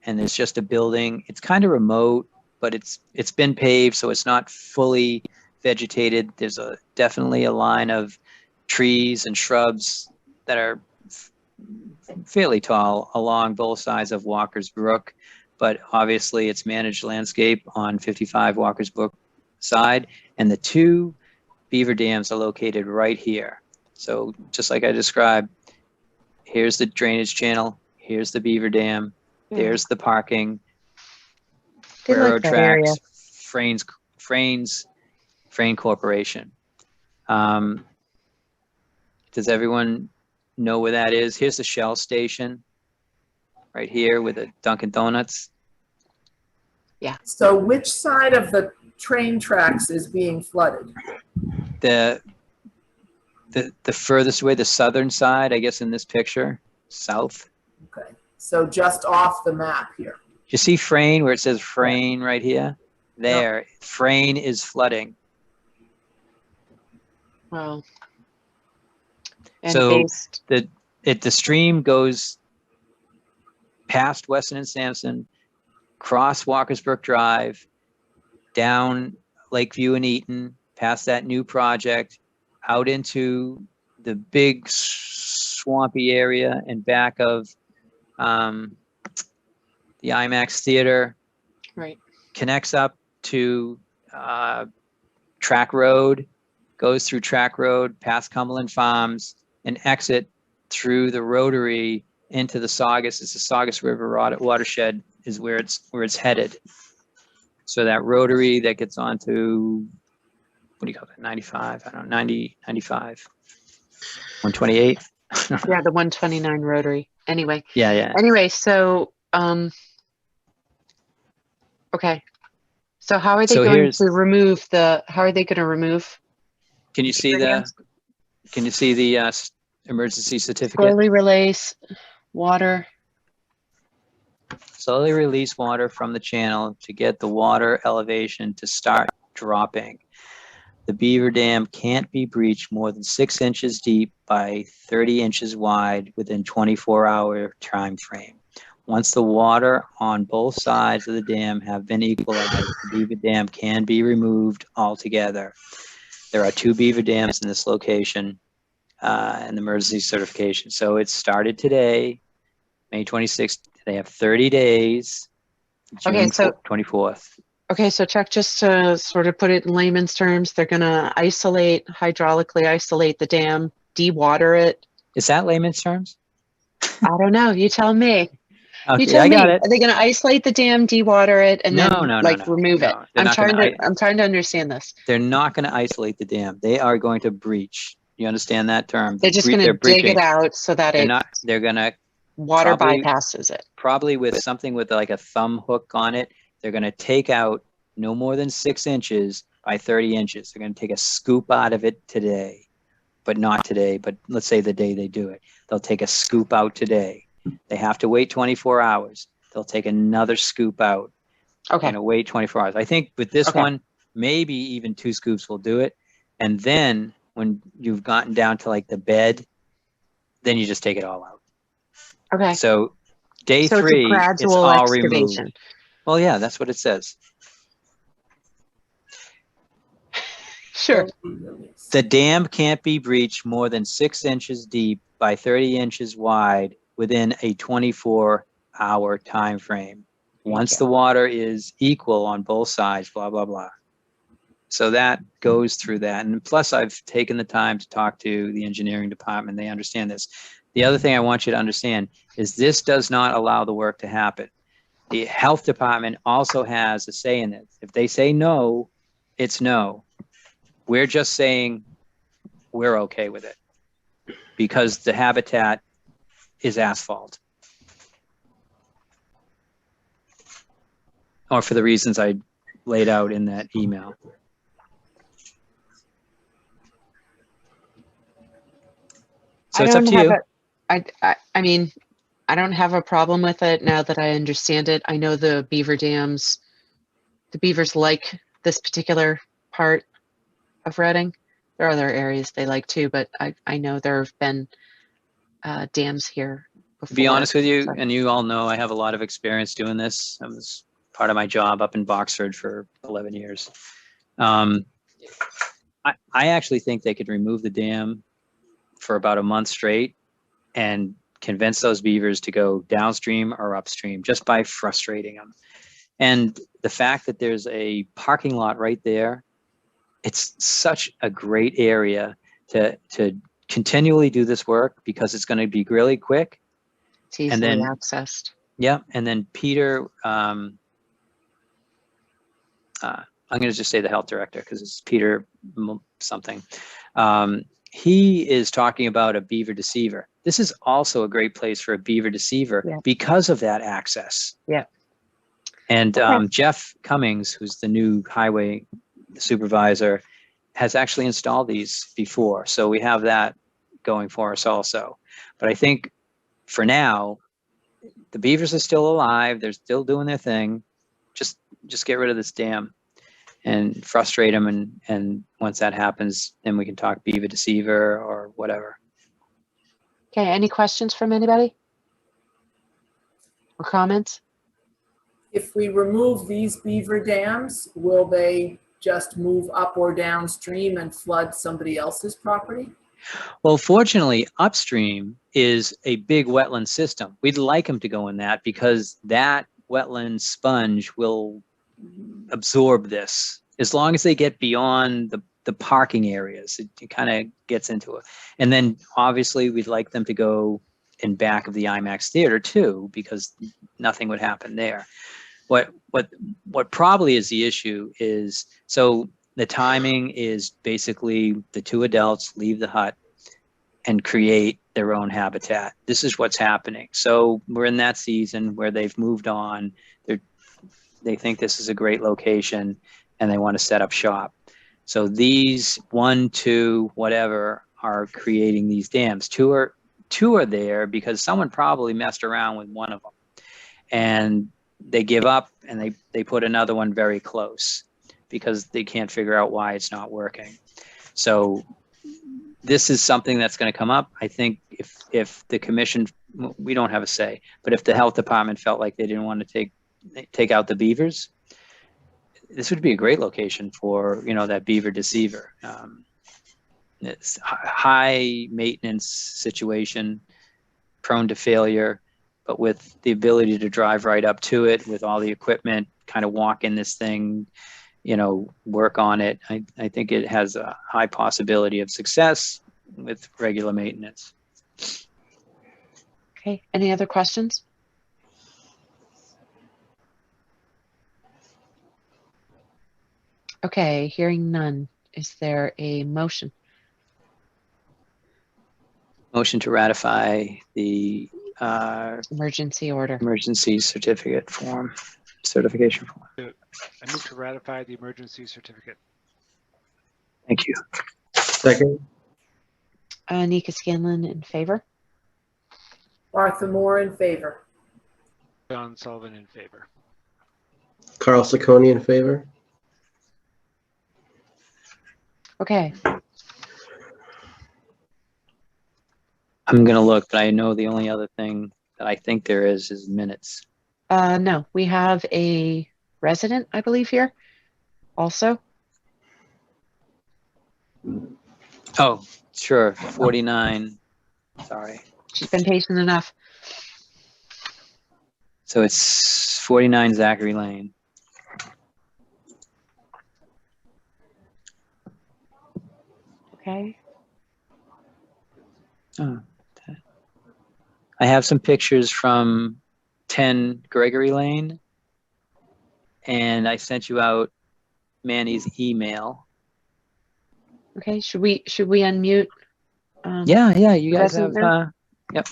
and there's just a building. It's kind of remote, but it's been paved, so it's not fully vegetated. There's definitely a line of trees and shrubs that are fairly tall along both sides of Walker's Brook, but obviously it's managed landscape on 55 Walker's Brook side, and the two beaver dams are located right here. So just like I described, here's the drainage channel, here's the beaver dam, there's the parking, railroad tracks, Frayne Corporation. Does everyone know where that is? Here's the Shell station right here with the Dunkin' Donuts. So which side of the train tracks is being flooded? The furthest away, the southern side, I guess in this picture, south. Okay, so just off the map here. You see Frayne, where it says Frayne right here? There, Frayne is flooding. Wow. And So based, the stream goes past Weston and Sampson, cross Walker's Brook Drive, down Lakeview and Eaton, past that new project, out into the big swampy area and back of the IMAX Theater, right. connects up to Track Road, goes through Track Road, past Cumberland Farms, and exit through the rotary into the Saugus. It's the Saugus River watershed is where it's headed. So that rotary that gets onto, what do you call that, 95? I don't know, 90, 95, 128? Yeah, the 129 rotary. Anyway. Yeah. Anyway, so, okay. So how are they going to remove Can you see the emergency certificate? slowly release water? Slowly release water from the channel to get the water elevation to start dropping. The beaver dam can't be breached more than 6 inches deep by 30 inches wide within 24-hour time frame. Once the water on both sides of the dam have been equalized, the beaver dam can be removed altogether. There are 2 beaver dams in this location and the emergency certification. So it started today, May 26th. They have 30 days, June Okay, so 24th. Okay, so Chuck, just to sort of put it in layman's terms, they're gonna hydraulically isolate the dam, de-water it. Is that layman's terms? I don't know, you tell me. Okay, You tell I me, got it. are they gonna isolate the dam, de-water it, and No, then no, remove it? They're not gonna I'm trying to understand this. They're not going to isolate the dam. They are going to breach. You understand that term? They're just gonna dig it out so that They're going to water probably bypasses it. probably with something with like a thumb hook on it. They're going to take out no more than 6 inches by 30 inches. They're going to take a scoop out of it today, but not today, but let's say the day they do it. They'll take a scoop out today. They have to wait 24 hours. They'll take another scoop out. Okay. And wait 24 hours. I think with this one, maybe even 2 scoops will do it. And then when you've gotten down to like the bed, then you just take it all out. Okay. So day So 3, it's a gradual it's all excavation. removed. Well, yeah, that's what it says. Sure. The dam can't be breached more than 6 inches deep by 30 inches wide within a 24-hour time frame. Once the water is equal on both sides, blah, blah, blah. So that goes through that. And plus, I've taken the time to talk to the engineering department. They understand this. The other thing I want you to understand is this does not allow the work to happen. The health department also has a say in it. If they say no, it's no. We're just saying we're okay with it because the habitat is asphalt. Or for the reasons I laid out in that email. So it's up to you. I mean, I don't have a problem with it now that I understand it. I know the beaver dams, the beavers like this particular part of Reading. There are other areas they like too, but I know there have been dams here before. To be honest with you, so- and you all know, I have a lot of experience doing this. I was part of my job up in Boxford for 11 years. I actually think they could remove the dam for about a month straight and convince those beavers to go downstream or upstream just by frustrating them. And the fact that there's a parking lot right there, it's such a great area to continually do this work because it's going to be really quick. It's easily accessed. Yeah, and then Peter, I'm going to just say the health director because it's Peter something. He is talking about a beaver deceiver. This is also a great place for a beaver deceiver because of that access. Yeah. And Jeff Cummings, who's the new highway supervisor, has actually installed these before. So we have that going for us also. But I think for now, the beavers are still alive. They're still doing their thing. Just get rid of this dam and frustrate them. And once that happens, then we can talk beaver deceiver or whatever. Okay, any questions from anybody? Or comments? If we remove these beaver dams, will they just move up or downstream and flood somebody else's property? Well, fortunately, upstream is a big wetland system. We'd like them to go in that because that wetland sponge will absorb this. As long as they get beyond the parking areas, it kind of gets into it. And then obviously we'd like them to go in back of the IMAX theater too, because nothing would happen there. What probably is the issue is, so the timing is basically the two adults leave the hut and create their own habitat. This is what's happening. So we're in that season where they've moved on. They think this is a great location and they want to set up shop. So these 1, 2, whatever are creating these dams. Two are there because someone probably messed around with one of them. And they give up and they put another one very close because they can't figure out why it's not working. So this is something that's going to come up. I think if the commission, we don't have a say, but if the health department felt like they didn't want to take out the beavers, this would be a great location for, that beaver deceiver. It's high maintenance situation, prone to failure, but with the ability to drive right up to it with all the equipment, kind of walk in this thing, work on it. I think it has a high possibility of success with regular maintenance. Okay, any other questions? Okay, hearing none. Is there a motion? Motion to ratify the Emergency order. emergency certification form. I move to ratify the emergency certificate. Thank you. Second. Nika Scanlon in favor. Martha Moore in favor. John Sullivan in favor. Carl Sacconi in favor. Okay, I'm going to look, but I know the only other thing that I think there is minutes. no, we have a resident, I believe, here also. Oh, sure. 49. Sorry. She's been patient enough. So it's 49 Zachary Lane. Okay. Oh, okay. I have some pictures from 10 Gregory Lane, and I sent you out Manny's email. Okay, should we unmute? Yeah, you guys have. Present now? Yep.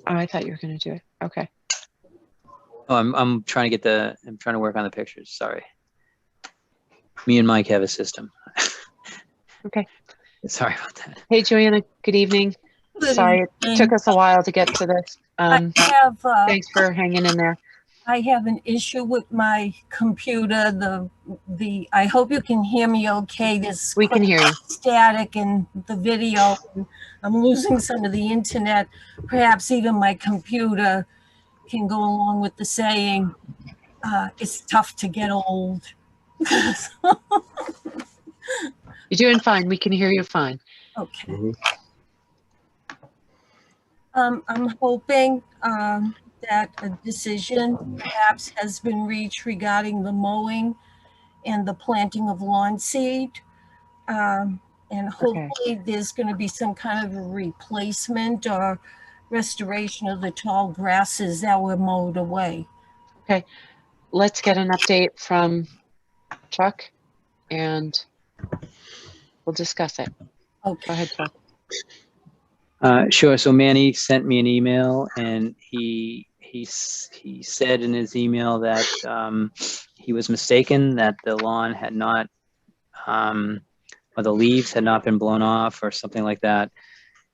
Oh, I thought you were going to do it. Okay. Oh, I'm trying to I'm trying to work on the pictures. Sorry. Me and Mike have a system. Okay. Sorry about that. Hey, Joanna. Good evening. Good Sorry, it evening. took us a while to get to this. I have Thanks for hanging in there. I have an issue with my computer. I hope you can hear me okay. There's We can hear you. static in the video. I'm losing some of the internet. Perhaps even my computer can go along with the saying, it's tough to get old. You're doing fine. We can hear you fine. Okay. Mhm. I'm hoping that a decision perhaps has been reached regarding the mowing and the planting of lawn seed. And hopefully there's going to be some kind of a replacement or restoration of the tall grasses that were mowed away. Okay. Let's get an update from Chuck and we'll discuss it. Okay. Go ahead, Chuck. Sure. So Manny sent me an email, and he said in his email that he was mistaken, that the lawn had not, or the leaves had not been blown off or something like that.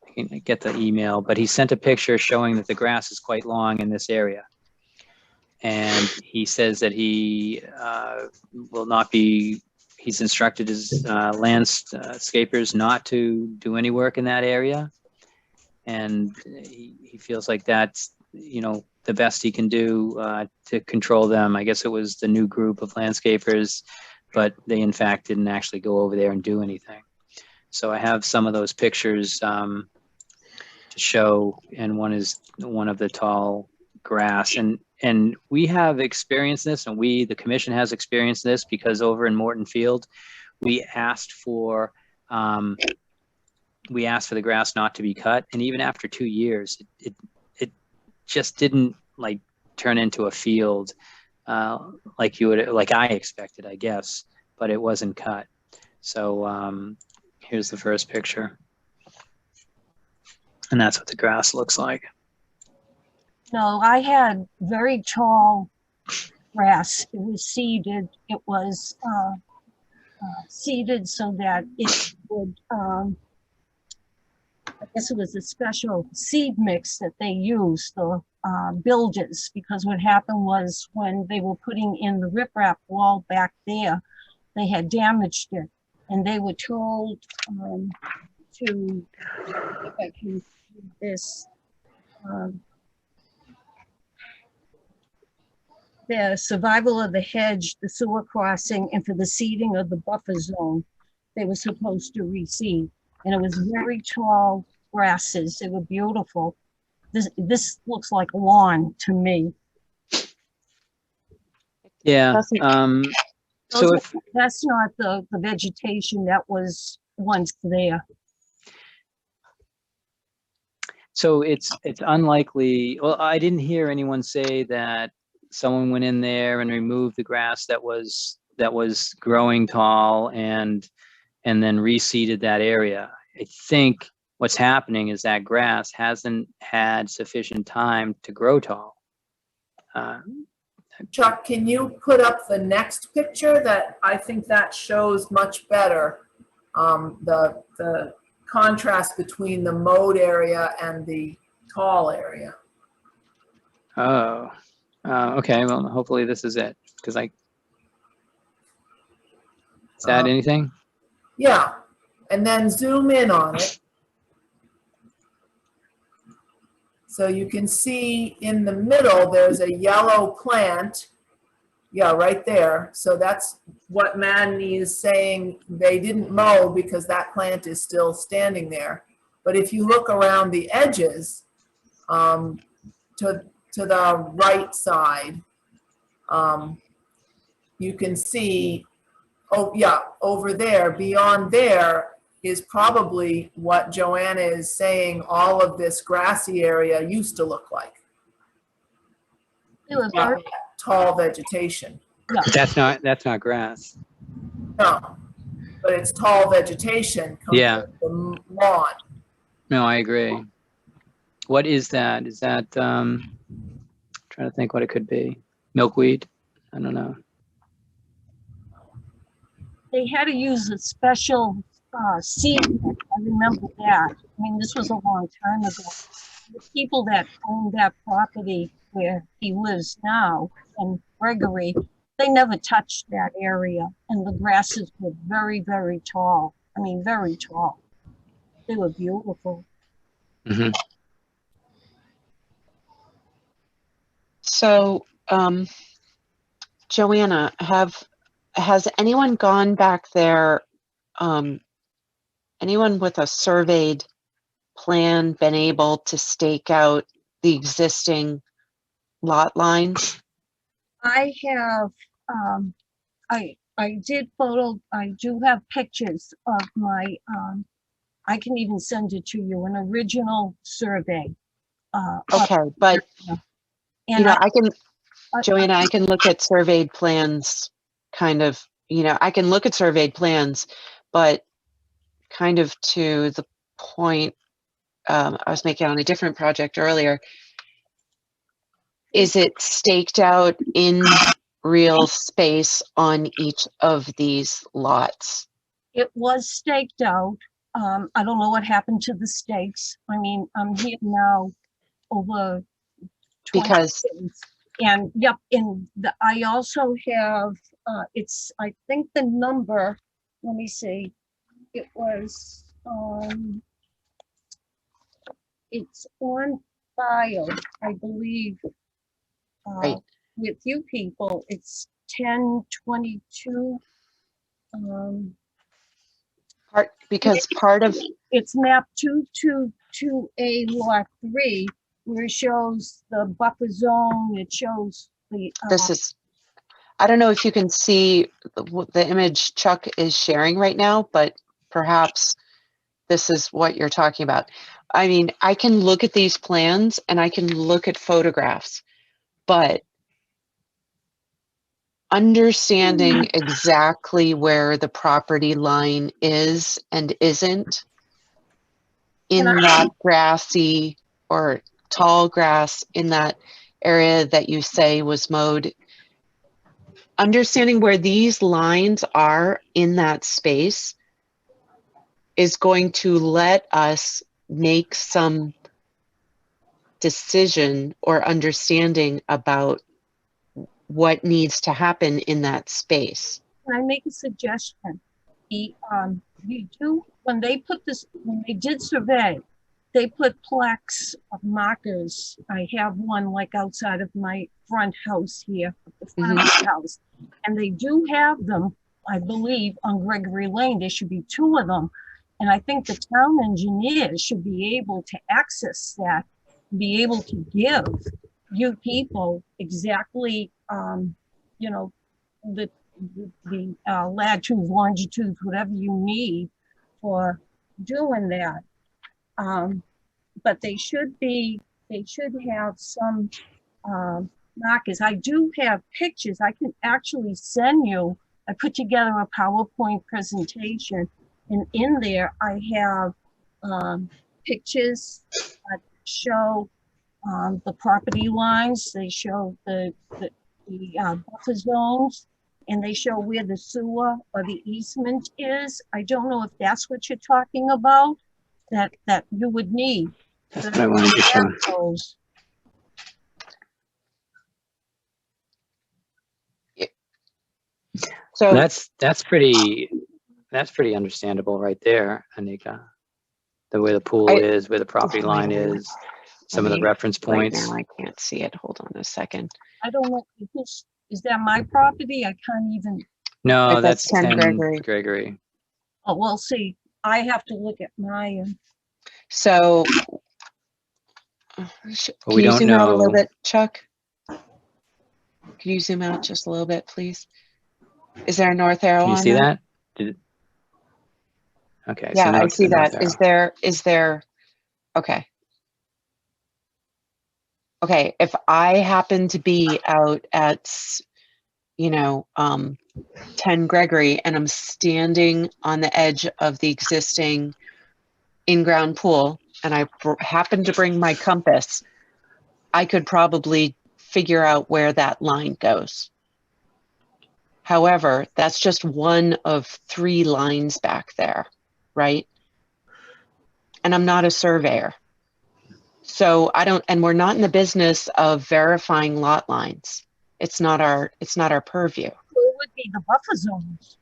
I can get the email, but he sent a picture showing that the grass is quite long in this area. And he says that he will not be, he's instructed his landscapers not to do any work in that area. And he feels like that's, you know, the best he can do to control them. I guess it was the new group of landscapers, but they in fact didn't actually go over there and do anything. So I have some of those pictures to show, and one is one of the tall grass. And we have experienced this, and the commission has experienced this, because over in Morton Field, we asked for the grass not to be cut, and even after 2 years, it just didn't like turn into a field like I expected, I guess, but it wasn't cut. So here's the first picture, and that's what the grass looks like. No, I had very tall grass. It was seeded. It was seeded so that it would, I guess it was a special seed mix that they used, the builders, because what happened was when they were putting in the riprap wall back there, they had damaged it, and they were told to, if I can do this, the survival of the hedge, the sewer crossing, and for the seeding of the buffer zone, they were supposed to reseed. And it was very tall grasses. They were beautiful. This looks like lawn to me. Yeah. So if That's not the vegetation that was once there. So it's unlikely. Well, I didn't hear anyone say that someone went in there and removed the grass that was growing tall and then reseeded that area. I think what's happening is that grass hasn't had sufficient time to grow tall. Chuck, can you put up the next picture? That I think that shows much better the contrast between the mowed area and the tall area. Oh, okay. Well, hopefully this is it, because is that anything? Yeah, and then zoom in on it. So you can see in the middle, there's a yellow plant. Yeah, right there. So that's what Manny is saying. They didn't mow because that plant is still standing there. But if you look around the edges, to the right side, you can see, oh yeah, over there, beyond there is probably what Joanna is saying all of this grassy area used to look like. It was Yeah, very, tall vegetation. That's not grass. No, but it's tall vegetation compared to the lawn. No, I agree. What is that? Is that trying to think what it could be? Milkweed? I don't know. they had to use a special seed. I remember that. I mean, this was a long time ago. The people that owned that property where he lives now, and Gregory, they never touched that area. And the grasses were very, very tall. I mean, very tall. They were beautiful. Mm-hmm. So, Joanna, has anyone gone back there, anyone with a surveyed plan been able to stake out the existing lot lines? I have, I did I do have pictures of my, I can even send it to you, an original survey. Okay, but you And know, I can, I- Joanna, I can look at surveyed plans kind of, you know, I can look at surveyed plans, but kind of to the point I was making on a different project earlier, is it staked out in real space on each of these lots? It was staked out. I don't know what happened to the stakes. I mean, I'm here now over 20 Because days. And yep, I also have, I think the number, let me see, it was, it's on file, I believe, Right. with you people. It's 1022. because part of It's map 222A lot 3, where it shows the buffer zone. It shows the. this is, I don't know if you can see the image Chuck is sharing right now, but perhaps this is what you're talking about. I mean, I can look at these plans and I can look at photographs, but understanding exactly where the property line is and isn't in that grassy or tall grass in that area that you say was mowed, understanding where these lines are in that space is going to let us make some decision or understanding about what needs to happen in that space. Can I make a suggestion? You do, when they did survey, they put plaques of markers. I have one like outside of my front house here, the front of my house. And they do have them, I believe, on Gregory Lane. There should be 2 of them. And I think the town engineer should be able to access that, be able to give you people exactly, you know, the latitudes, longitudes, whatever you need for doing that. But they should have some markers. I do have pictures. I can actually send you. I put together a PowerPoint presentation, and in there I have pictures that show the property lines. They show the buffer zones, and they show where the sewer or the easement is. I don't know if that's what you're talking about, that you would need. That's what I wanted to show. Those. So That's pretty understandable right there, Anika. The way the pool is, where the property line is, some of the reference points. Right now I can't see it. Hold on a second. I don't know. Is that my property? I can't even. No, Right, that's 10 Gregory. Gregory. Oh, well, see, I have to look at my. So can we you don't zoom out a little know. bit, Chuck? Can you zoom out just a little bit, please? Is there a north arrow Can you on see there? that? Okay. Yeah, so now I it's see the north that. arrow. Is there, okay. Okay, if I happen to be out at, you know, 10 Gregory and I'm standing on the edge of the existing in-ground pool and I happen to bring my compass, I could probably figure out where that line goes. However, that's just one of 3 lines back there, right? And I'm not a surveyor. So I don't, and we're not in the business of verifying lot lines. It's not our purview. Well, it would be the buffer zones.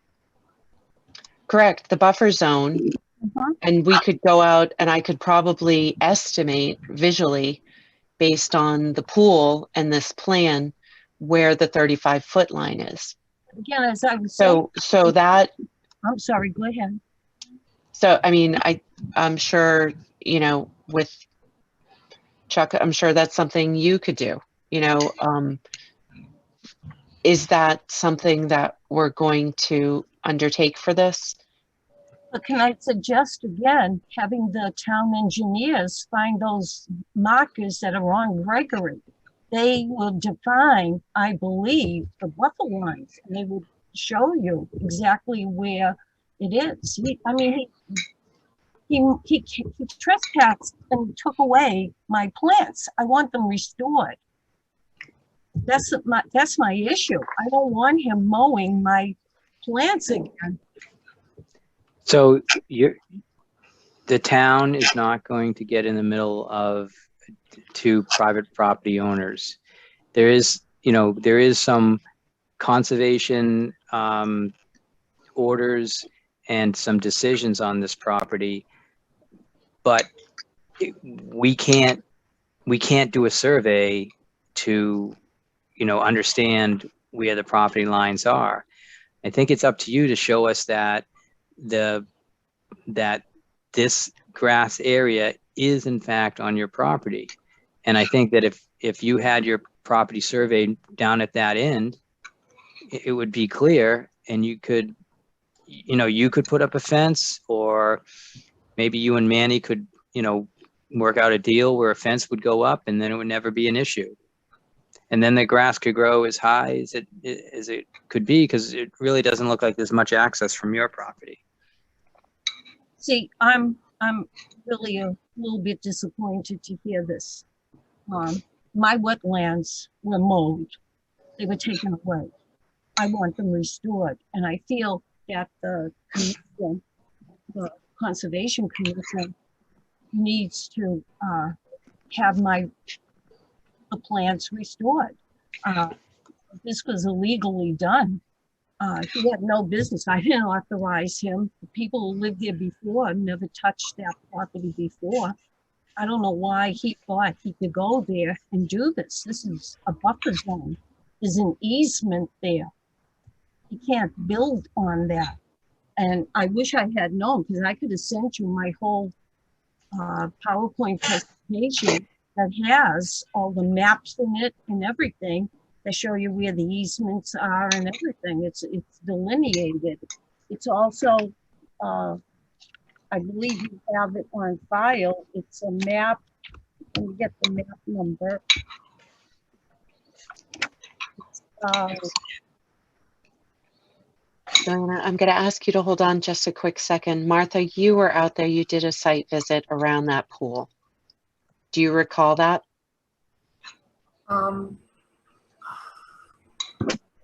Correct, the buffer zone. Mhm. And we could go out and I could probably estimate visually based on the pool and this plan where the 35-foot line is. Again, as I was saying, So that, I'm sorry, go ahead. so I mean, I'm sure, you know, with Chuck, I'm sure that's something you could do, you know. Is that something that we're going to undertake for this? But can I suggest again, having the town engineers find those markers that are on Gregory? They will define, I believe, the buffer lines, and they will show you exactly where it is. He trespassed and took away my plants. I want them restored. That's my issue. I don't want him mowing my plants again. So the town is not going to get in the middle of two private property owners. There is some conservation orders and some decisions on this property, but we can't do a survey to, understand where the property lines are. I think it's up to you to show us that this grass area is in fact on your property. And I think that if you had your property surveyed down at that end, it would be clear, and you could put up a fence, or maybe you and Manny could, work out a deal where a fence would go up and then it would never be an issue. And then the grass could grow as high as it could be, because it really doesn't look like there's much access from your property. See, I'm really a little bit disappointed to hear this. My wetlands were mowed. They were taken away. I want them restored. And I feel that the Conservation Commission needs to have the plants restored. This was illegally done. He had no business. I didn't authorize him. The people who lived there before never touched that property before. I don't know why he thought he could go there and do this. This is a buffer zone. There's an easement there. He can't build on that. And I wish I had known, because I could have sent you my whole PowerPoint presentation that has all the maps in it and everything that show you where the easements are and everything. It's delineated. It's also, I believe you have it on file. It's a map. Let me get the map number. Diana, I'm going to ask you to hold on just a quick second. Martha, you were out there. You did a site visit around that pool. Do you recall that?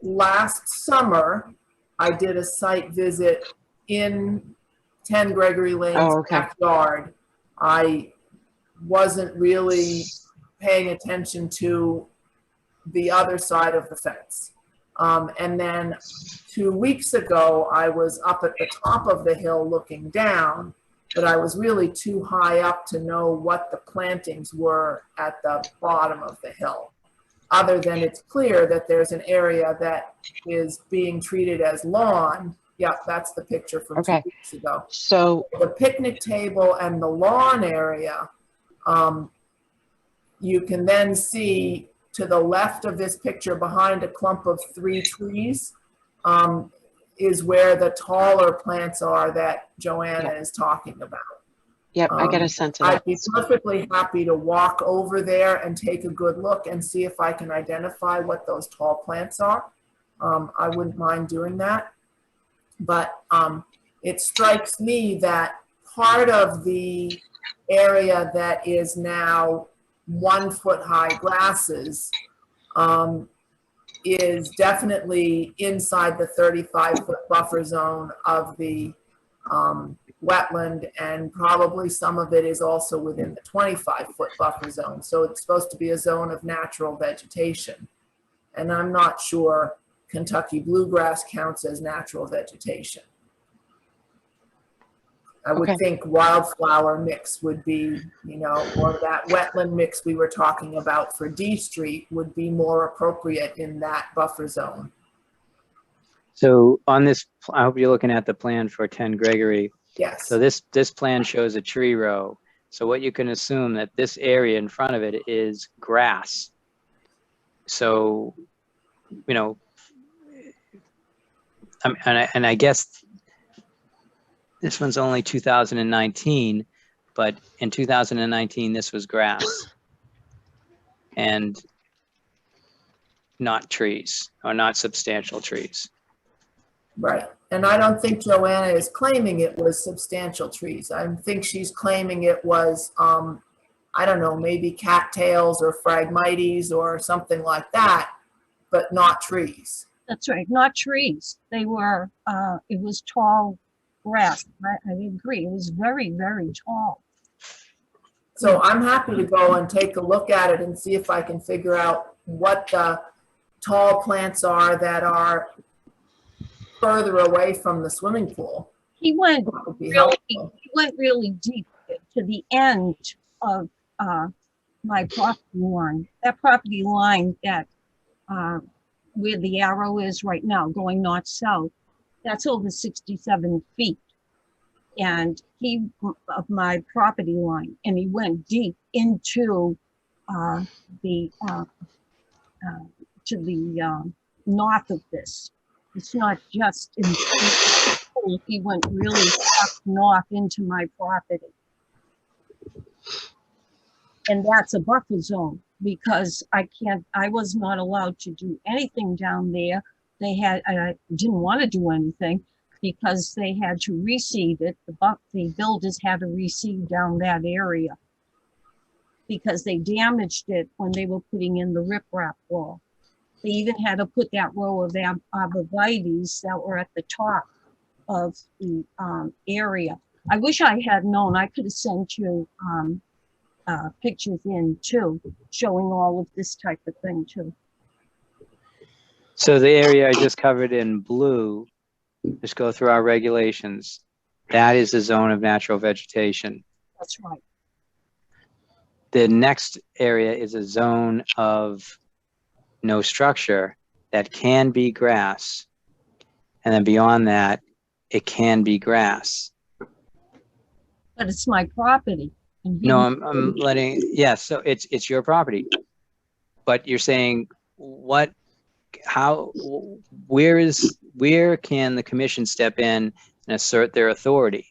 Last summer, I did a site visit in 10 Gregory Lane's backyard. I wasn't really paying attention to the other side of the fence. And then 2 weeks ago, I was up at the top of the hill looking down, but I was really too high up to know what the plantings were at the bottom of the hill, other than it's clear that there's an area that is being treated as lawn. Yeah, that's the picture from 2 weeks ago. So the picnic table and the lawn area, you can then see to the left of this picture, behind a clump of 3 trees, is where the taller plants are that Joanna is talking about. Yep, I get a sense of that. I'd be perfectly happy to walk over there and take a good look and see if I can identify what those tall plants are. I wouldn't mind doing that. But it strikes me that part of the area that is now 1 foot high grasses is definitely inside the 35-foot buffer zone of the wetland, and probably some of it is also within the 25-foot buffer zone. So it's supposed to be a zone of natural vegetation. And I'm not sure Kentucky bluegrass counts as natural vegetation. I would Okay. think wildflower mix would be, you know, or that wetland mix we were talking about for D Street would be more appropriate in that buffer zone. So on this, I hope you're looking at the plan for 10 Gregory. Yes. So this plan shows a tree row. So what you can assume that this area in front of it is grass. So, you know, and I guess this one's only 2019, but in 2019, this was grass and not trees, or not substantial trees. Right. And I don't think Joanna is claiming it was substantial trees. I think she's claiming it was, I don't know, maybe cattails or phragmites or something like that, but not trees. That's right, not trees. They were, it was tall grass. I agree. It was very, very tall. So I'm happy to go and take a look at it and see if I can figure out what the tall plants are that are further away from the swimming pool. He went That would be really, helpful. he went really deep to the end of my property line. That property line that where the arrow is right now, going north-south, that's over 67 feet. And he, of my property line, and he went deep into the north of this. It's not just in the pool. He went really up north into my property. And that's a buffer zone because I was not allowed to do anything down there. I didn't want to do anything because they had to reseed it. The builders had to reseed down that area because they damaged it when they were putting in the riprap wall. They even had to put that row of arborvitaes that were at the top of the area. I wish I had known. I could have sent you pictures in too, showing all of this type of thing too. So the area I just covered in blue, just go through our regulations. That is the zone of natural vegetation. That's right. The next area is a zone of no structure that can be grass. And then beyond that, it can be grass. But it's my property. And No, I'm letting, yes, so it's your property. But you're saying where can the commission step in and assert their authority?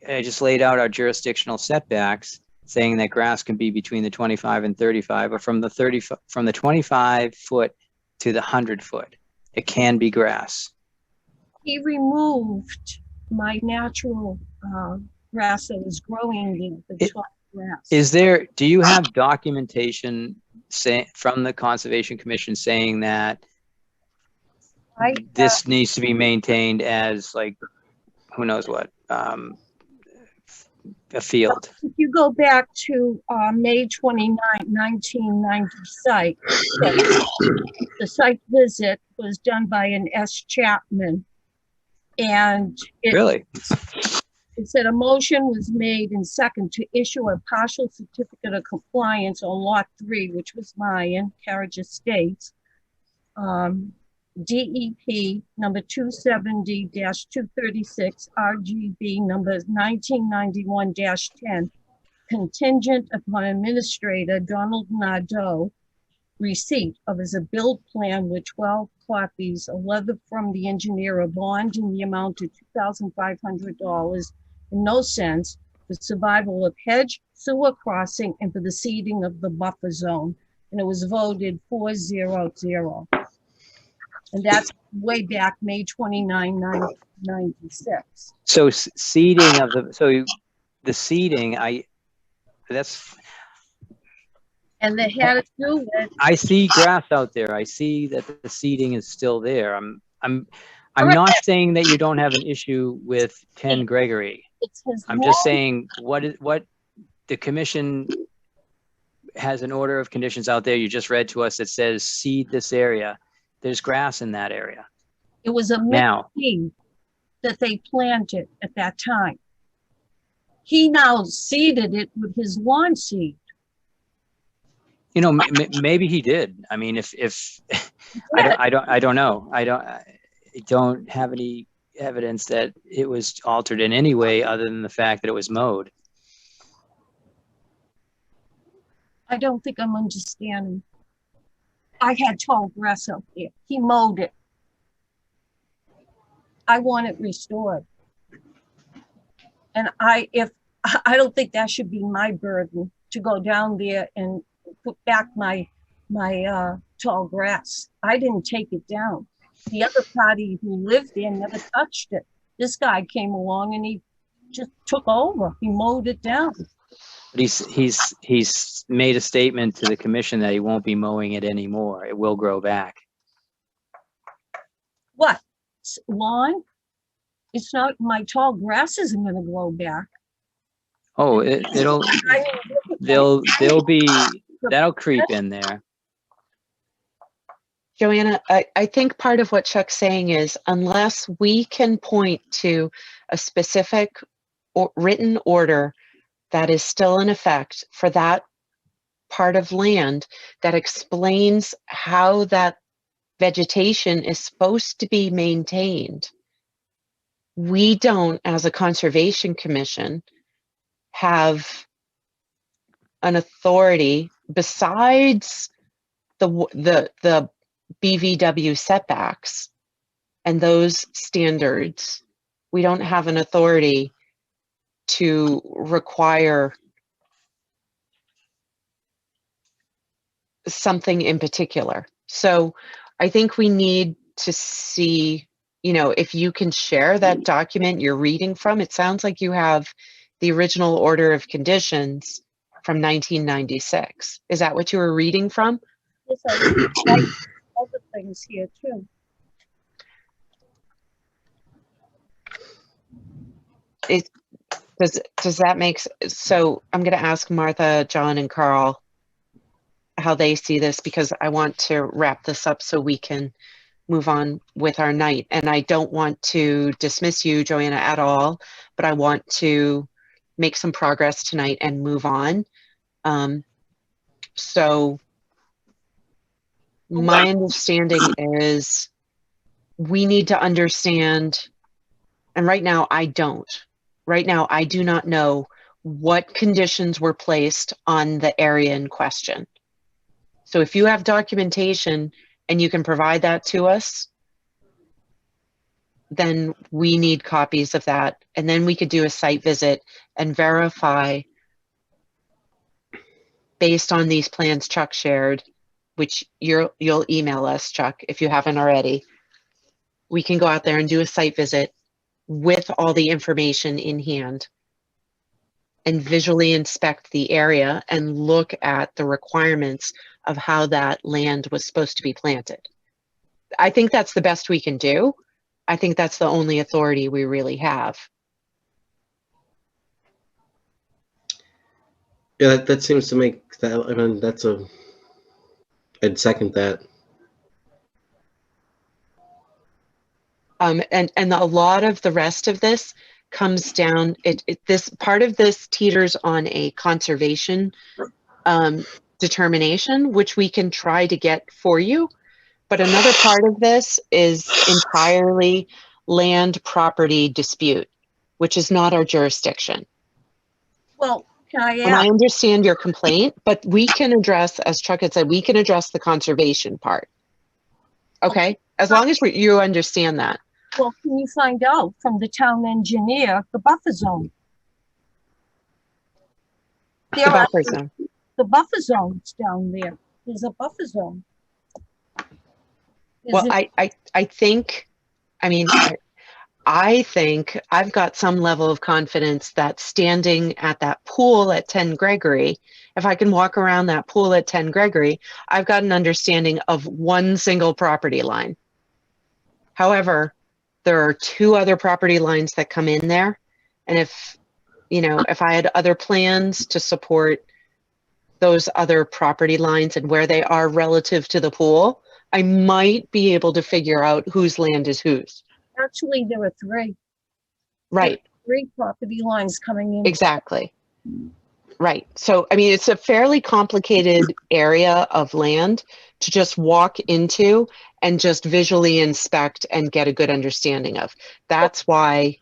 I just laid out our jurisdictional setbacks, saying that grass can be between the 25 and 35, or from the 25 foot to the 100 foot. It can be grass. he removed my natural grass that was growing there, the tall grass. Do you have documentation from the Conservation Commission saying that this needs to be maintained as, like, who knows what, a field? If you go back to May 29, 1990 site, the site visit was done by an S. Chapman. And Really? It said a motion was made and second to issue a partial certificate of compliance on lot 3, which was mine, Carriage Estates. DEP number 270-236, RGB number 1991-10, contingent upon Administrator Donald Nadeau receipt of his a build plan with 12 copies, a letter from the engineer, a bond in the amount of $2,500 and no cents for survival of hedge, sewer crossing, and for the seeding of the buffer zone. And it was voted 4-0-0. And that's way back May 29, 1996. So seeding of the seeding, that's. And they had to do with. I see grass out there. I see that the seeding is still there. I'm not saying that you don't have an issue with 10 Gregory. It's his I'm just lawn. saying what the commission has an order of conditions out there. You just read to us that says seed this area. There's grass in that area. It was a Now, seed that they planted at that time. He now seeded it with his lawn seed. you know, maybe he did. I mean, if I don't know. I don't have any evidence that it was altered in any way other than the fact that it was mowed. I don't think I'm understanding. I had tall grass out there. He mowed it. I want it restored. And I don't think that should be my burden to go down there and put back my tall grass. I didn't take it down. The other party who lived there never touched it. This guy came along and he just took over. He mowed it down. But he's made a statement to the commission that he won't be mowing it anymore. It will grow back. What? Lawn? It's not, my tall grass isn't gonna grow back. Oh, it'll I mean, there'll be, that'll creep in there. Joanna, I think part of what Chuck's saying is unless we can point to a specific written order that is still in effect for that part of land that explains how that vegetation is supposed to be maintained, we don't, as a conservation commission, have an authority besides the BVW setbacks and those standards. We don't have an authority to require something in particular. So I think we need to see, you know, if you can share that document you're reading from. It sounds like you have the original order of conditions from 1996. Is that what you were reading from? Yes, I like other things here too. Does that make sense? So I'm going to ask Martha, John, and Carl how they see this, because I want to wrap this up so we can move on with our night. And I don't want to dismiss you, Joanna, at all, but I want to make some progress tonight and move on. So my understanding is we need to understand, and right now I don't. Right now, I do not know what conditions were placed on the area in question. So if you have documentation and you can provide that to us, then we need copies of that. And then we could do a site visit and verify based on these plans Chuck shared, which you'll email us, Chuck, if you haven't already. We can go out there and do a site visit with all the information in hand and visually inspect the area and look at the requirements of how that land was supposed to be planted. I think that's the best we can do. I think that's the only authority we really have. Yeah, that seems to make that, I mean, I'd second that. And a lot of the rest of this comes down, this part of this teeters on a conservation determination, which we can try to get for you. But another part of this is entirely land property dispute, which is not our jurisdiction. Well, can I And I ask? understand your complaint, but we can address, as Chuck had said, we can address the conservation part. Okay, as long as you understand that. Well, can you find out from the town engineer the buffer zone? The buffer zone. The buffer zone's down there. There's a buffer zone. Is Well, it- I think, I mean, I think I've got some level of confidence that standing at that pool at 10 Gregory, if I can walk around that pool at 10 Gregory, I've got an understanding of one single property line. However, There are 2 other property lines that come in there. And if, you know, if I had other plans to support those other property lines and where they are relative to the pool, I might be able to figure out whose land is whose. Actually, there were 3. Right, 3 property lines coming in. exactly. Right. So, I mean, it's a fairly complicated area of land to just walk into and just visually inspect and get a good understanding of. That's why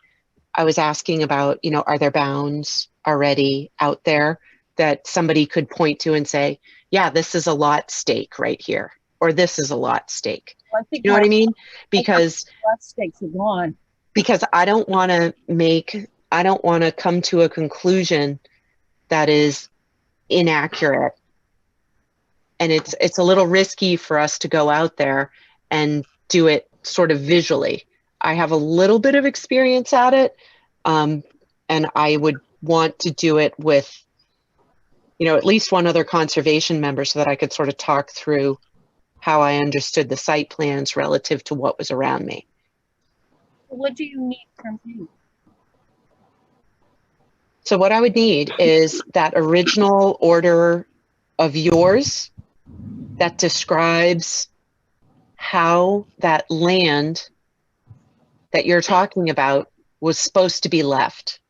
I was asking about, you know, are there bounds already out there that somebody could point to and say, yeah, this is a lot stake right here, or this is a lot stake. I think You know what I mean? Because lot stakes are gone. because I don't want to come to a conclusion that is inaccurate. And it's a little risky for us to go out there and do it sort of visually. I have a little bit of experience at it, and I would want to do it with, you know, at least one other conservation member so that I could sort of talk through how I understood the site plans relative to what was around me. What do you need from me? So what I would need is that original order of yours that describes how that land that you're talking about was supposed to be left.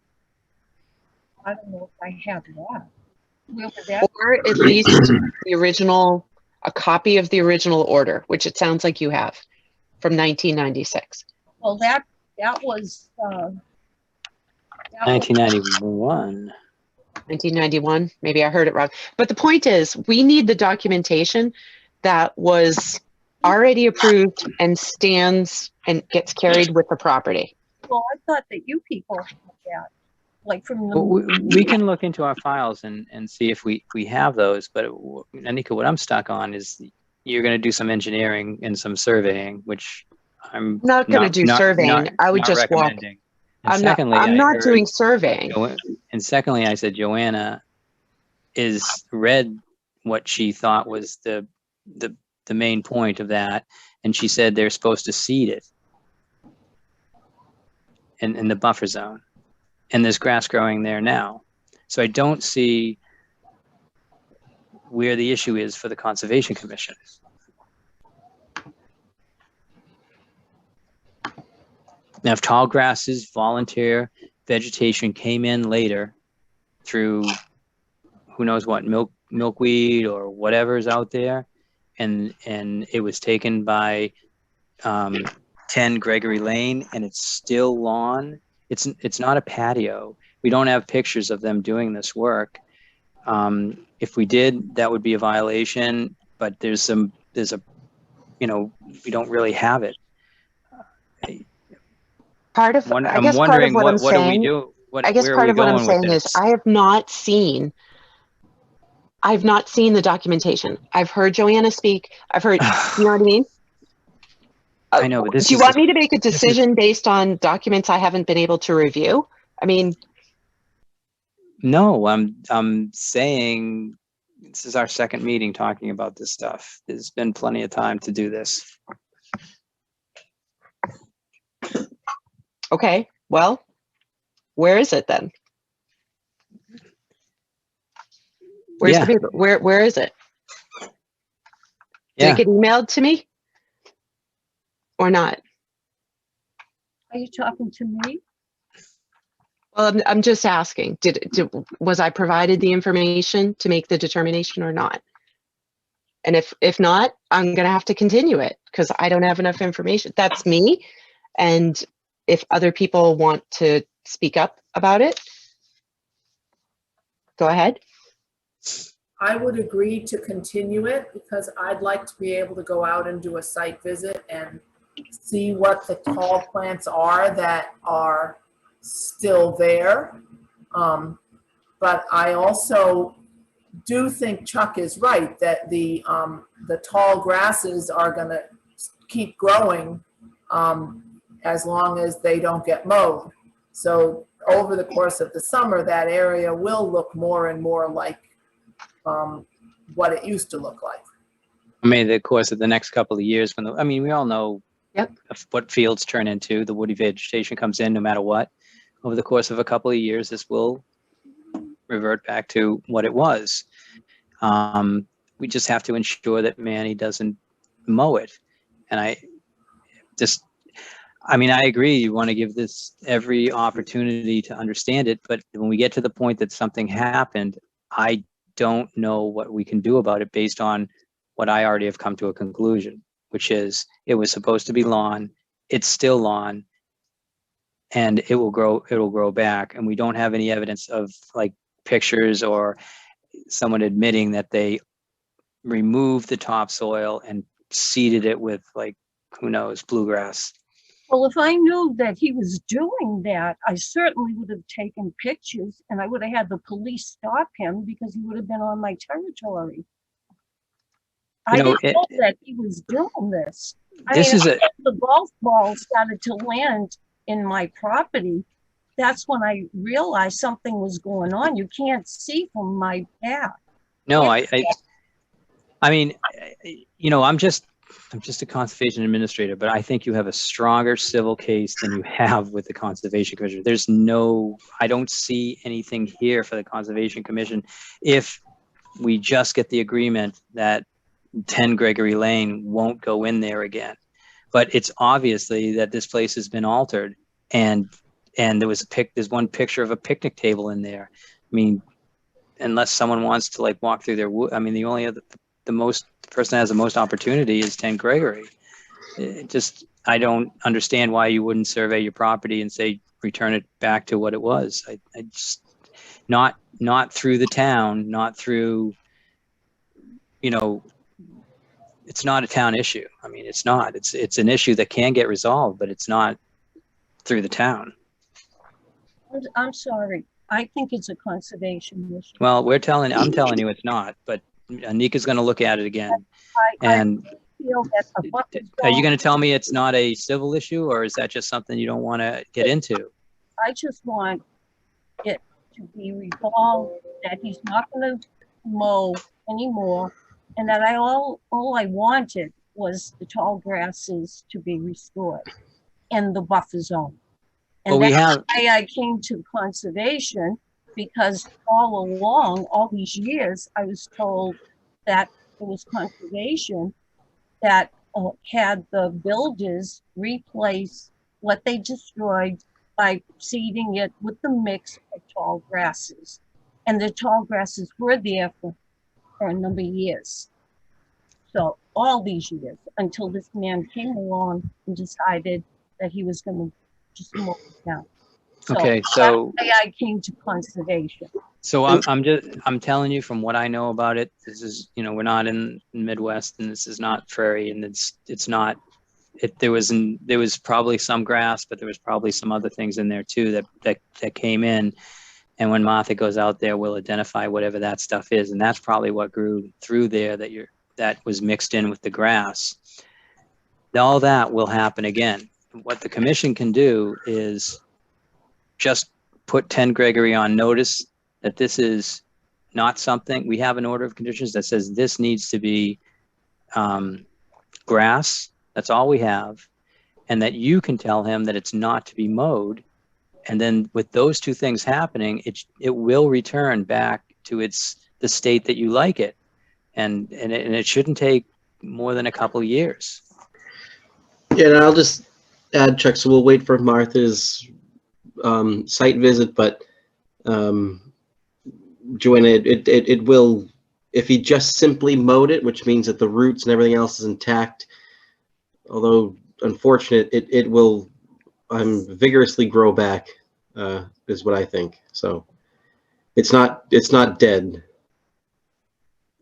I don't know if I have that. Where would that? Or at least the original, a copy of the original order, which it sounds like you have, from 1996. Well, that was. That was 1991. 1991, maybe I heard it wrong. But the point is, we need the documentation that was already approved and stands and gets carried with the property. well, I thought that you people had that, like from the. Well, we can look into our files and see if we have those, but Anika, what I'm stuck on is you're going to do some engineering and some surveying, which I'm Not going to do surveying. I would not just walk. recommending. And secondly, I'm I not heard doing surveying. And secondly, I said Joanna read what she thought was the main point of that, and she said they're supposed to seed it in the buffer zone, and there's grass growing there now. So I don't see where the issue is for the Conservation Commission. Now, if tall grasses, volunteer vegetation came in later through who knows what, milkweed or whatever's out there, and it was taken by 10 Gregory Lane, and it's still lawn. It's not a patio. We don't have pictures of them doing this work. If we did, that would be a violation. But there's a we don't really have it. Part of, I guess part of what I'm saying, I guess part of what I'm saying is I have not seen the documentation. I've heard Joanna speak. I've heard, you know what I mean? I know, but do you want me to make a decision based on documents I haven't been able to review? I mean, no, I'm saying this is our second meeting talking about this stuff. There's been plenty of time to do this. Okay, well, where is it then? Where's the paper? Where is it? Did it get emailed to me or not? Are you talking to me? Well, I'm just asking. Was I provided the information to make the determination or not? And if not, I'm gonna have to continue it because I don't have enough information. That's me. And if other people want to speak up about it, go ahead. I would agree to continue it because I'd like to be able to go out and do a site visit and see what the tall plants are that are still there. But I also do think Chuck is right that the tall grasses are going to keep growing as long as they don't get mowed. So over the course of the summer, that area will look more and more like what it used to look like. I mean, the course of the next couple of years, we all know of what fields turn into. The woody vegetation comes in no matter what. Over the course of a couple of years, this will revert back to what it was. We just have to ensure that Manny doesn't mow it. And I agree, you want to give this every opportunity to understand it, but when we get to the point that something happened, I don't know what we can do about it based on what I already have come to a conclusion, which is it was supposed to be lawn, it's still lawn, and it will grow back. And we don't have any evidence of like pictures or someone admitting that they removed the topsoil and seeded it with, like, who knows, bluegrass. Well, if I knew that he was doing that, I certainly would have taken pictures and I would have had the police stop him because he would have been on my territory. I didn't know that he was doing this. The golf ball started to land in my property. That's when I realized something was going on. You can't see from my path. No, I mean, you know, I'm just a conservation administrator, but I think you have a stronger civil case than you have with the Conservation Commission. I don't see anything here for the Conservation Commission if we just get the agreement that 10 Gregory Lane won't go in there again. But it's obviously that this place has been altered, and there's one picture of a picnic table in there. I mean, unless someone wants to like walk through their I mean, the person that has the most opportunity is 10 Gregory. I don't understand why you wouldn't survey your property and say return it back to what it was. I just not through the town, not through, you know, it's not a town issue. I mean, it's not. It's an issue that can get resolved, but it's not through the town. I'm sorry. I think it's a conservation issue. Well, I'm telling you it's not, but Anika's going to look at it again. I feel that are you going to tell me it's not a civil issue, or is that just something you don't want to get into? I just want it to be resolved that he's not going to mow anymore, and that all I wanted was the tall grasses to be restored and the buffer zone. And that's why I came to conservation, because all along, all these years, I was told that it was conservation that had the builders replace what they destroyed by seeding it with the mix of tall grasses. And the tall grasses were there for a number of years. So all these years, until this man came along and decided that he was going to just mow it down. Okay, so that's why I came to conservation. So I'm telling you from what I know about it. This is, you know, we're not in the Midwest, and this is not prairie, and it's not. There was probably some grass, but there was probably some other things in there too that came in. And when Martha goes out there, we'll identify whatever that stuff is, and that's probably what grew through there that was mixed in with the grass. All that will happen again. What the commission can do is just put 10 Gregory on notice that this is not something. We have an order of conditions that says this needs to be grass. That's all we have. And that you can tell him that it's not to be mowed. And then with those two things happening, it will return back to the state that you like it. And it shouldn't take more than a couple of years. Yeah, and I'll just add, Chuck, so we'll wait for Martha's site visit, but Joanna, it will, if he just simply mowed it, which means that the roots and everything else is intact, although unfortunate, it will vigorously grow back, is what I think. So it's not dead.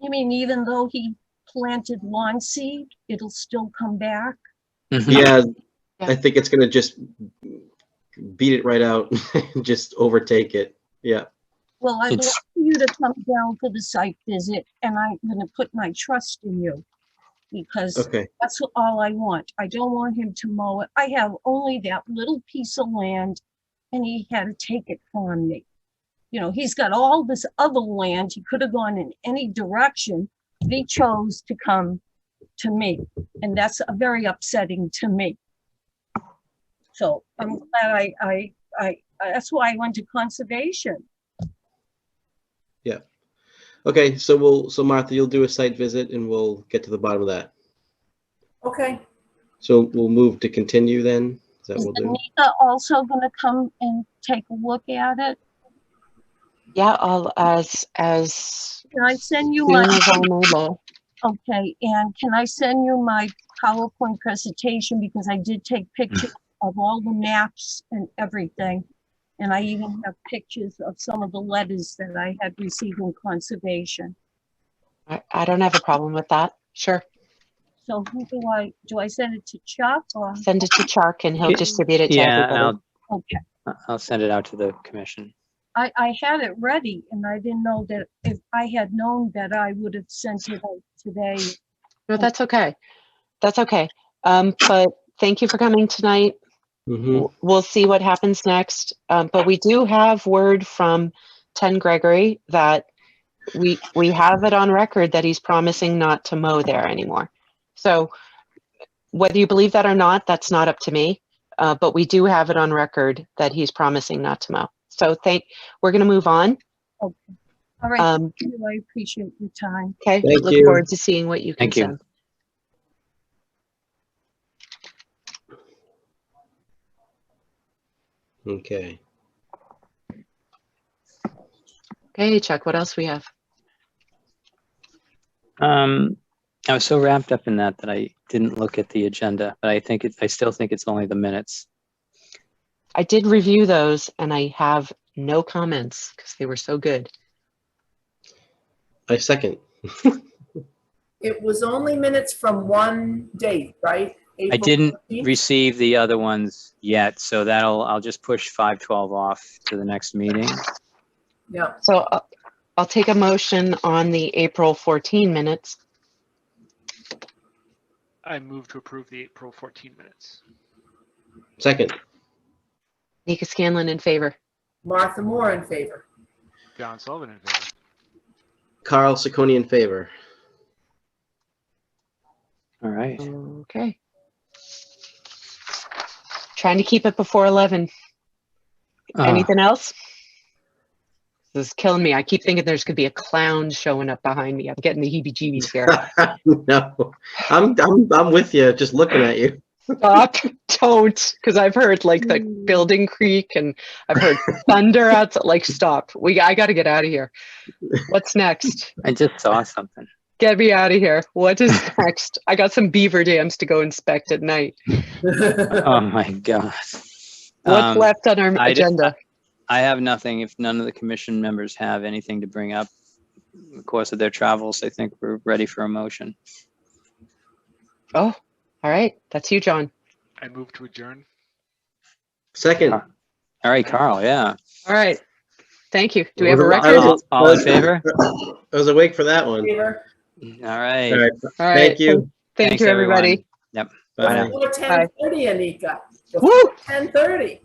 You mean even though he planted lawn seed, it'll still come back? Mm-hmm. Yeah, I think it's gonna just beat it right out and just overtake it. Yeah. Well, I'd like you to come down for the site visit, and I'm going to put my trust in you, because that's all I want. I don't want him to mow it. I have only that little piece of land, and he had to take it from me. You know, he's got all this other land. He could have gone in any direction, but he chose to come to me, and that's very upsetting to me. So I'm glad that's why I went to conservation. Yeah. Okay, so Martha, you'll do a site visit and we'll get to the bottom of that. Okay. So we'll move to continue then. Is that Is what we'll do? Anika also gonna come and take a look at it? Yeah, I'll as Can I send you soon my, as I'm able. okay, and can I send you my PowerPoint presentation, because I did take pictures of all the maps and everything. And I even have pictures of some of the letters that I had received in conservation. I don't have a problem with that. Sure. So who do I send it to Chuck or? Send it to Chuck and he'll Yeah, distribute it to Yeah, everybody. and Okay, I'll send it out to the commission. I had it ready and I didn't know that if I had known that I would have sent it out today. No, that's okay. That's okay. But thank you for coming tonight. Mhm. We'll see what happens next. But we do have word from 10 Gregory that we have it on record that he's promising not to mow there anymore. So whether you believe that or not, that's not up to me. But we do have it on record that he's promising not to mow. So we're going to move on. Okay. All right, thank you. I appreciate your time. Okay. Thank Look you. forward to seeing what you can Thank you. send. Okay. Okay, Chuck, what else we have? I was so wrapped up in that I didn't look at the agenda, but I still think it's only the minutes. I did review those and I have no comments because they were so good. I second. It was only minutes from one date, right? I April didn't 14th? receive the other ones yet, so I'll just push 512 off to the next meeting. Yeah. So I'll take a motion on the April 14 minutes. I move to approve the April 14 minutes. Second. Nika Scanlon in favor. Martha Moore in favor. John Sullivan in favor. Carl Ciccone in favor. All right. Okay. Trying to keep it before 11. Anything else? This is killing me. I keep thinking there's going to be a clown showing up behind me. I'm getting the heebie-jeebies here. No, I'm with you. Just looking at you. Stop. Don't. Because I've heard like the building creak and I've heard thunder outside. Like, stop. I got to get out of here. What's next? I just saw something. Get me out of here. What is next? I got some beaver dams to go inspect at night. Oh my God. What's left on our agenda? I have nothing. If none of the commission members have anything to bring up in the course of their travels, I think we're ready for a motion. Oh, all right. That's you, John. I move to adjourn. Second. All right, Carl. Yeah. All right. Thank you. Do we have a record? All in favor? I was awake for that one. Favor. All right. All right. All right. Thank you. Thank Thanks, you, everyone. everybody. Yep. Bye. Bye now. Before 10:30, Anika. Woo! 10:30.